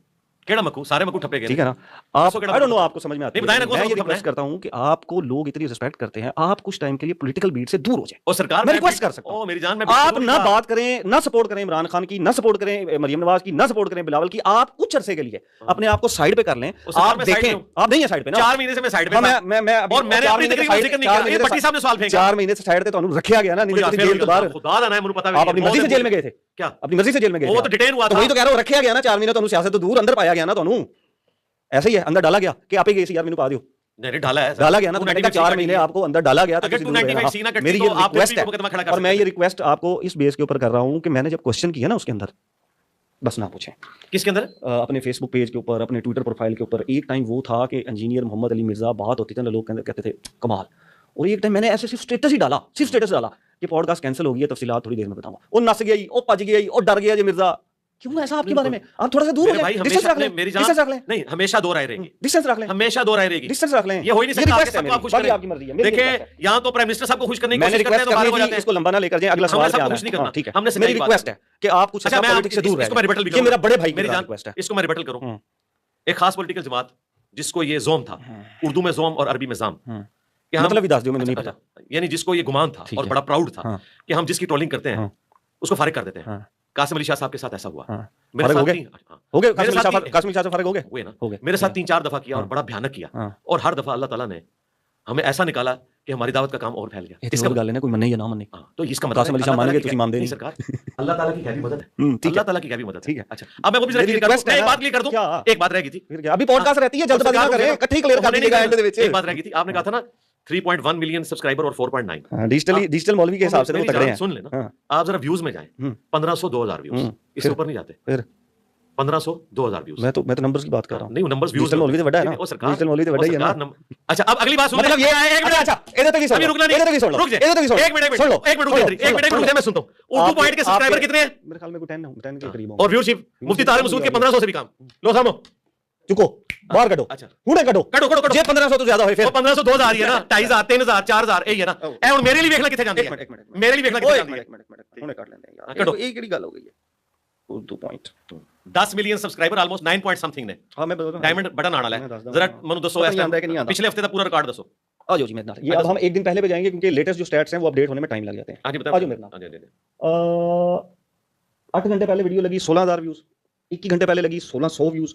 کیڑا مکو, سارے مکو ٹھپے گئے, ٹھیک ہے نا. آپ آئی ڈونٹ نو آپ کو سمجھ میں آتی ہے, میں یہ ریکویسٹ کرتا ہوں کہ آپ کو لوگ اتنی ریسپیکٹ کرتے ہیں, آپ کچھ ٹائم کے لیے پولیٹیکل بیٹ سے دور ہو جائیں. اور سرکار میں ریکویسٹ کر سکتا ہوں, میری جان میں آپ نہ بات کریں, نہ سپورٹ کریں عمران خان کی, نہ سپورٹ کریں مریم نواز کی, نہ سپورٹ کریں بلاول کی. آپ کچھ عرصے کے لیے اپنے آپ کو سائڈ پہ کر لیں. آپ دیکھیں, آپ نہیں ہیں سائڈ پہ نا, 4 مہینے سے میں سائڈ پہ تھا, اور میں نے اپنی تقریر میں ذکر نہیں کیا. یہ پٹی صاحب نے سوال پھینکا, 4 مہینے سے سائڈ پہ تو رکھا گیا نا, نہیں تو جیل کے باہر. خدا جانا ہے, مجھے پتہ ہے. آپ اپنی مرضی سے جیل میں گئے تھے کیا؟ اپنی مرضی سے جیل میں گئے, وہ تو ڈیٹین ہوا تھا. وہی تو کہہ رہا ہوں, رکھا گیا نا 4 مہینے, تو سیاست تو دور اندر پایا گیا نا. تو ایسا ہی ہے, اندر ڈالا گیا کہ آپ ہی گئے سی یار, مینوں پا دیو. نہیں ڈالا ہے, ڈالا گیا نا, 4 مہینے آپ کو اندر ڈالا گیا. میری یہ ریکویسٹ ہے, اور میں یہ ریکویسٹ آپ کو اس بیس کے اوپر کر رہا ہوں کہ میں نے جب کوشچن کیا نا اس کے اندر, بس نہ پوچھیں. کس کے اندر؟ اپنے فیس بک پیج کے اوپر, اپنے ٹویٹر پروفائل کے اوپر. ایک ٹائم وہ تھا کہ انجینئر محمد علی مرزا بات ہوتی تھی نا, لوگ کہتے تھے کمال. اور ایک ٹائم میں نے ایسے صرف اسٹیٹس ہی ڈالا, کہ پوڈ کاسٹ کینسل ہو گئی ہے, تفصیلات تھوڑی دیر میں بتاؤں گا. وہ نس گئی, وہ پج گئی, اور ڈر گیا جی مرزا. کیوں ایسا آپ کے بارے میں؟ آپ تھوڑا سا دور ہو جائیں, ڈسٹنس رکھ لیں, ڈسٹنس رکھ لیں. نہیں, ہمیشہ دو رائے رہے گی, ڈسٹنس رکھ لیں, ہمیشہ دو رائے رہے گی, ڈسٹنس رکھ لیں. یہ ہو ہی نہیں سکتا آپ سب کو آپ خوش کریں. آپ کی مرضی ہے. دیکھیں, یہاں تو پرائم منسٹر صاحب کو خوش کرنے کی کوشش کرتے ہیں تو باہر ہو جاتے ہیں. اس کو لمبا نہ لے کر جائیں, اگلا سوال کیا ہے, ٹھیک ہے. میری ریکویسٹ ہے کہ آپ کچھ پولیٹکس سے دور رہیں. اس کو میں ریبٹل بھی کروں, یہ میرا بڑے بھائی کی ریکویسٹ ہے, اس کو میں ریبٹل کروں. ایک خاص پولیٹیکل جماعت جس کو یہ زوم تھا, اردو میں زوم اور عربی میں زام, مطلب ہی دس دیو, مجھے نہیں پتا. یعنی جس کو یہ گمان تھا اور بڑا پراؤڈ تھا کہ ہم جس کی ٹرولنگ کرتے ہیں اس کو فارغ کر دیتے ہیں. قاسم علی شاہ صاحب کے ساتھ ایسا ہوا. میرے ساتھ 3-4 دفعہ کیا اور بڑا بھیانک کیا, اور ہر دفعہ اللہ تعالیٰ نے ہمیں ایسا نکالا کہ ہماری دعوت کا کام اور پھیل گیا. اس کا گل ہے کوئی منے یا نہ منے, تو اس کا مطلب قاسم علی شاہ مان گے, تسی مان دے نہیں. سرکار اللہ تعالیٰ کی غیبی مدد ہے, اللہ تعالیٰ کی غیبی مدد. ٹھیک ہے, اچھا اب میں وہ بھی ایک بات کلیئر کر دوں. ایک بات رہ گئی تھی, ابھی پوڈ کاسٹ رہتی ہے, جلد بازی نہ کریں, اکٹھی کلیئر کر دیں گے اینڈ دے وچ. ایک بات رہ گئی تھی, آپ نے کہا تھا نا 3.1 ملین سبسکرائبر اور 4.9 ڈیجیٹل مولوی کے حساب سے تو تگڑے ہیں. سن لینا, آپ ذرا ویوز میں جائیں, 1500-2000 ویوز, اس سے اوپر نہیں جاتے. پھر 1500-2000 ویوز. میں تو نمبرز کی بات کر رہا ہوں. نہیں, نمبرز ویوز مولوی سے بڑا ہے نا, ڈیجیٹل مولوی سے بڑا ہی ہے نا. اچھا, اب اگلی بات سن. مطلب یہ ہے, ایک منٹ, اچھا ادھر تک ہی سن لو, ادھر تک ہی سن لو, ادھر تک ہی سن لو, سن لو, ایک منٹ رک جائے, میں سنتا ہوں. اردو پوائنٹ کے سبسکرائبر کتنے ہیں؟ میرے خیال میں 10 کے قریب ہوں. اور ویورشپ مفتی طاہر مسعود کے 1500 سے بھی کم. لو سامو, چکو باہر کڈو. اچھا ہنے کڈو کڈو, یہ 1500 تو زیادہ ہوئے. پھر 1500 2000 ہی ہے نا, 2500 3000 4000 اے ہی ہے نا. اے ہن میرے لیے دیکھنا کتے جاندی ہے, میرے لیے دیکھنا کتے جاندی ہے. ایک منٹ ہنے کڈ لیندے یار, کڈو. یہ کیڑی گل ہو گئی ہے؟ Urdu point 10 million subscriber, almost 9 point something نے. ہاں میں بتا ڈائمنڈ بٹن آنا ہے, ذرا منو دسو ایسا پچھلے ہفتے دا پورا ریکارڈ دسو. آ جاؤ جی میرے نال. یہ اب ہم ایک دن پہلے پہ جائیں گے کیونکہ لیٹسٹ جو سٹیٹس ہیں وہ اپڈیٹ ہونے میں ٹائم لگ جاتے ہیں. آ جاؤ میرے نال. 8 گھنٹے پہلے ویڈیو لگی 16000 ویوز, 21 گھنٹے پہلے لگی 1600 ویوز,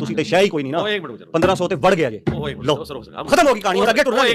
ਤੁਸੀਂ ਤੇ ਸ਼ਾਇ ਕੋਈ ਨਹੀਂ ਨਾ, 1500 ਤੇ ਵੜ ਗਿਆ ਜੇ। ਲੋ ਖਤਮ ਹੋ ਗਈ ਕਹਾਣੀ, ਹੁਣ ਅੱਗੇ ਟੁਰ ਰਹੇ,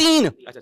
3,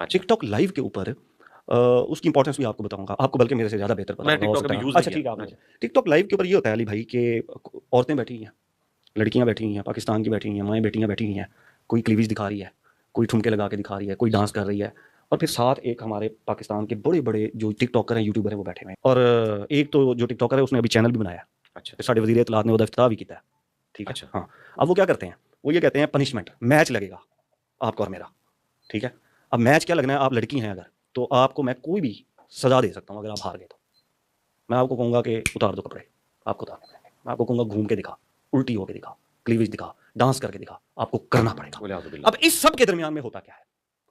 ٹک ٹاک لائیو کے اوپر اس کی امپورٹنس بھی آپ کو بتاؤں گا, آپ کو بلکہ میرے سے زیادہ بہتر پتا ہوگا. اچھا ٹھیک ہے. ٹک ٹاک لائیو کے اوپر یہ ہوتا ہے علی بھائی کہ عورتیں بیٹھی ہوئی ہیں, لڑکیاں بیٹھی ہوئی ہیں, پاکستان کی بیٹھی ہوئی ہیں, مائیں بیٹیاں بیٹھی ہوئی ہیں, کوئی کلیویج دکھا رہی ہے, کوئی ٹھمکے لگا کے دکھا رہی ہے, کوئی ڈانس کر رہی ہے, اور پھر ساتھ ایک ہمارے پاکستان کے بڑے بڑے جو ٹک ٹاکر ہیں, یوٹیوبر ہیں, وہ بیٹھے ہوئے ہیں. اور ایک تو جو ٹک ٹاکر ہے اس نے ابھی چینل بھی بنایا, اچھا ساڈے وزیر اطلاعات نے وہ افتتاح بھی کیا ہے, ٹھیک ہے. ہاں, اب وہ کیا کرتے ہیں, وہ یہ کہتے ہیں پنشمنٹ میچ لگے گا آپ کو اور میرا, ٹھیک ہے. اب میچ کیا لگنا ہے, آپ لڑکی ہیں اگر تو آپ کو میں کوئی بھی سزا دے سکتا ہوں. اگر آپ ہار گئے تو میں آپ کو کہوں گا کہ اتار دو کپڑے, آپ کو اتارنے پڑیں گے. میں آپ کو کہوں گا گھوم کے دکھا, الٹی ہو کے دکھا, کلیویج دکھا, ڈانس کر کے دکھا, آپ کو کرنا پڑے گا. اب اس سب کے درمیان میں ہوتا کیا ہے,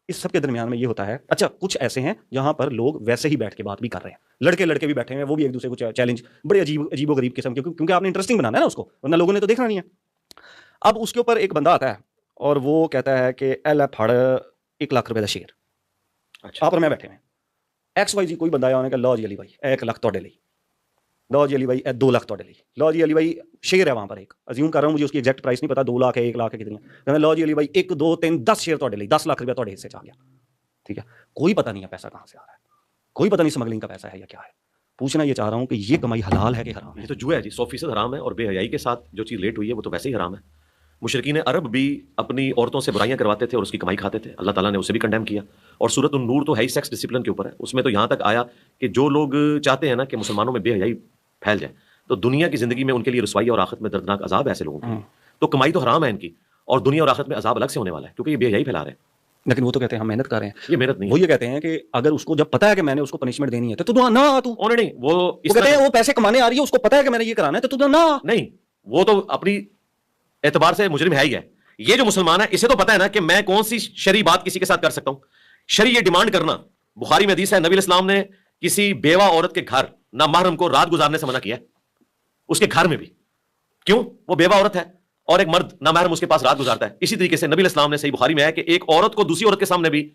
اس سب کے درمیان میں یہ ہوتا ہے, اچھا کچھ ایسے ہیں جہاں پر لوگ ویسے ہی بیٹھ کے بات بھی کر رہے ہیں, لڑکے بھی بیٹھے ہیں, وہ بھی ایک دوسرے کو چیلنج, بڑے عجیب و غریب قسم کے, کیونکہ آپ نے انٹرسٹنگ بنانا ہے نا اس کو, ورنہ لوگوں نے تو دیکھنا نہیں ہے. اب اس کے اوپر ایک بندہ آتا ہے اور وہ کہتا ہے کہ ایل پھڑ 1 لاکھ روپے کا شیئر, آپ اور میں بیٹھے ہیں, ایکس وائی جی کوئی بندہ آیا, انہوں نے کہا لو جی علی بھائی 1 لاکھ تہاڈے لئی, لو جی علی بھائی 2 لاکھ تہاڈے لئی, لو جی علی بھائی شیئر ہے وہاں پر ایک, ازیوم کر رہا ہوں مجھے اس کی ایگزیکٹ پرائس نہیں پتا, 2 لاکھ ہے 1 لاکھ ہے کتنی ہے, کہنا لو جی علی بھائی 1 2 3 10 شیئر تہاڈے لئی, 10 لاکھ روپیہ تہاڈے حصے چ آ گیا, ٹھیک ہے. کوئی پتہ نہیں ہے پیسہ کہاں سے آ رہا ہے, کوئی پتہ نہیں اسمگلنگ کا پیسہ ہے یا کیا ہے. پوچھنا یہ چاہ رہا ہوں کہ یہ کمائی حلال ہے کہ حرام ہے؟ یہ تو جو ہے جی 100% حرام ہے, اور بے حیائی کے ساتھ جو چیز لیٹ ہوئی ہے وہ تو ویسے ہی حرام ہے. مشرکین عرب بھی اپنی عورتوں سے برائیاں کرواتے تھے اور اس کی کمائی کھاتے تھے, اللہ تعالیٰ نے اسے بھی کنڈیم کیا. اور سورۃ النور تو ہے ہی سیکس ڈسپلن کے اوپر ہے, اس میں تو یہاں تک آیا کہ جو لوگ چاہتے ہیں نا کہ مسلمانوں میں بے حیائی پھیل جائے, تو دنیا کی زندگی میں ان کے لیے رسوائی اور آخرت میں دردناک عذاب ہے ایسے لوگوں کے. تو کمائی تو حرام ہے ان کی, اور دنیا اور آخرت میں عذاب الگ سے ہونے والا ہے کیونکہ یہ بے حیائی پھیلا رہے ہیں. لیکن وہ تو کہتے ہیں ہم محنت کر رہے ہیں, یہ محنت نہیں, وہ یہ کہتے ہیں کہ اگر اس کو جب پتا ہے کہ میں نے اس کو پنشمنٹ دینی ہے تو نہ آ, تو نہیں, وہ کہتے ہیں وہ پیسے کمانے آ رہی ہے, اس کو پتا ہے کہ میں نے یہ کرانا ہے تو نہ آ. نہیں, وہ تو اپنی اعتبار سے مجرم ہے ہی ہے. یہ جو مسلمان ہے اسے تو پتا ہے نا کہ میں کون سی شرعی بات کسی کے ساتھ کر سکتا ہوں. شرعی یہ ڈیمانڈ کرنا, بخاری میں حدیث ہے, نبی الاسلام نے کسی بیوہ عورت کے گھر نامحرم کو رات گزارنے سے منع کیا, اس کے گھر میں بھی. کیوں؟ وہ بیوہ عورت ہے اور ایک مرد نامحرم اس کے پاس رات گزارتا ہے. اسی طریقے سے نبی الاسلام نے صحیح بخاری میں ہے کہ ایک عورت کو دوسری عورت کے سامنے بھی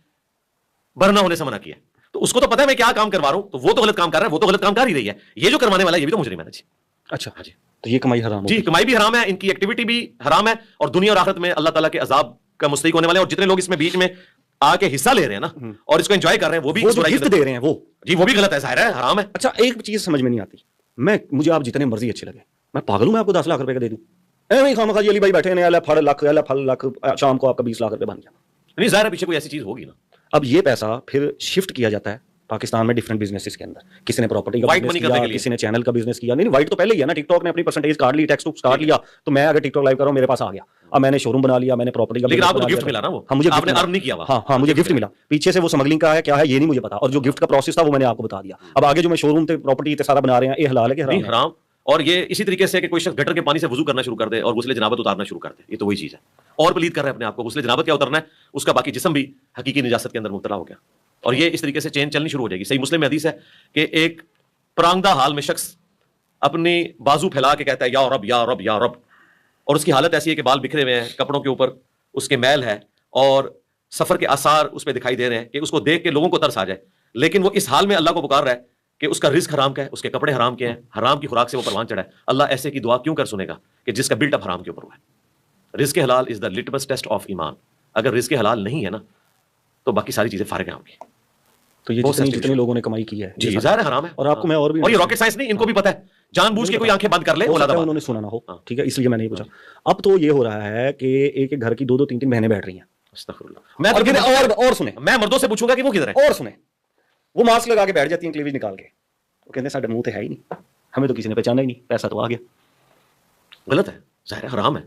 برہنہ ہونے سے منع کیا. تو اس کو تو پتا ہے میں کیا کام کروا رہا ہوں, تو وہ تو غلط کام کر رہا ہے, وہ تو غلط کام کر ہی رہی ہے. یہ جو کروانے والا ہے یہ بھی تو مجرم ہے جی. اچھا جی, تو یہ کمائی حرام جی, کمائی بھی حرام ہے, ان کی ایکٹیویٹی بھی حرام ہے, اور دنیا اور آخرت میں اللہ تعالیٰ کے عذاب کا مستحق ہونے والے ہیں. اور جتنے لوگ اس میں بیچ میں آ کے حصہ لے رہے ہیں نا اور اس کو انجوائے کر رہے ہیں, وہ بھی گفٹ دے رہے ہیں, وہ جی وہ بھی غلط ہے, ظاہر ہے حرام ہے. اچھا ایک چیز سمجھ میں نہیں آتی, مجھے آپ جتنے مرضی اچھے لگے, میں پاگل ہوں میں آپ کو 10 لاکھ روپے کا دے دوں, ایویں خواہ مخواہ علی بھائی بیٹھے ہیں, پھڑ لاکھ شام کو آپ کا 20 لاکھ روپے بن گیا. نہیں, ظاہر ہے پیچھے کوئی ایسی چیز ہوگی نا. اب یہ پیسہ پھر شفٹ کیا جاتا ہے پاکستان میں ڈفرنٹ بزنسز کے اندر, کسی نے پراپرٹی کا بزنس کیا, کسی نے چینل کا بزنس کیا. نہیں وائٹ تو پہلے ہی ہے نا, ٹک ٹاک نے اپنی پرسنٹیج کاٹ لی, ٹیکس کاٹ لیا, تو میں اگر ٹک ٹاک لائیو کر رہا ہوں میرے پاس آ گیا, اب میں نے شو روم بنا لیا, میں نے پراپرٹی کا, لیکن آپ کو گفٹ ملا نا, وہ ہاں مجھے آپ نے ارن نہیں کیا, ہاں مجھے گفٹ ملا. پیچھے سے وہ اسمگلنگ کا ہے کیا ہے یہ نہیں مجھے پتا, اور جو گفٹ کا پروسیس تھا وہ میں نے آپ کو بتا دیا. اب آگے جو میں شو روم تے پراپرٹی تے سارا بنا رہے ہیں, یہ حلال ہے کہ حرام؟ اور یہ اسی طریقے سے کہ کوئی شخص گٹر کے پانی سے وضو کرنا شروع کر دے اور غسل جنابت اتارنا شروع کر دے, یہ تو وہی چیز ہے, اور پلید کر رہے ہیں اپنے آپ کو. غسل جنابت کیا اترنا ہے, اس کا باقی جسم بھی حقیقی نجاست کے اندر مبتلا ہو گیا, اور یہ اس طریقے سے چین چلنی شروع ہو جائے گی. صحیح مسلم میں حدیث ہے کہ ایک پرانگدہ حال میں شخص اپنی بازو پھیلا کے کہتا ہے یا رب یا رب یا رب, اور اس کی حالت ایسی ہے کہ بال بکھرے ہوئے ہیں, کپڑوں کے اوپر اس کے میل ہے, اور سفر کے آثار اس پہ دکھائی دے رہے ہیں کہ اس کو دیکھ کے لوگوں کو ترس آ جائے, لیکن وہ اس حال میں اللہ کو پکار رہا ہے کہ اس کا رزق حرام کا ہے, اس کے کپڑے حرام کے ہیں, حرام کی خوراک سے وہ پروان چڑھا ہے. اللہ ایسے کی دعا کیوں کر سنے گا کہ جس کا بلٹ اپ حرام کے اوپر ہوا ہے. رزق حلال از دا لٹمس ٹیسٹ آف ایمان. اگر رزق حلال نہیں ہے نا تو باقی ساری چیزیں فارغ ہیں ہوں گی. تو یہ جتنے لوگوں نے کمائی کی ہے جی ظاہر ہے حرام ہے, اور آپ کو میں اور بھی, اور یہ راکٹ سائنس نہیں, ان کو بھی پتا ہے, جان بوجھ کے کوئی آنکھیں بند کر لے, انہوں نے سنا نہ ہو, ٹھیک ہے, اس لیے میں نہیں پوچھا. اب تو یہ ہو رہا ہے کہ ایک ایک گھر کی 2 2 3 3 بہنیں بیٹھ رہی ہیں. استغفر اللہ. اور سنیں, میں مردوں سے پوچھوں گا کہ وہ کدھر ہے, اور سنیں, وہ ماسک لگا کے بیٹھ جاتی ہیں کلیویج نکال کے, وہ کہتے ہیں ساڈے منہ تے ہے ہی نہیں, ہمیں تو کسی نے پہچانا ہی نہیں, پیسہ تو آ گیا. غلط ہے, ظاہر ہے حرام ہے.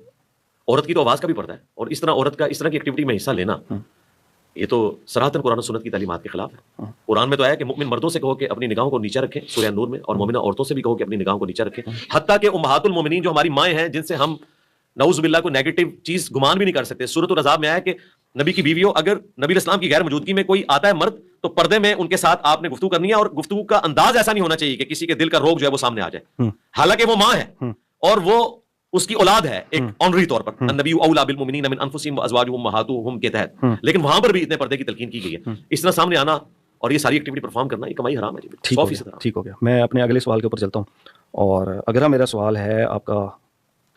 عورت کی تو آواز کا بھی پڑتا ہے, اور اس طرح عورت کا اس طرح کی ایکٹیویٹی میں حصہ لینا یہ تو صراحتاً قرآن و سنت کی تعلیمات کے خلاف ہے. قرآن میں تو آیا کہ مؤمن مردوں سے کہو کہ اپنی نگاہوں کو نیچے رکھیں, سورہ نور میں, اور مومنہ عورتوں سے بھی کہو کہ اپنی نگاہوں کو نیچے رکھیں, حتیٰ کہ امہات المومنین جو ہماری مائیں ہیں, جن سے ہم نعوذ باللہ کو نیگیٹو چیز گمان بھی نہیں کر سکتے. سورۃ العذاب میں آیا کہ نبی کی بیویوں, اگر نبی الاسلام کی غیر موجودگی میں کوئی آتا ہے مرد, تو پردے میں ان کے ساتھ آپ نے گفتگو کرنی ہے, اور گفتگو کا انداز ایسا نہیں ہونا چاہیے کہ کسی کے دل کا روگ جو ہے وہ سامنے آ جائے, حالانکہ وہ ماں ہے اور وہ اس کی اولاد ہے ایک آنری طور پر, النبی اولی بالمؤمنین من انفسہم وازواجہم امہاتہم کے تحت, لیکن وہاں پر بھی اتنے پردے کی تلقین کی گئی ہے. اس طرح سامنے آنا اور یہ ساری ایکٹیویٹی پرفارم کرنا, یہ کمائی حرام ہے جی, 100%. ٹھیک ہو گیا. میں اپنے اگلے سوال کے اوپر چلتا ہوں, اور اگلا میرا سوال ہے آپ کا,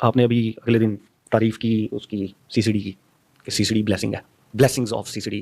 آپ نے ابھی اگلے دن تعریف کی اس کی CCD کی, کہ CCD بلیسنگ ہے, blessings of CCD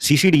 CCD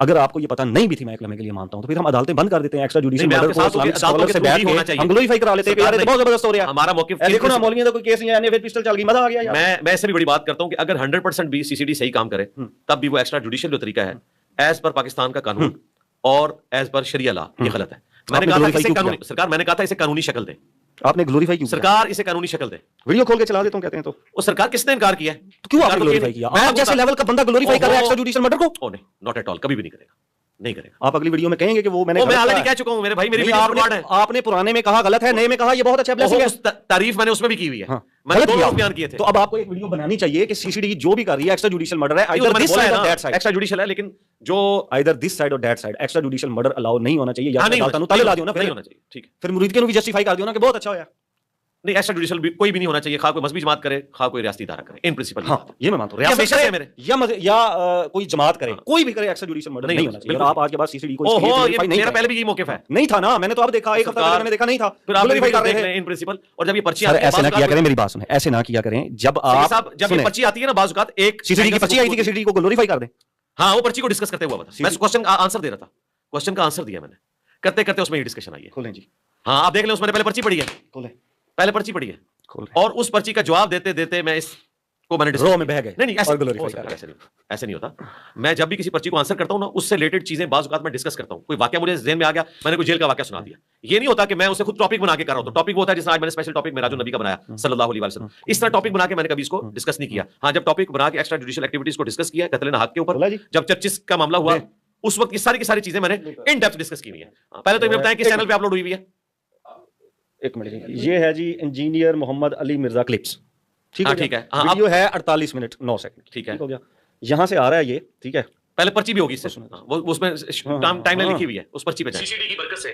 اگر آپ کو یہ پتہ نہیں بھی تھی، میں ایک لمحے کے لیے مانتا ہوں، تو پھر ہم عدالتیں بند کر دیتے ہیں، ایکسٹرا جوڈیشل مرڈر کو اسلامک اسکالر سے بیٹھ کے ہم گلوریفائی کرا لیتے ہیں کہ یار یہ بہت زبردست ہو رہا ہے. ہمارا موقف دیکھو نا مولویوں کا کوئی کیس نہیں ہے، پھر پسٹل چل گئی، مزہ آ گیا یار. میں اس سے بھی بڑی بات کرتا ہوں کہ اگر 100% بھی سی سی ڈی صحیح کام کرے تب بھی وہ ایکسٹرا جوڈیشل جو طریقہ ہے ایز پر پاکستان کا قانون اور ایز پر شریعہ لا یہ غلط ہے. میں نے کہا تھا اسے قانونی، سرکار میں نے کہا تھا اسے قانونی شکل دیں. آپ نے گلوریفائی کیوں؟ سرکار اسے قانونی شکل دے. ویڈیو کھول کے چلا دیتا ہوں کہتے ہیں تو وہ سرکار کس نے انکار کیا ہے؟ تو کیوں آپ نے گلوریفائی کیا؟ آپ جیسے لیول کا بندہ گلوریفائی کر رہا ہے ایکسٹرا جوڈیشل مرڈر کو؟ او نہیں، ناٹ ایٹ آل، کبھی بھی نہیں کرے گا، نہیں کرے گا. آپ اگلی ویڈیو میں کہیں گے کہ وہ میں نے آلریڈی کہہ چکا ہوں میرے بھائی، میری ویڈیو ریکارڈ ہے. آپ نے پرانے میں کہا غلط ہے، نئے میں کہا یہ بہت اچھا بلیسنگ ہے. تعریف میں نے اس میں بھی کی ہوئی ہے، میں نے دونوں بیان کیے تھے. تو اب آپ کو ایک ویڈیو بنانی چاہیے کہ سی سی ڈی جو بھی کر رہی ہے ایکسٹرا جوڈیشل مرڈر ہے، ادھر دس سائیڈ اور دیٹ سائیڈ. ایکسٹرا جوڈیشل ہے لیکن جو ادھر دس سائیڈ اور that side extra judicial murder allow نہیں ہونا چاہیے. یا عدالتوں تلے لا دیو نا، نہیں ہونا چاہیے. ٹھیک ہے، پھر مرید کے بھی جسٹیفائی کر دیو نا کہ بہت اچھا ہوا. نہیں، ایکسٹرا جوڈیشل بھی کوئی بھی نہیں ہونا چاہیے، خواہ کوئی مذہبی جماعت کرے خواہ کوئی ریاستی ادارہ کرے. ان پرنسپل ہاں یہ میں مانتا ہوں، ریاست کرے میرے یا کوئی جماعت کرے، کوئی بھی کرے ایکسٹرا جوڈیشل مرڈر نہیں ہونا چاہیے. اور آپ آج کے بعد سی سی ڈی کو میرا پہلے بھی یہی موقف ہے. نہیں تھا نا، میں نے تو اب دیکھا، ایک ہفتہ پہلے میں نے دیکھا نہیں تھا. پھر آپ گلوریفائی کر رہے ہیں ان پرنسپل. اور جب یہ پرچی ایسے نہ کیا کریں، میری بات سنیں، ایسے نہ کیا کریں. جب یہ پرچی آتی ہے نا، بعض اوقات ایک سی سی ڈی کی پرچی آئی تھی کہ سی سی ڈی کو گلوریفائی کر دیں. ہاں وہ پرچی کو ڈسکس کرتے ہوا بتا، میں کوسچن کا آنسر دے رہا تھا، کوسچن کا آنسر دیا میں نے، کرتے کرتے اس میں یہ ڈسکشن آئی ہے. کھولیں جی. ہاں آپ دیکھ لیں، اس میں نے پہلے پرچی پڑھی ہے، کھولیں پہلے پرچی پڑھی ہے، اور اس پرچی کا جواب دیتے دیتے میں اس کو میں نے رو میں بہ گئے. نہیں ایسے نہیں ہوتا. میں جب بھی کسی پرچی کو آنسر کرتا ہوں نا، اس سے ریلیٹڈ چیزیں بعض اوقات میں ڈسکس کرتا ہوں. کوئی واقعہ مجھے ذہن میں آ گیا، میں نے کوئی جیل کا واقعہ سنا دیا. یہ نہیں ہوتا کہ میں اسے خود ٹاپک بنا کے کر رہا ہوں. تو ٹاپک وہ ہوتا ہے جس آج میں نے اسپیشل ٹاپک میرا جو نبی کا بنایا صلی اللہ علیہ وسلم، اس طرح ٹاپک بنا کے میں نے کبھی اس کو ڈسکس نہیں کیا. ہاں جب ٹاپک بنا کے ایکسٹرا جوڈیشل ایکٹیویٹیز کو ڈسکس کیا قتل ناحق کے اوپر، جب چرچز کا معاملہ ہوا اس وقت یہ ساری کی ساری چیزیں میں نے ان ڈیپتھ ڈسکس کی ہوئی ہیں. پہلے تو یہ بتائیں کہ چینل پہ اپلوڈ ہوئی ہوئی ہے. ایک منٹ، یہ ہے جی انجینئر محمد علی مرزا کلپس. ٹھیک ہے، ویڈیو ہے 48 منٹ 9 سیکنڈ. ٹھیک ہے، ہو گیا. یہاں سے آ رہا ہے یہ. ٹھیک ہے، پہلے پرچی بھی ہوگی اس سے، وہ اس میں ٹائم لائن لکھی ہوئی ہے، اس پرچی پہ جائیں. سی سی ڈی کی برکت سے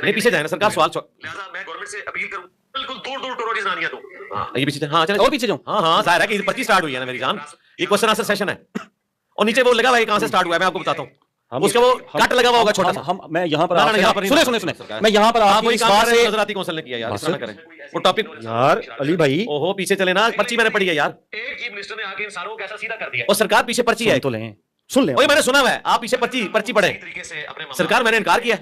نہیں پیچھے جائیں نا سرکار، سوال لہذا میں گورنمنٹ سے اپیل کروں بالکل دور دور ٹورنٹس نہ دو. ہاں یہ پیچھے، ہاں چلیں اور پیچھے جاؤں. ہاں ظاہر ہے کہ پرچی سٹارٹ ہوئی ہے نا میری جان. یہ کوسچن آنسر سیشن ہے اور نیچے وہ لگا ہوا ہے کہاں سے سٹارٹ ہوا ہے، میں آپ کو بتاتا ہوں. اس کا وہ کٹ لگا ہوا ہوگا چھوٹا سا. میں یہاں پر سنیں میں یہاں پر آپ کو اس بات سے نظراتی کونسل نے کیا یار، اس طرح کریں وہ ٹاپک یار. علی بھائی اوہو پیچھے چلے نا، پرچی میں نے پڑھی ہے یار. ایک چیف منسٹر نے آگے انسانوں کو کیسا سیدھا کر دیا. اور سرکار پیچھے پرچی ہے تو لیں، سن لیں. وہی میں نے سنا ہوا ہے، آپ پیچھے پرچی پڑھیں. سرکار میں نے انکار کیا،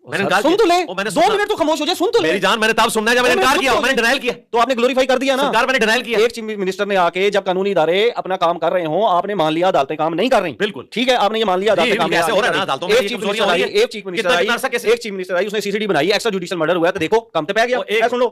میں نے سن تو لیں، 2 منٹ تو خاموش ہو جائے. سن تو لیں میری جان، میں نے تب سننا ہے جب میں نے انکار کیا، میں نے ڈینائل کیا. تو آپ نے گلوریفائی کر دیا نا سرکار، میں نے ڈینائل کیا. ایک چیف منسٹر نے آ کے جب قانونی ادارے اپنا کام کر رہے ہوں، آپ نے مان لیا عدالتیں کام نہیں کر رہی. بالکل ٹھیک ہے، آپ نے یہ مان لیا عدالتیں کام ایسے ہو رہا ہے نا عدالتوں میں. ایک چیف منسٹر آئی، اس نے سی سی ڈی بنائی، ایکسٹرا جوڈیشل مرڈر ہوا ہے تو دیکھو کام تو پہ گیا. سن لو،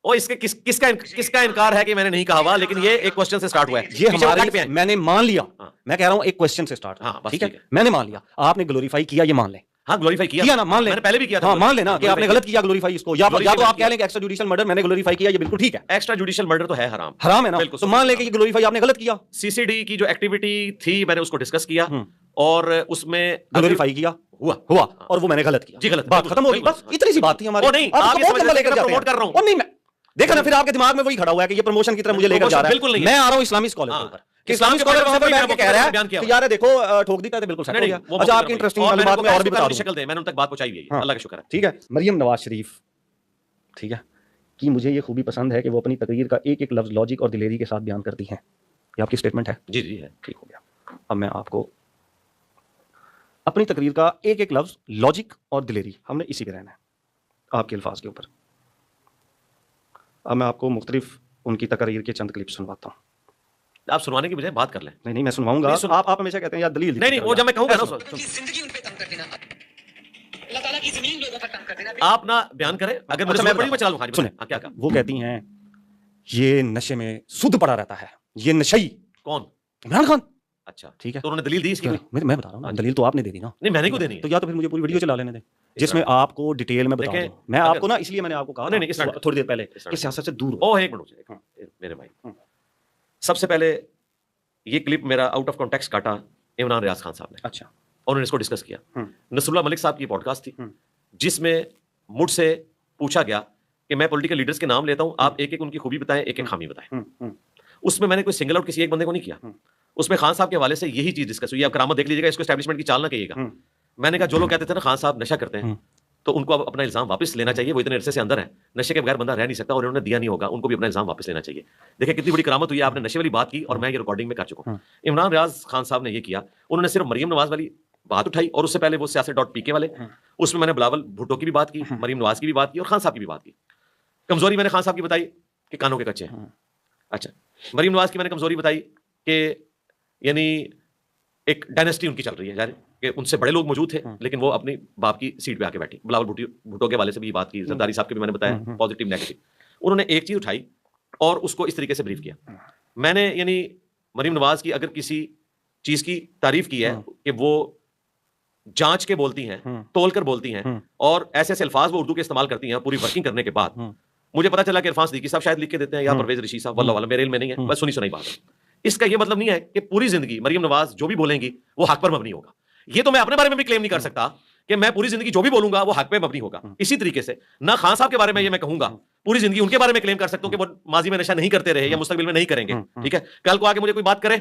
اس کے کس کا انکار ہے کہ میں نے نہیں کہا ہوا، لیکن یہ ایک کوسچن سے سٹارٹ ہوا ہے. یہ ہماری، میں نے مان لیا، میں کہہ رہا ہوں ایک کوسچن سے سٹارٹ. ٹھیک ہے، میں نے مان لیا، آپ نے گلوریفائی کیا، یہ مان لیں. ہاں گلوریفائی کیا نا، مان لیں. میں نے پہلے بھی کیا تھا. ہاں مان لینا کہ آپ نے غلط کیا گلوریفائی اس کو، یا تو آپ کہہ لیں کہ ایکسٹرا جوڈیشل مرڈر میں نے گلوریفائی کیا، یہ بالکل ٹھیک ہے. ایکسٹرا جوڈیشل مرڈر تو ہے حرام، حرام ہے نا. تو مان لیں کہ یہ گلوریفائی آپ نے غلط کیا. سی سی ڈی کی جو ایکٹیویٹی تھی میں نے اس کو ڈسکس کیا اور اس میں گلوریفائی کیا ہوا اور وہ میں نے غلط کیا. جی غلط، بات ختم ہوگی، بس اتنی سی بات تھی ہماری. نہیں آپ یہ سمجھ لے کر پروموٹ کر رہا ہوں. نہیں میں دیکھا نا، پھر آپ کے دماغ میں وہی کھڑا ہوا ہے کہ یہ پروموشن کی طرف مجھے لے کر جا رہا ہے. بالکل نہیں، میں آ رہا ہوں اسلامی اسکالر کے اوپر. اسلامی اسکالر وہاں پر بیٹھ کے کہہ رہا ہے کہ یار دیکھو ٹھوک دیتا ہے، بالکل صحیح ہے. اچھا آپ کی انٹرسٹنگ معلومات میں اور بھی بتا دوں. شکل دے، میں نے ان تک بات پہنچائی ہے، اللہ کا شکر ہے. ٹھیک ہے، مریم نواز شریف، ٹھیک ہے، کہ مجھے یہ خوبی پسند ہے کہ وہ اپنی تقریر کا ایک ایک لفظ لاجک اور دلیری کے ساتھ بیان کرتی ہیں. یہ آپ کی اسٹیٹمنٹ ہے؟ جی جی ہے. ٹھیک ہو گیا. اب میں آپ کو اپنی تقریر کا ایک ایک لفظ لاجک اور دلیری، ہم نے اسی پہ رہنا ہے آپ کے الفاظ کے اوپر. اب میں آپ کو مختلف ان کی تقریر کے چند کلپ سنواتا ہوں. آپ سنوانے کی بجائے بات کر لیں. نہیں میں سنواؤں گا. آپ ہمیشہ کہتے ہیں یار دلیل. نہیں وہ جب میں کہوں گا نا آپ نہ بیان کریں. اگر میں چلا لوں. سنیں وہ کہتی ہیں یہ نشے میں سود پڑا رہتا ہے، یہ نشئی. کون؟ عمران خان. اچھا ٹھیک ہے، تو انہوں نے دلیل دی اس کی؟ میں بتا رہا ہوں دلیل تو آپ نے دے دی نا. نہیں میں نے کیوں دینی ہے؟ تو یا تو پھر مجھے پوری ویڈیو چلا لینے دیں جس میں آپ کو ڈیٹیل میں بتاؤں. میں آپ کو نا اس لیے میں نے آپ کو کہا تھوڑی دیر پہلے کہ سیاست سے دور ہو. ایک منٹ میرے بھائی، سب سے پہلے یہ کلپ میرا آؤٹ آف کانٹیکسٹ کاٹا عمران ریاض خان صاحب نے. اچھا. انہوں نے اس کو ڈسکس کیا. نصر اللہ ملک صاحب کی پوڈ کاسٹ تھی جس میں مجھ سے پوچھا گیا کہ میں پولیٹیکل لیڈرز کے نام لیتا ہوں، آپ ایک ایک ان کی خوبی بتائیں، ایک ایک خامی بتائیں. اس میں نے کوئی سنگل آؤٹ کسی ایک بندے کو نہیں کیا. اس میں خان صاحب کے حوالے سے یہی چیز ڈسکس ہوئی. آپ کرامت دیکھ لیجیے گا، اس کو اسٹیبلشمنٹ کی چال نہ کہیے گا. میں نے کہا جو لوگ کہتے تھے نا خان صاحب نشہ کرتے ہیں، تو ان کو اب اپنا الزام واپس لینا چاہیے. وہ اتنے عرصے سے اندر ہیں, نشے کے بغیر بندہ رہ نہیں سکتا, اور انہوں نے دیا نہیں ہوگا, ان کو بھی اپنا الزام واپس لینا چاہیے. دیکھیں کتنی بڑی کرامت ہوئی ہے, آپ نے نشے والی بات کی اور میں یہ ریکارڈنگ میں کر چکا ہوں. عمران ریاض خان صاحب نے یہ کیا, انہوں نے صرف مریم نواز والی بات اٹھائی, اور اس سے پہلے وہ سیاست.pk والے, اس میں میں نے بلاول بھٹو کی بھی بات کی, مریم نواز کی بھی بات کی, اور خان صاحب کی بھی بات کی. کمزوری میں نے خان صاحب کی بتائی کہ کانوں کے کچے ہیں. اچھا, مریم نواز کی میں نے کمزوری بتائی کہ یعنی ایک ڈائنیسٹی ان کی چل رہی ہے, کہ ان سے بڑے لوگ موجود تھے لیکن وہ اپنی باپ کی سیٹ پہ آ کے بیٹھی. بلاول بھٹو کے والے سے بھی بات کی, زرداری صاحب کے بھی میں نے بتایا پازیٹیو نیگیٹو. انہوں نے ایک چیز اٹھائی اور اس کو اس طریقے سے بریف کیا. میں نے یعنی مریم نواز کی اگر کسی چیز کی تعریف کی ہے کہ وہ جانچ کے بولتی ہیں, تول کر بولتی ہیں, اور ایسے ایسے الفاظ وہ اردو کے استعمال کرتی ہیں پوری ورکنگ کرنے کے بعد. مجھے پتا چلا کہ عرفان صدیقی صاحب شاید لکھ کے دیتے ہیں یا پرویز رشید صاحب, واللہ والا میرے علم میں نہیں ہے, بس سنی سنائی بات ہے. اس کا یہ مطلب نہیں ہے کہ پوری زندگی مریم نواز جو بھی بولیں گی وہ حق پر مبنی ہوگا. یہ تو میں اپنے بارے میں بھی کلیم نہیں کر سکتا کہ میں پوری زندگی جو بھی بولوں گا وہ حق پہ مبنی ہوگا. اسی طریقے سے نہ خان صاحب کے بارے میں یہ میں کہوں گا پوری زندگی ان کے بارے میں کلیم کر سکتا ہوں کہ وہ ماضی میں نشہ نہیں کرتے رہے یا مستقبل میں نہیں کریں گے. ٹھیک ہے, کل کو آگے مجھے کوئی بات کرے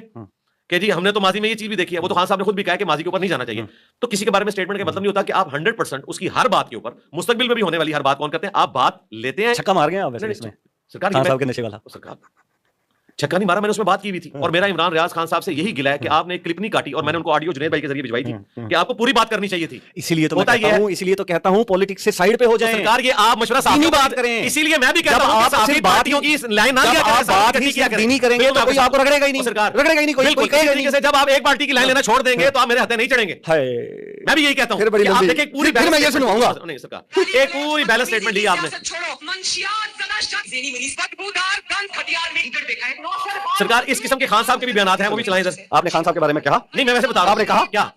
کہ جی ہم نے تو ماضی میں یہ چیز بھی دیکھی ہے, وہ تو خان صاحب نے خود بھی کہا کہ ماضی کے اوپر نہیں جانا چاہیے. تو کسی کے بارے میں اسٹیٹمنٹ کا مطلب نہیں ہوتا کہ آپ 100% اس کی ہر بات کے اوپر مستقبل میں بھی ہونے والی ہر بات کون کرتے ہیں, آپ بات لیتے ہیں. چھکا مار گئے آپ اس میں سرکار کے نشے والا, سرکار چھکا نہیں مارا, میں نے اس میں بات کی بھی تھی. اور میرا عمران ریاض خان صاحب سے یہی گلا ہے کہ آپ نے ایک کلپ نہیں کاٹی, اور میں نے ان کو آڈیو جنید بھائی کے ذریعے بھجوائی تھی کہ آپ کو پوری بات کرنی چاہیے تھی. اسی لیے تو میں کہتا ہوں, اسی لیے تو کہتا ہوں پولیٹکس سے سائیڈ پہ ہو جائیں. سرکار یہ آپ مشورہ صاحب بات کریں, اسی لیے میں بھی کہتا ہوں کہ صحافی پارٹیوں کی لائن نہ لیا کریں. بات ہی دینی کریں گے تو کوئی آپ کو رگڑے گا ہی نہیں, سرکار رگڑے گا ہی نہیں کوئی کہے گا نہیں. جب آپ ایک پارٹی کی لائن لینا چھوڑ دیں گے تو آپ میرے ہاتھ نہیں چڑھیں گے. میں بھی یہی کہتا ہوں. آپ دیکھیں پوری میں یہ سنواؤں گا. نہیں سرکار, ایک پوری بیلنس اسٹیٹمنٹ دی آپ نے. سرکار اس قسم کے خان صاحب کے بھی بیانات ہیں, وہ بھی چلائیں ادھر. آپ نے خان صاحب کے بارے میں کہا نہیں, میں ویسے بتا رہا ہوں. آپ نے کہا کیا؟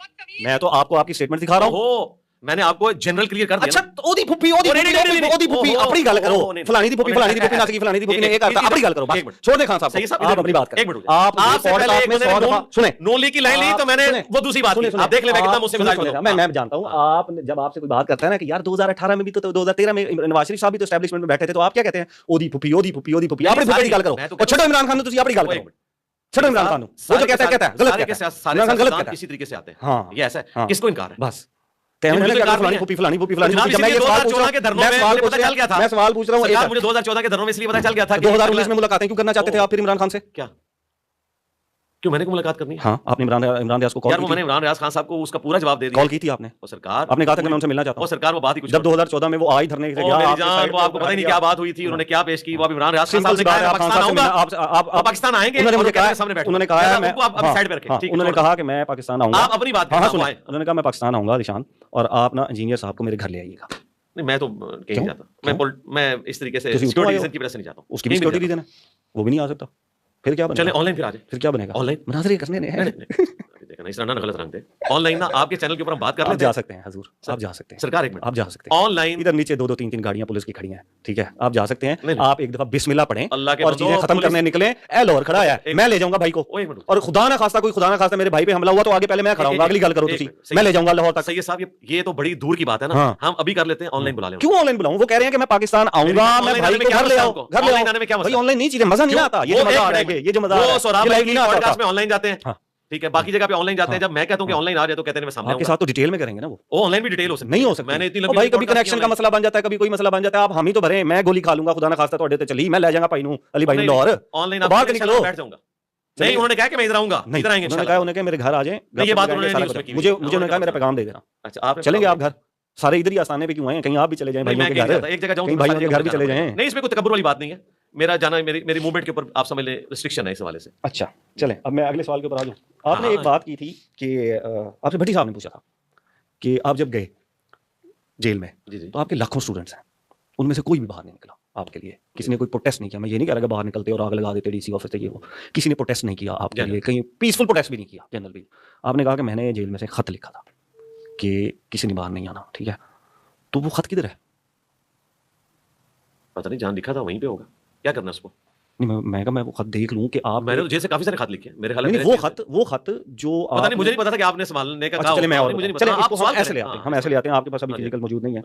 میں تو آپ کو آپ کی اسٹیٹمنٹ دکھا رہا ہوں. میں نے آپ کو جنرل کلیئر کر دیا. اچھا, اودی پھپھی اپنی گل کرو, فلانی دی پھپھی ناس کی فلانی دی پھپھی نے ایک کرتا, اپنی گل کرو بس. چھوڑ دیں خان صاحب, آپ اپنی بات کریں. آپ پوڈکاسٹ میں 100 دفعہ سنیں, نولی کی لائن لی تو میں نے وہ دوسری بات کی. آپ دیکھ لیں, میں کتنا مجھ سے مزاج کرتا ہوں. میں جانتا ہوں. آپ جب آپ سے کوئی بات کرتا ہے نا کہ یار 2018 میں بھی تو 2013 میں نواز شریف صاحب بھی تو اسٹیبلشمنٹ میں بیٹھے تھے, تو آپ کیا کہتے ہیں, اودی پھپھی اودی پھپھی اودی پھپھی. اپنی پھپھی کی گل کرو, اور چھوڑو عمران خان, تو اپنی گل کرو. چھوڑو عمران خان, وہ جو کہتا ہے غلط کہتا ہے. عمران خان غلط کہتا ہے, اسی طریقے سے آتے ہیں. ہاں یہ ایسا ہے, کس کو انکار ہے؟ بس میں سوال پوچھ رہا ہوں. مجھے 2014 کے دھرنوں میں اس لیے پتا چل گیا تھا کہ 2019 میں ملاقاتیں کیوں کرنا چاہتے تھے آپ پھر عمران خان سے؟ کیا کیوں میں نے ملاقات کرنی ہے؟ ہاں, آپ نے عمران ریاض کو کال کی, میں نے عمران ریاض خان صاحب کو اس کا پورا جواب دے دیا. کال کی تھی آپ نے؟ سرکار آپ نے کہا تھا کہ میں ان سے ملنا چاہتا ہوں. سرکار وہ بات ہی کچھ, جب 2014 میں وہ آئی دھرنے سے گیا, آپ کو پتہ ہی نہیں کیا بات ہوئی تھی, انہوں نے کیا پیش کی. وہ عمران ریاض خان صاحب نے کہا پاکستان آئیں گے, انہوں نے کہا کہ میں پاکستان آؤں گا. آپ اپنی بات انہوں نے کہا میں پاکستان آؤں گا ذیشان, اور آپ نا انجینئر صاحب کو میرے گھر لے آئیے گا. نہیں, میں تو کہیں نہیں جاتا, میں اس طریقے سے سیکورٹی ریزن کی وجہ سے نہیں جاتا ہوں. اس کی بھی سیکورٹی ریزن ہے, وہ بھی نہیں آ سکتا. پھر کیا بنے گا؟ چلیں آن لائن, پھر آ جائیں. پھر کیا بنے گا؟ آن لائن مناظرے کرنے ہیں. دیکھنا اس طرح نہ غلط رنگ دے. آن لائن نا آپ کے چینل کے اوپر ہم بات کر لیتے ہیں. آپ جا سکتے ہیں حضور, آپ جا سکتے ہیں. سرکار ایک منٹ, آپ جا سکتے ہیں. آن لائن ادھر نیچے 2 3 گاڑیاں پولیس کی کھڑی ہیں, ٹھیک ہے, آپ جا سکتے ہیں. آپ ایک دفعہ بسم اللہ پڑھیں اور چیزیں ختم کرنے نکلیں. اے لور کھڑا ہے, میں لے جاؤں گا بھائی کو, اور خدا نہ خواستہ میرے بھائی پہ حملہ ہوا تو آگے پہلے میں کھڑا ہوں گا. اگلی گل کرو تسی, میں لے جاؤں گا لاہور تک. سید صاحب یہ تو بڑی دور کی بات ہے نا, ہم ابھی کر لیتے ہیں. آن لائن بلا لیں. کیوں آن لائن بلاؤں؟ وہ کہہ رہے ہیں کہ میں پاکستان آؤں گا, میں بھائی کو گھر لے آؤں. گھر لے آنے میں کیا مسئلہ؟ آن لائن نہیں چیزیں مزہ نہیں آتا. یہ مزہ آ رہا ہے, یہ جو مزہ میں آن لائن جاتے ہیں, ٹھیک ہے, باقی جگہ پہ آن لائن جاتے ہیں. جب میں کہتا ہوں کہ آن لائن آ جائے تو کہتے ہیں میں سامنے آپ کے ساتھ تو ڈیٹیل میں کریں گے نا. وہ آن لائن بھی ڈیٹیل ہو سکتی نہیں ہو سکتا. میں نے اتنی بھائی کبھی کنیکشن کا مسئلہ بن جاتا ہے, کبھی کوئی مسئلہ بن جاتا ہے. آپ ہم ہی تو بھرے, میں گولی کھا لوں گا خدا نہ خواستہ تواڈے تے چلی, میں لے جاؤں گا بھائی نو علی بھائی لاہور. آن لائن باہر نکلو, بیٹھ جاؤں گا. نہیں, انہوں نے کہا کہ میں ادھر آؤں گا, ادھر آئیں گے. انہوں نے کہا, انہوں نے کہا میرے گھر آ جائیں. یہ بات انہوں نے مجھے انہوں نے کہا میرا پیغام دے دینا. اچھا, آپ چلیں گے آپ گھر, سارے ادھر ہی آستانے پہ کیوں ہیں, کہیں آپ بھی چلے جائیں بھائیوں کے گھر, ایک جگہ جاؤں, کہیں بھائیوں کے گھر بھی چلے جائیں. نہیں, اس میں کوئی تکبر والی بات نہیں ہے. میرا جانا میری موومنٹ کے اوپر آپ سمجھ لیں ریسٹرکشن ہے اس حوالے سے. اچھا چلیں, اب میں اگلے سوال کے اوپر آ جاؤں. آپ نے ایک بات کی تھی کہ آپ سے بھٹی صاحب نے پوچھا تھا کہ آپ جب گئے جیل میں تو آپ کے لاکھوں اسٹوڈنٹس ہیں, ان میں سے کوئی بھی باہر نہیں نکلا آپ کے لیے, کسی نے کوئی پروٹیسٹ نہیں کیا. میں یہ نہیں کہہ رہا کہ باہر نکلتے اور آگ لگا دیتے ڈی سی آفس سے, یہ وہ کسی نے پروٹیسٹ نہیں کیا آپ کے لیے, کہیں پیسفل پروٹیسٹ بھی نہیں کیا. جنرل بھی آپ نے کہا کہ میں نے جیل میں سے خط لکھا تھا کہ کسی نے باہر نہیں آنا, ٹھیک ہے, تو وہ خط کدھر ہے؟ پتہ نہیں, جہاں لکھا تھا وہیں پہ ہوگا, کیا کرنا اس کو. نہیں, میں کہا میں وہ خط دیکھ لوں کہ آپ, میں نے تو جیسے کافی سارے خط لکھے ہیں میرے خیال میں. وہ خط جو پتہ نہیں, مجھے نہیں پتا تھا کہ آپ نے سنبھالنے کا کہا. چلے میں ایسے لے آتے ہیں, ہم ایسے لے آتے ہیں, آپ کے پاس ابھی فزیکل موجود نہیں ہے.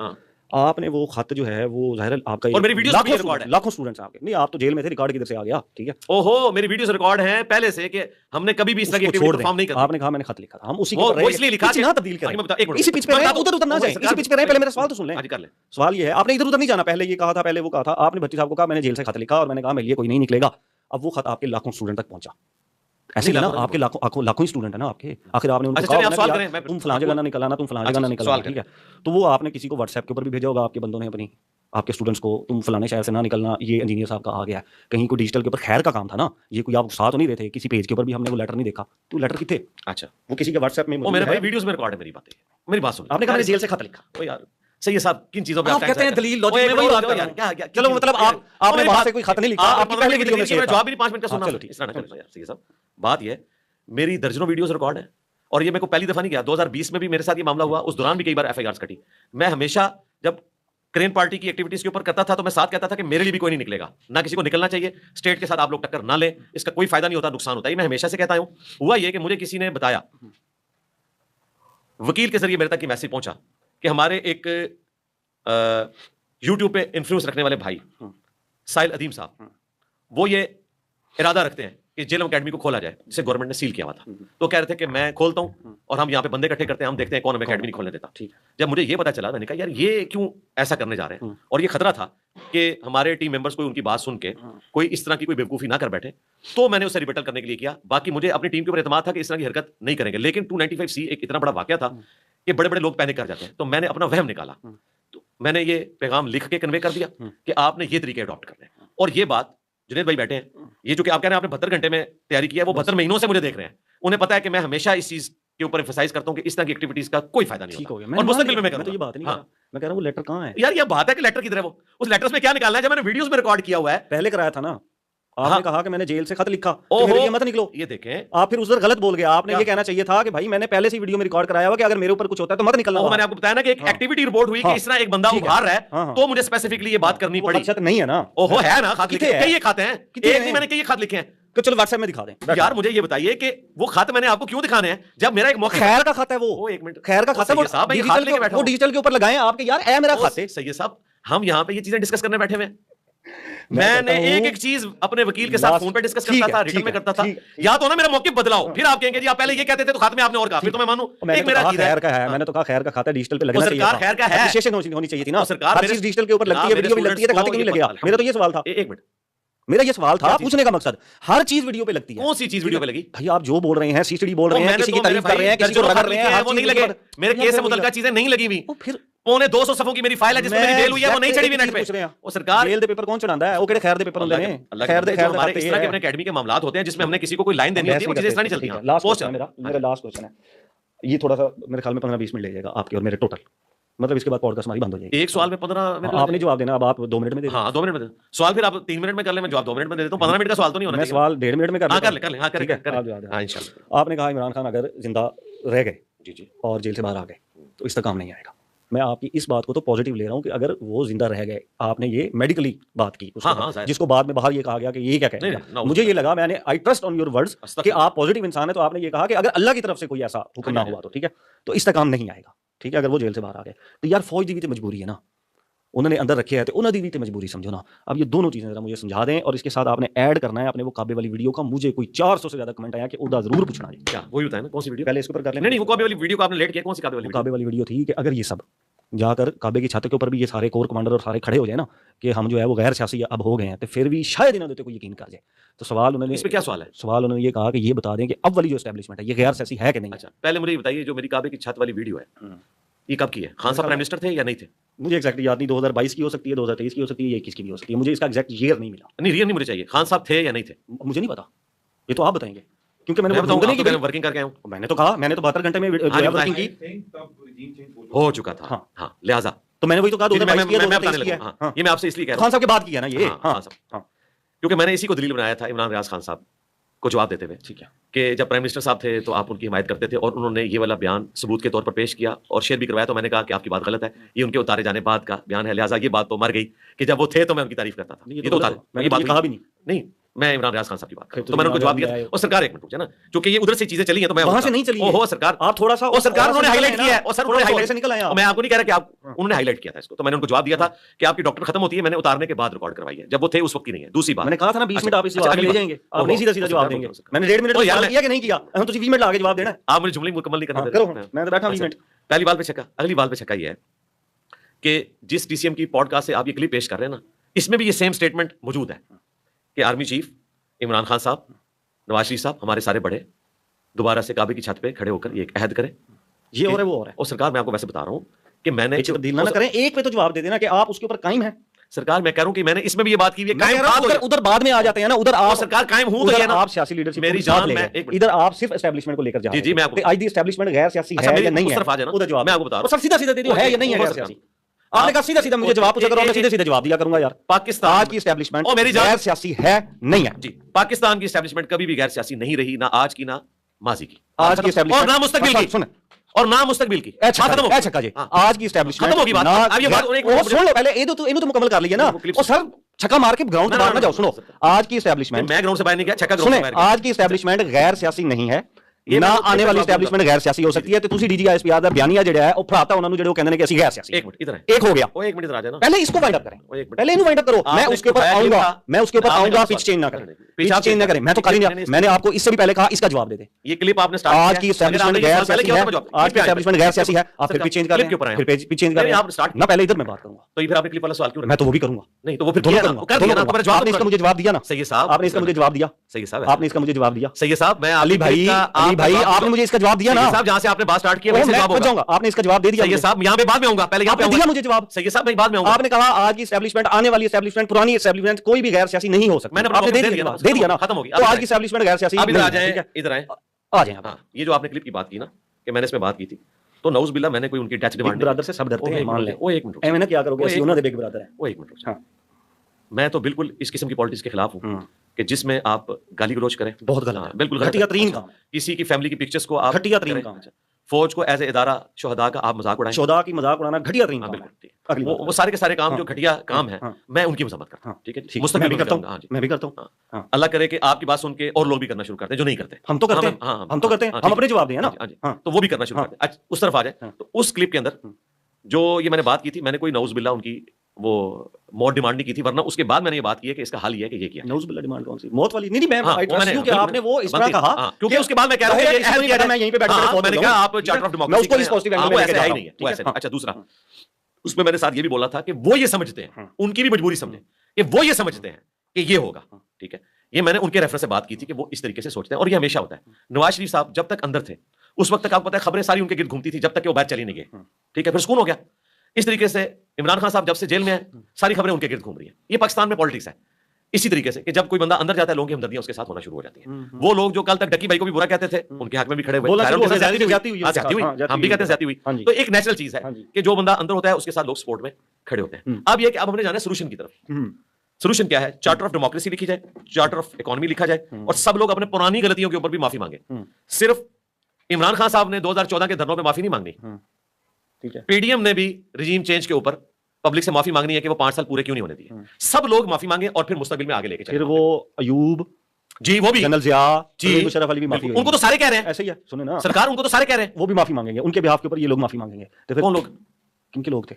آپ نے وہ خط جو ہے وہ ظاہر آپ کا اور میری ویڈیوز بھی ریکارڈ ہے، لاکھوں اسٹوڈنٹس آپ کے نہیں، آپ تو جیل میں تھے، ریکارڈ کدھر سے آ گیا؟ ٹھیک ہے، اوہو میری ویڈیوز ریکارڈ ہیں پہلے سے کہ ہم نے کبھی بھی اس طرح کی ایکٹیویٹی پرفارم نہیں کی. آپ نے کہا میں نے خط لکھا تھا، ہم اسی وہ اس لیے لکھا کہ نہ تبدیل کریں، اسی پیچ پہ رہیں، ادھر نہ جائیں، اسی پیچ پہ رہیں. پہلے میرا سوال تو سن لیں. کر لیں. سوال یہ ہے آپ نے ادھر ادھر نہیں جانا، پہلے یہ کہا تھا، پہلے وہ کہا تھا، آپ نے بھٹی صاحب کو کہا میں نے جیل سے خط لکھا اور میں نے کہا میرے لیے کوئی نہیں نکلے گا. اب وہ خط آپ کے لاکھوں اسٹوڈنٹ تک پہنچا، ایسے نا آپ کے لاکھوں ہی اسٹوڈنٹ ہیں نا آپ کے. آخر آپ نے ان کو کہا تم فلاں جگہ نہ نکلانا، تم فلاں جگہ نہ نکلانا، ٹھیک ہے. تو وہ آپ نے کسی کو واٹس ایپ کے اوپر بھی بھیجا ہوگا آپ کے بندوں نے اپنی آپ کے اسٹوڈنٹس کو، تم فلانے شہر سے نہ نکلنا، یہ انجینئر صاحب کا آ گیا. کہیں کوئی ڈیجیٹل کے اوپر خیر کا کام تھا نا، یہ کوئی آپ ساتھ نہیں رہے تھے، کسی پیج کے اوپر بھی ہم نے وہ لیٹر نہیں دیکھا. تو لیٹر کتنے؟ اچھا وہ کسی کے واٹس ایپ میں وہ میرے ویڈیوز میں ریکارڈ ہے. میری بات ہے، میری بات سن. آپ نے کہا میں نے جیل سے خط لکھا. یار صحیح ہے صاحب، کن چیزوں پہ آپ کہتے ہیں دلیل لاجک میں وہی بات کر رہا ہوں. چلو مطلب آپ نے وہاں سے کوئی خط نہیں لکھا، آپ کی پہلے ویڈیو میں جواب بھی 5 منٹ کا سنا. چلو ٹھیک ہے صحیح صاحب. بات یہ میری درجنوں ویڈیوز ریکارڈ ہے اور یہ میرے کو پہلی دفعہ نہیں کیا. 2020 میں بھی میرے ساتھ یہ معاملہ ہوا، اس دوران بھی کئی بار ایف آئی آرز کٹی. میں ہمیشہ جب کرین پارٹی کی ایکٹیویٹیز کے اوپر کرتا تھا تو میں ساتھ کہتا تھا کہ میرے لیے بھی کوئی نہیں نکلے گا، نہ کسی کو نکلنا چاہیے. اسٹیٹ کے ساتھ آپ لوگ ٹکر نہ لیں، اس کا کوئی فائدہ نہیں ہوتا، نقصان ہوتا ہے. میں ہمیشہ سے کہتا ہوں. ہوا یہ کہ مجھے کسی نے بتایا، وکیل کے ذریعے میرے تک یہ میسج پہنچا کہ ہمارے ایک یوٹیوب پہ انفلوئنس رکھنے والے بھائی سائل ادیم صاحب، وہ یہ ارادہ رکھتے ہیں کہ جیلم اکیڈمی کو کھولا جائے، جسے گورنمنٹ نے سیل کیا ہوا تھا. تو کہہ رہے تھے کہ میں کھولتا ہوں اور ہم یہاں پہ بندے اکٹھے کرتے ہیں، ہم دیکھتے ہیں کون ہمیں اکیڈمی نہیں کھولنے دیتا. جب مجھے یہ پتا چلا، میں نے کہا یار یہ کیوں ایسا کرنے جا رہے ہیں، اور یہ خطرہ تھا کہ ہمارے ٹیم ممبرس کو ان کی بات سن کے کوئی اس طرح کی کوئی بیوقوفی نہ کر بیٹھے. تو میں نے اسے ریبٹل کرنے کے لیے کیا. باقی مجھے اپنی ٹیم کے اوپر اعتماد تھا کہ اس طرح کی حرکت نہیں کریں گے. لیکن 295C ایک اتنا بڑا واقعہ تھا کہ بڑے بڑے لوگ پینک کر جاتے ہیں. تو میں نے اپنا وہم نکالا، تو میں نے یہ پیغام لکھ کے کنوے کر دیا کہ آپ نے یہ طریقے اڈاپٹ کرنے ہیں. اور یہ بات جنید بھائی بیٹھے ہیں، یہ جو کہ آپ کہہ رہے ہیں آپ نے 72 گھنٹے میں تیاری کیا ہے، وہ 72 مہینوں سے مجھے دیکھ رہے ہیں. انہیں پتا ہے کہ میں ہمیشہ اس چیز کے اوپر ایمفسائز کرتا ہوں کہ اس طرح کی ایکٹیویٹیز کا کوئی فائدہ نہیں ہوتا. اور مستقبل میں میں کروں. تو یہ بات نہیں میں کہہ رہا ہوں وہ لیٹر کہاں ہے یار؟ یہ بات ہے کہ لیٹر کدھر ہے؟ وہ اس لیٹر میں کیا نکالنا ہے؟ جب میں نے ویڈیوز میں ریکارڈ کیا ہوا ہے، پہلے کرایا تھا نا. آپ نے کہا کہ میں نے جیل سے خط لکھا، مت نکلو. یہ دیکھیں آپ پھر ادھر غلط بول گئے. آپ نے یہ کہنا چاہیے تھا کہ بھائی میں نے پہلے سے ویڈیو میں ریکارڈ کرایا ہوا کہ اگر میرے اوپر کچھ ہوتا ہے تو مت نکلنا. میں نے آپ کو بتایا نا کہ ایک ایکٹیویٹی رپورٹ ہوئی کہ اس طرح ایک بندہ ابھار رہا ہے، تو مجھے اسپیسیفکلی یہ بات کرنی پڑی. نہیں ہے نا؟ اوہو ہے نا، خط لکھے کئی خط ہیں، ایک نہیں میں نے کئی خط لکھے ہیں. تو چلو واٹس ایپ میں دکھا دیں. یار مجھے یہ بتائیے کہ وہ خط میں نے آپ کو کیوں دکھانے ہیں جب میرا ایک موقع خیر کا خط ہے. وہ ایک منٹ، خیر کا خط ہے، وہ ڈیجیٹل کے اوپر لگائیں آپ کے. یار اے میرا خط ہے. سید صاحب ہم یہاں پہ یہ چیزیں ڈسکس کرنے بیٹھے ہوئے ہیں. میں نے ایک ایک چیز اپنے وکیل کے ساتھ فون پہ ڈسکس کرتا تھا، ریٹن میں کرتا تھا. یا تو نا میرا موقف بدلاؤ، پھر آپ کہیں گے جی آپ پہلے یہ کہتے تھے تو خط میں آپ نے اور کہا، پھر تو میں مانوں. ایک میرا خیر کا ہے، میں نے تو کہا خیر کا خط ہے، ڈیجیٹل پہ لگنا چاہیے. خیر کا ہے، اپریشیشن ہونی چاہیے تھی نا. ہر چیز ڈیجیٹل کے اوپر لگتی ہے، ویڈیو بھی لگتی ہے، خط کیوں نہیں لگے گا؟ میرا تو یہ سوال تھا. ایک منٹ، میرا یہ سوال تھا پوچھنے کا مقصد. ہر چیز ویڈیو پہ لگتی ہے. کون سی چیز ویڈیو پہ لگی؟ بھائی آپ جو بول رہے ہیں CCTV بول رہے ہیں، کسی کی تعریف کر رہے ہیں، کسی کو رگڑ رہے ہیں، وہ نہیں لگے. میرے کیس سے متعلقہ چیزیں نہیں لگی ہوئی. پھر 250 صفحوں کی میری فائل ہے جس میں میری بیل ہوئی ہے، وہ نہیں چڑھی ہوئی نیٹ پہ. وہ سرکار بیل دے پیپر کون چڑھاتا ہے؟ وہ کہڑے خیر دے پیپر ہوندے ہیں. خیر دے ہمارے اس طرح کے اپنے اکیڈمی کے معاملات ہوتے ہیں جس میں ہم نے کسی کو کوئی لائن دینی ہوتی ہے، وہ چیزیں اس طرح نہیں چلتی ہیں. میرا لاسٹ کوسچن ہے، یہ تھوڑا سا میرے خیال میں 15-20 منٹ لے جائے گا آپ کے اور میرے ٹوٹل. مطلب اس کے بعد پوڈ کاسٹ ہماری بند ہو جائے گی. ایک سوال میں 15 منٹ آپ نے جواب دینا. اب آپ 2 منٹ میں دے دیں. ہاں 2 منٹ میں. سوال پھر آپ 3 منٹ میں کر لیں، میں جواب 2 منٹ میں دے دیتا ہوں. 15 منٹ کا سوال تو نہیں ہونا. میں سوال 1.5 منٹ میں کر لیں. ہاں کر لیں. ہاں انشاءاللہ. آپ نے کہا عمران خان اگر زندہ رہ گئے جی اور جیل سے باہر آ گئے تو اس کا کام نہیں آئے گا. میں آپ کی اس بات کو تو پازیٹیو لے رہا ہوں کہ اگر وہ زندہ رہ گئے، آپ نے یہ میڈیکلی بات کی جس کو بعد میں باہر یہ کہا گیا کہ یہ کیا کہہ رہا. مجھے یہ لگا، میں نے I trust on your words کہ آپ پازیٹیو انسان ہیں، تو آپ نے یہ کہا کہ اگر اللہ کی طرف سے کوئی ایسا حکم نہ ہوا تو ٹھیک ہے، تو اس کا کام نہیں آئے گا. ٹھیک ہے، اگر وہ جیل سے باہر آ گئے تو یار فوج دی بھی تو مجبوری ہے نا، انہوں نے اندر رکھے ہیں تو انہوں نے بھی تو مجبوری سمجھو نا. اب یہ دونوں چیزیں ذرا مجھے سمجھا دیں، اور اس کے ساتھ آپ نے ایڈ کرنا ہے اپنے وہ کعبے والی ویڈیو کا. مجھے کوئی 400 سے زیادہ کمنٹ آیا کہ ادا ضرور پوچھنا ہے. کیا وہی ہوتا ہے نا؟ کون سی ویڈیو پہلے اس کے اوپر کر لیں. نہیں وہ کعبے والی ویڈیو کو آپ نے لیٹ کیا. کون سی کعبے والی ویڈیو تھی کہ اگر یہ سب جا کر کعبے کی چھت کے اوپر بھی یہ سارے کور کمانڈر اور سارے کھڑے ہو جائے نا کہ ہم جو ہے وہ غیر سیاسی اب ہو گئے ہیں، تو پھر بھی شاید انہوں نے کوئی یقین کر جائے. تو سوال انہوں نے اس پہ کیا سوال ہے؟ سوال انہوں نے یہ کہا کہ یہ بتا دیں کہ اب والی جو اسٹیبلشمنٹ ہے یہ غیر سیاسی ہے کہ نہیں. اچھا پہلے مجھے یہ بتائیے، جو میری کعبے کی چھت والی ویڈیو ہے یہ کب کی ہے؟ خان صاحب پرائم منسٹر تھے یا نہیں تھے؟ مجھے ایگزیکٹلی یاد نہیں. 2022 کی ہو سکتی ہے، 2023 کی ہو سکتی ہے، 21 کی بھی ہو سکتی ہے. مجھے اس کا ایگزیکٹ ایئر نہیں ملا. نہیں ایئر نہیں مجھے چاہیے. خان صاحب تھے یا نہیں تھے مجھے نہیں پتا، یہ تو آپ بتائیں گے کیونکہ میں نے ورکنگ کر کے آیا ہوں. میں نے تو کہا، میں نے تو 72 گھنٹے میں ورکنگ کی ہو چکا تھا. ہاں لہٰذا تو میں نے وہی تو کہا 2022 کی. یہ میں آپ سے اس لیے کہہ رہا ہوں خان صاحب کی بات کی ہے نا یہ. کیونکہ میں نے اسی کو دلیل بنایا تھا عمران ریاض خان صاحب کو جواب دیتے ہوئے. ٹھیک ہے کہ جب پرائم منسٹر صاحب تھے تو آپ ان کی حمایت کرتے تھے، اور انہوں نے یہ والا بیان ثبوت کے طور پر پیش کیا اور شیئر بھی کروایا. تو میں نے کہا کہ آپ کی بات غلط ہے، یہ ان کے اتارے جانے بعد کا بیان ہے، لہٰذا یہ بات تو مر گئی کہ جب وہ تھے تو میں ان کی تعریف کرتا تھا. یہ تو اتارے میں یہ بات کہا بھی نہیں. میں عمران ریاض خان صاحب کی بات کروں تو میں نے ان کو جواب دیا اور سرکار ایک منٹ رکے نا چونکہ یہ ادھر سے چیزیں چلی ہیں تو میں وہاں سے نہیں چلی ہو سرکار آپ تھوڑا سا سرکار انہوں نے ہائی لائٹ کیا ہے اور سر انہوں نے ہائی لائٹ نکل آیا میں آپ کو نہیں کہہ رہا کہ آپ انہوں نے ہائی لائٹ کیا تھا اس کو تو میں نے ان کو جواب دیا تھا کہ آپ کی ڈاکٹر ختم ہوتی ہے میں نے اتارنے کے بعد ریکارڈ کروائی ہے جب وہ تھے اس وقت کی نہیں ہے دوسری بات میں نے کہا تھا نا 20 منٹ آپ اس جواب لے جائیں گے آپ نہیں سیدھا سیدھا جواب دیں گے میں نے 1.5 منٹ کیا کہ نہیں کیا ہم تو 20 منٹ لا کے جواب دینا آپ مجھے جملے مکمل نہیں کرنا کرو میں تو بیٹھا 20 منٹ پہلی بات پہ چھکا اگلی بات پہ چھکا یہ ہے کہ جس ٹی سی ایم کی پوڈ کاسٹ سے آپ یہ کلپ پیش کر رہے ہیں نا اس میں بھی یہ سیم سٹیٹمنٹ موجود ہے کہ آرمی چیف عمران خان صاحب نواز شریف صاحب ہمارے سارے بڑے دوبارہ سے کعبے کی چھت پہ کھڑے ہو کر یہ ایک عہد کریں یہ ہو رہا ہے وہ ہو رہا ہے اور سرکار میں آپ کو ویسے بتا رہا ہوں کہ میں نے تبدیل نہ کریں ایک پہ تو جواب دے دینا کہ آپ اس کے اوپر قائم ہیں سرکار میں کہہ رہا ہوں کہ میں نے اس میں بھی یہ بات کی ہے قائم ادھر بعد میں آ جاتے ہیں نا ادھر آپ سرکار قائم ہوں تو یہ نا آپ سیاسی لیڈرشپ میری جان میں ادھر آپ صرف اسٹیبلشمنٹ کو لے کر جا رہے ہیں جی میں آپ کو آج دی اسٹیبلشمنٹ غیر سیاسی ہے یا نہیں ہے ادھر جواب میں آپ کو بتا رہا ہوں سر سیدھا سیدھا دے دیو ہے یا نہیں ہے غیر سیاسی آپ نے کہا سیدھا سیدھا مجھے جواب پوچھا کرو میں سیدھے سیدھے جواب دیا کروں گا یار پاکستان آج کی اسٹیبلشمنٹ غیر سیاسی ہے نہیں ہے جی پاکستان کی اسٹیبلشمنٹ کبھی بھی غیر سیاسی نہیں رہی نہ آج کی نہ ماضی کی آج کی اسٹیبلشمنٹ اور نہ مستقبل کی سن اور نہ مستقبل کی چھکا جی آج کی اسٹیبلشمنٹ ختم ہوگی بات اب یہ بات سن لو پہلے یہ تو مکمل کر لیے نا اور سر چھکا مار کے گراؤنڈ سے باہر نہ جاؤ سنو آج کی اسٹیبلشمنٹ میں گراؤنڈ سے باہر نہیں گیا چھکا گراؤنڈ سے باہر آج کی اسٹیبلشمنٹ غیر سیاسی نہیں ہے نہ آنے والی اسٹیبلشمنٹ غیر سیاسی ہو سکتی ہے تو تسی D G S P R دا بیانیہ جڑا ہے او پھراتا انہاں نوں جڑے او کہندے نے کہ اسی غیر سیاسی ایک منٹ ادھر ہے ایک ہو گیا وہ ایک منٹ ادھر آ جائے نا پہلے اس کو وائنڈ اپ کریں پہلے انہوں وائنڈ اپ کرو میں اس کے اوپر آؤں گا پچ چینج نہ کریں پچ چینج نہ کریں میں تو کر ہی نہیں میں نے آپ کو اس سے بھی پہلے کہا اس کا جواب دے دیں یہ کلپ آپ نے سٹارٹ آج کی اسٹیبلشمنٹ غیر سیاسی ہے آج کی اسٹیبلشمنٹ غیر سیاسی ہے آپ پھر پچ چینج کریں پھر پچ چینج کریں نہ پہلے ادھر میں بات کروں گا تو پھر آپ نے کلپ والا سوال کیوں میں تو وہ بھی کروں گا نہیں تو وہ پھر کر دیا نا آپ نے اس کا مجھے جواب دیا نا سید صاحب آپ نے اس کا مجھے جواب دیا سید صاحب آپ نے اس کا مجھے جواب دیا سید صاحب میں علی بھائی آپ نے مجھے اس کا جواب دیا نا صاحب جہاں سے آپ نے بات سٹارٹ کیا وہیں سے جواب ہوگا آپ نے اس کا جواب دے دیا سید صاحب یہاں پہ بعد میں آؤں گا پہلے یہاں پہ دیا مجھے جواب سید صاحب میں بعد میں آؤں گا آپ نے کہا آج کی اسٹیبلشمنٹ آنے والی اسٹیبلشمنٹ پرانی اسٹیبلشمنٹ کوئی بھی غیر سیاسی نہیں ہو سکتی میں نے آپ نے دے دیا نا ختم ہو گیا تو آج کی اسٹیبلشمنٹ غیر سیاسی ادھر آ جائیں ادھر آئیں آ جائیں ہاں یہ جو آپ نے کلپ کی بات کی نا کہ میں نے اس میں بات کی تھی تو نعوذ باللہ میں نے کوئی ان کی ڈیتھ ڈیمانڈ برادر سے سب ڈرتے ہیں مان لیں وہ ایک منٹ ایویں نہ کیا کرو گے اسی انہاں دے بگ برادر ہیں وہ ایک منٹ میں تو بالکل اس قسم کی پالیٹکس کے خلاف ہوں کہ جس میں آپ گالی گلوچ کریں بہت غلط بالکل گھٹیا ترین کام کسی کی فیملی کی پکچرز کو آپ گھٹیا ترین کام فوج کو ایز اے ادارہ شہداء کا آپ مذاق اڑائیں شہداء کی مذاق اڑانا گھٹیا ترین کام ہے وہ سارے کے سارے کام جو گھٹیا کام ہے میں ان کی مذمت کرتا ہوں ٹھیک ہے مستقبل بھی کرتا ہوں میں بھی کرتا ہوں اللہ کرے کہ آپ کی بات سن کے اور لوگ بھی کرنا شروع کرتے ہیں جو نہیں کرتے ہم تو کرتے ہیں ہم تو کرتے ہیں ہم اپنے جواب دیں نا تو وہ بھی کرنا شروع کرتے ہیں اس طرف آ جائیں تو اس کلپ کے اندر جو یہ میں نے بات کی تھی میں نے کوئی نعوذ باللہ ان کی وہ موت ڈیمانڈ نہیں کی تھی ورنہ اس کے بعد میں نے یہ بات کی ہے کہ اس کا حل یہ ہے کہ یہ کیا نعوذ باللہ ڈیمانڈ کون سی موت والی نہیں میں کہ آپ نے وہ اس طرح کہا کیونکہ اس کے بعد میں کہہ رہا ہوں کہ میں یہیں پہ بیٹھ کر میں نے کہا آپ چارٹر آف میں اس کو اس پوزیٹو اینگل میں ایسا ہے ہی نہیں ہے وہ ایسا اچھا دوسرا اس میں نے ساتھ یہ بھی بولا تھا کہ وہ یہ سمجھتے ہیں ان کی بھی مجبوری سمجھیں کہ وہ یہ سمجھتے ہیں کہ یہ ہوگا ٹھیک ہے یہ میں نے ان کے ریفرنس سے بات کی تھی کہ وہ اس طریقے سے سوچتے ہیں اور یہ ہمیشہ ہوتا ہے نواز شریف صاحب جب تک اندر تھے اس وقت تک آپ کو پتہ ہے خبریں ساری ان کے گرد گھومتی تھی جب تک کہ وہ باہر چلی نہیں گئے ٹھیک ہے پھر سکون ہو گیا اس طریقے سے عمران خان صاحب جب سے جیل میں ہیں ساری خبریں ان کے گرد گھوم رہی ہیں یہ پاکستان میں پالیٹکس ہے اسی طریقے سے کہ جب کوئی بندہ اندر جاتا ہے لوگوں کی ہمدردیاں اس کے ساتھ ہونا شروع ہو جاتی ہیں وہ لوگ جو کل تک ڈکی بھائی کو بھی برا کہتے تھے ان کے حق میں بھی کھڑے ہوئے ہم بھی کہتے ہیں زیادتی ہوئی تو ایک نیچرل چیز ہے کہ جو بندہ اندر ہوتا ہے اس کے ساتھ لوگ سپورٹ میں کھڑے ہوتے ہیں اب یہ کہ اب ہم نے جانا ہے سولوشن کی طرف سولوشن کیا ہے چارٹر آف ڈیموکریسی لکھی جائے چارٹر آف اکانومی لکھا جائے اور سب لوگ اپنے پرانی غلطیوں کے اوپر بھی معافی مانگے صرف عمران خان صاحب نے 2014 کے دھرنوں پہ معافی نہیں مانگنی پی ڈی ایم نے بھی رجیم چینج کے اوپر پبلک سے معافی مانگنی ہے کہ وہ 5 سال پورے کیوں نہیں ہونے دیے سب لوگ معافی مانگے اور پھر مستقبل میں آگے لے کے چلے پھر وہ ایوب جی وہ بھی جنرل ضیاء جی مشرف علی بھی معافی ان کو تو سارے کہہ رہے ہیں ایسے ہی ہے سنیں نا سرکار ان کو تو سارے کہہ رہے ہیں وہ بھی معافی مانگیں گے ان کے بہاف کے اوپر یہ لوگ معافی مانگیں گے تو پھر کون لوگ کن کے لوگ تھے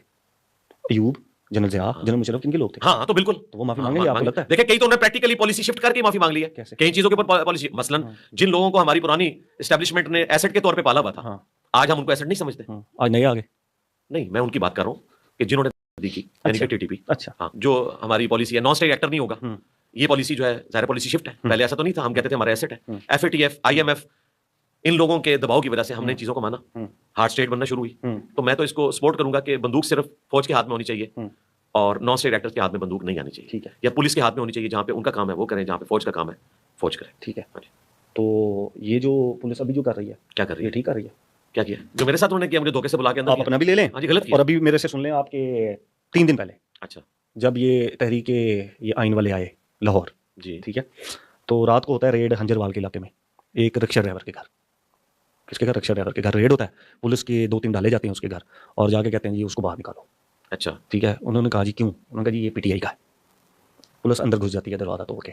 ایوب جنرل ضیاء جنرل مشرف کن کے لوگ تھے ہاں تو بالکل تو وہ معافی مانگیں گے آپ کو لگتا ہے دیکھیں کئی تو انہوں نے پریکٹیکلی پالیسی شفٹ کر کے معافی مانگ لی ہے کئی چیزوں کے اوپر پالیسی مثلا جن لوگوں کو ہماری پرانی اسٹیبلشمنٹ نے ایسٹ کے طور پہ پالا ہوا تھا آج ہم ان کو ایسٹ نہیں سمجھتے آج نہیں آگے نہیں میں ان کی بات کر رہا ہوں کہ جنہوں نے دی کی یعنی کہ ٹی ٹی پی اچھا ہاں جو ہماری پالیسی ہے نان اسٹیٹ ایکٹر نہیں ہوگا یہ پالیسی جو ہے ظاہر پالیسی شفٹ ہے پہلے ایسا تو نہیں تھا ہم کہتے تھے ہمارا ایسٹ ہے F A T F I M F ان لوگوں کے دباؤ کی وجہ سے ہم نے چیزوں کو مانا ہارڈ اسٹیٹ بننا شروع ہوئی تو میں تو اس کو سپورٹ کروں گا کہ بندوق صرف فوج کے ہاتھ میں ہونی چاہیے اور نان اسٹیٹ ایکٹر کے ہاتھ میں بندوق نہیں آنی چاہیے ٹھیک ہے یا پولیس کے ہاتھ میں ہونی چاہیے جہاں پہ ان کا کام ہے وہ کریں جہاں پہ فوج کا کام ہے فوج کریں ٹھیک ہے تو یہ جو پولیس ابھی جو کر رہی ہے کیا کر رہی ہے ٹھیک کر رہی ہے کیا کیا جو میرے ساتھ انہوں نے کیا مجھے دھوکے سے بلا کے آپ اپنا بھی لے لیں ہاں جی غلط اور ابھی میرے سے سن لیں آپ کے 3 دن پہلے اچھا جب یہ تحریک یہ آئین والے آئے لاہور جی ٹھیک ہے تو رات کو ہوتا ہے ریڈ ہنجروال کے علاقے میں ایک رکشا ڈرائیور کے گھر کس کے گھر رکشا ڈرائیور کے گھر ریڈ ہوتا ہے پولیس کے 2-3 ڈالے جاتے ہیں اس کے گھر اور جا کے کہتے ہیں جی اس کو باہر نکالو اچھا ٹھیک ہے انہوں نے کہا جی کیوں انہوں نے کہا جی یہ پی ٹی آئی کا ہے پولیس اندر گھس جاتی ہے دروازہ توڑ کے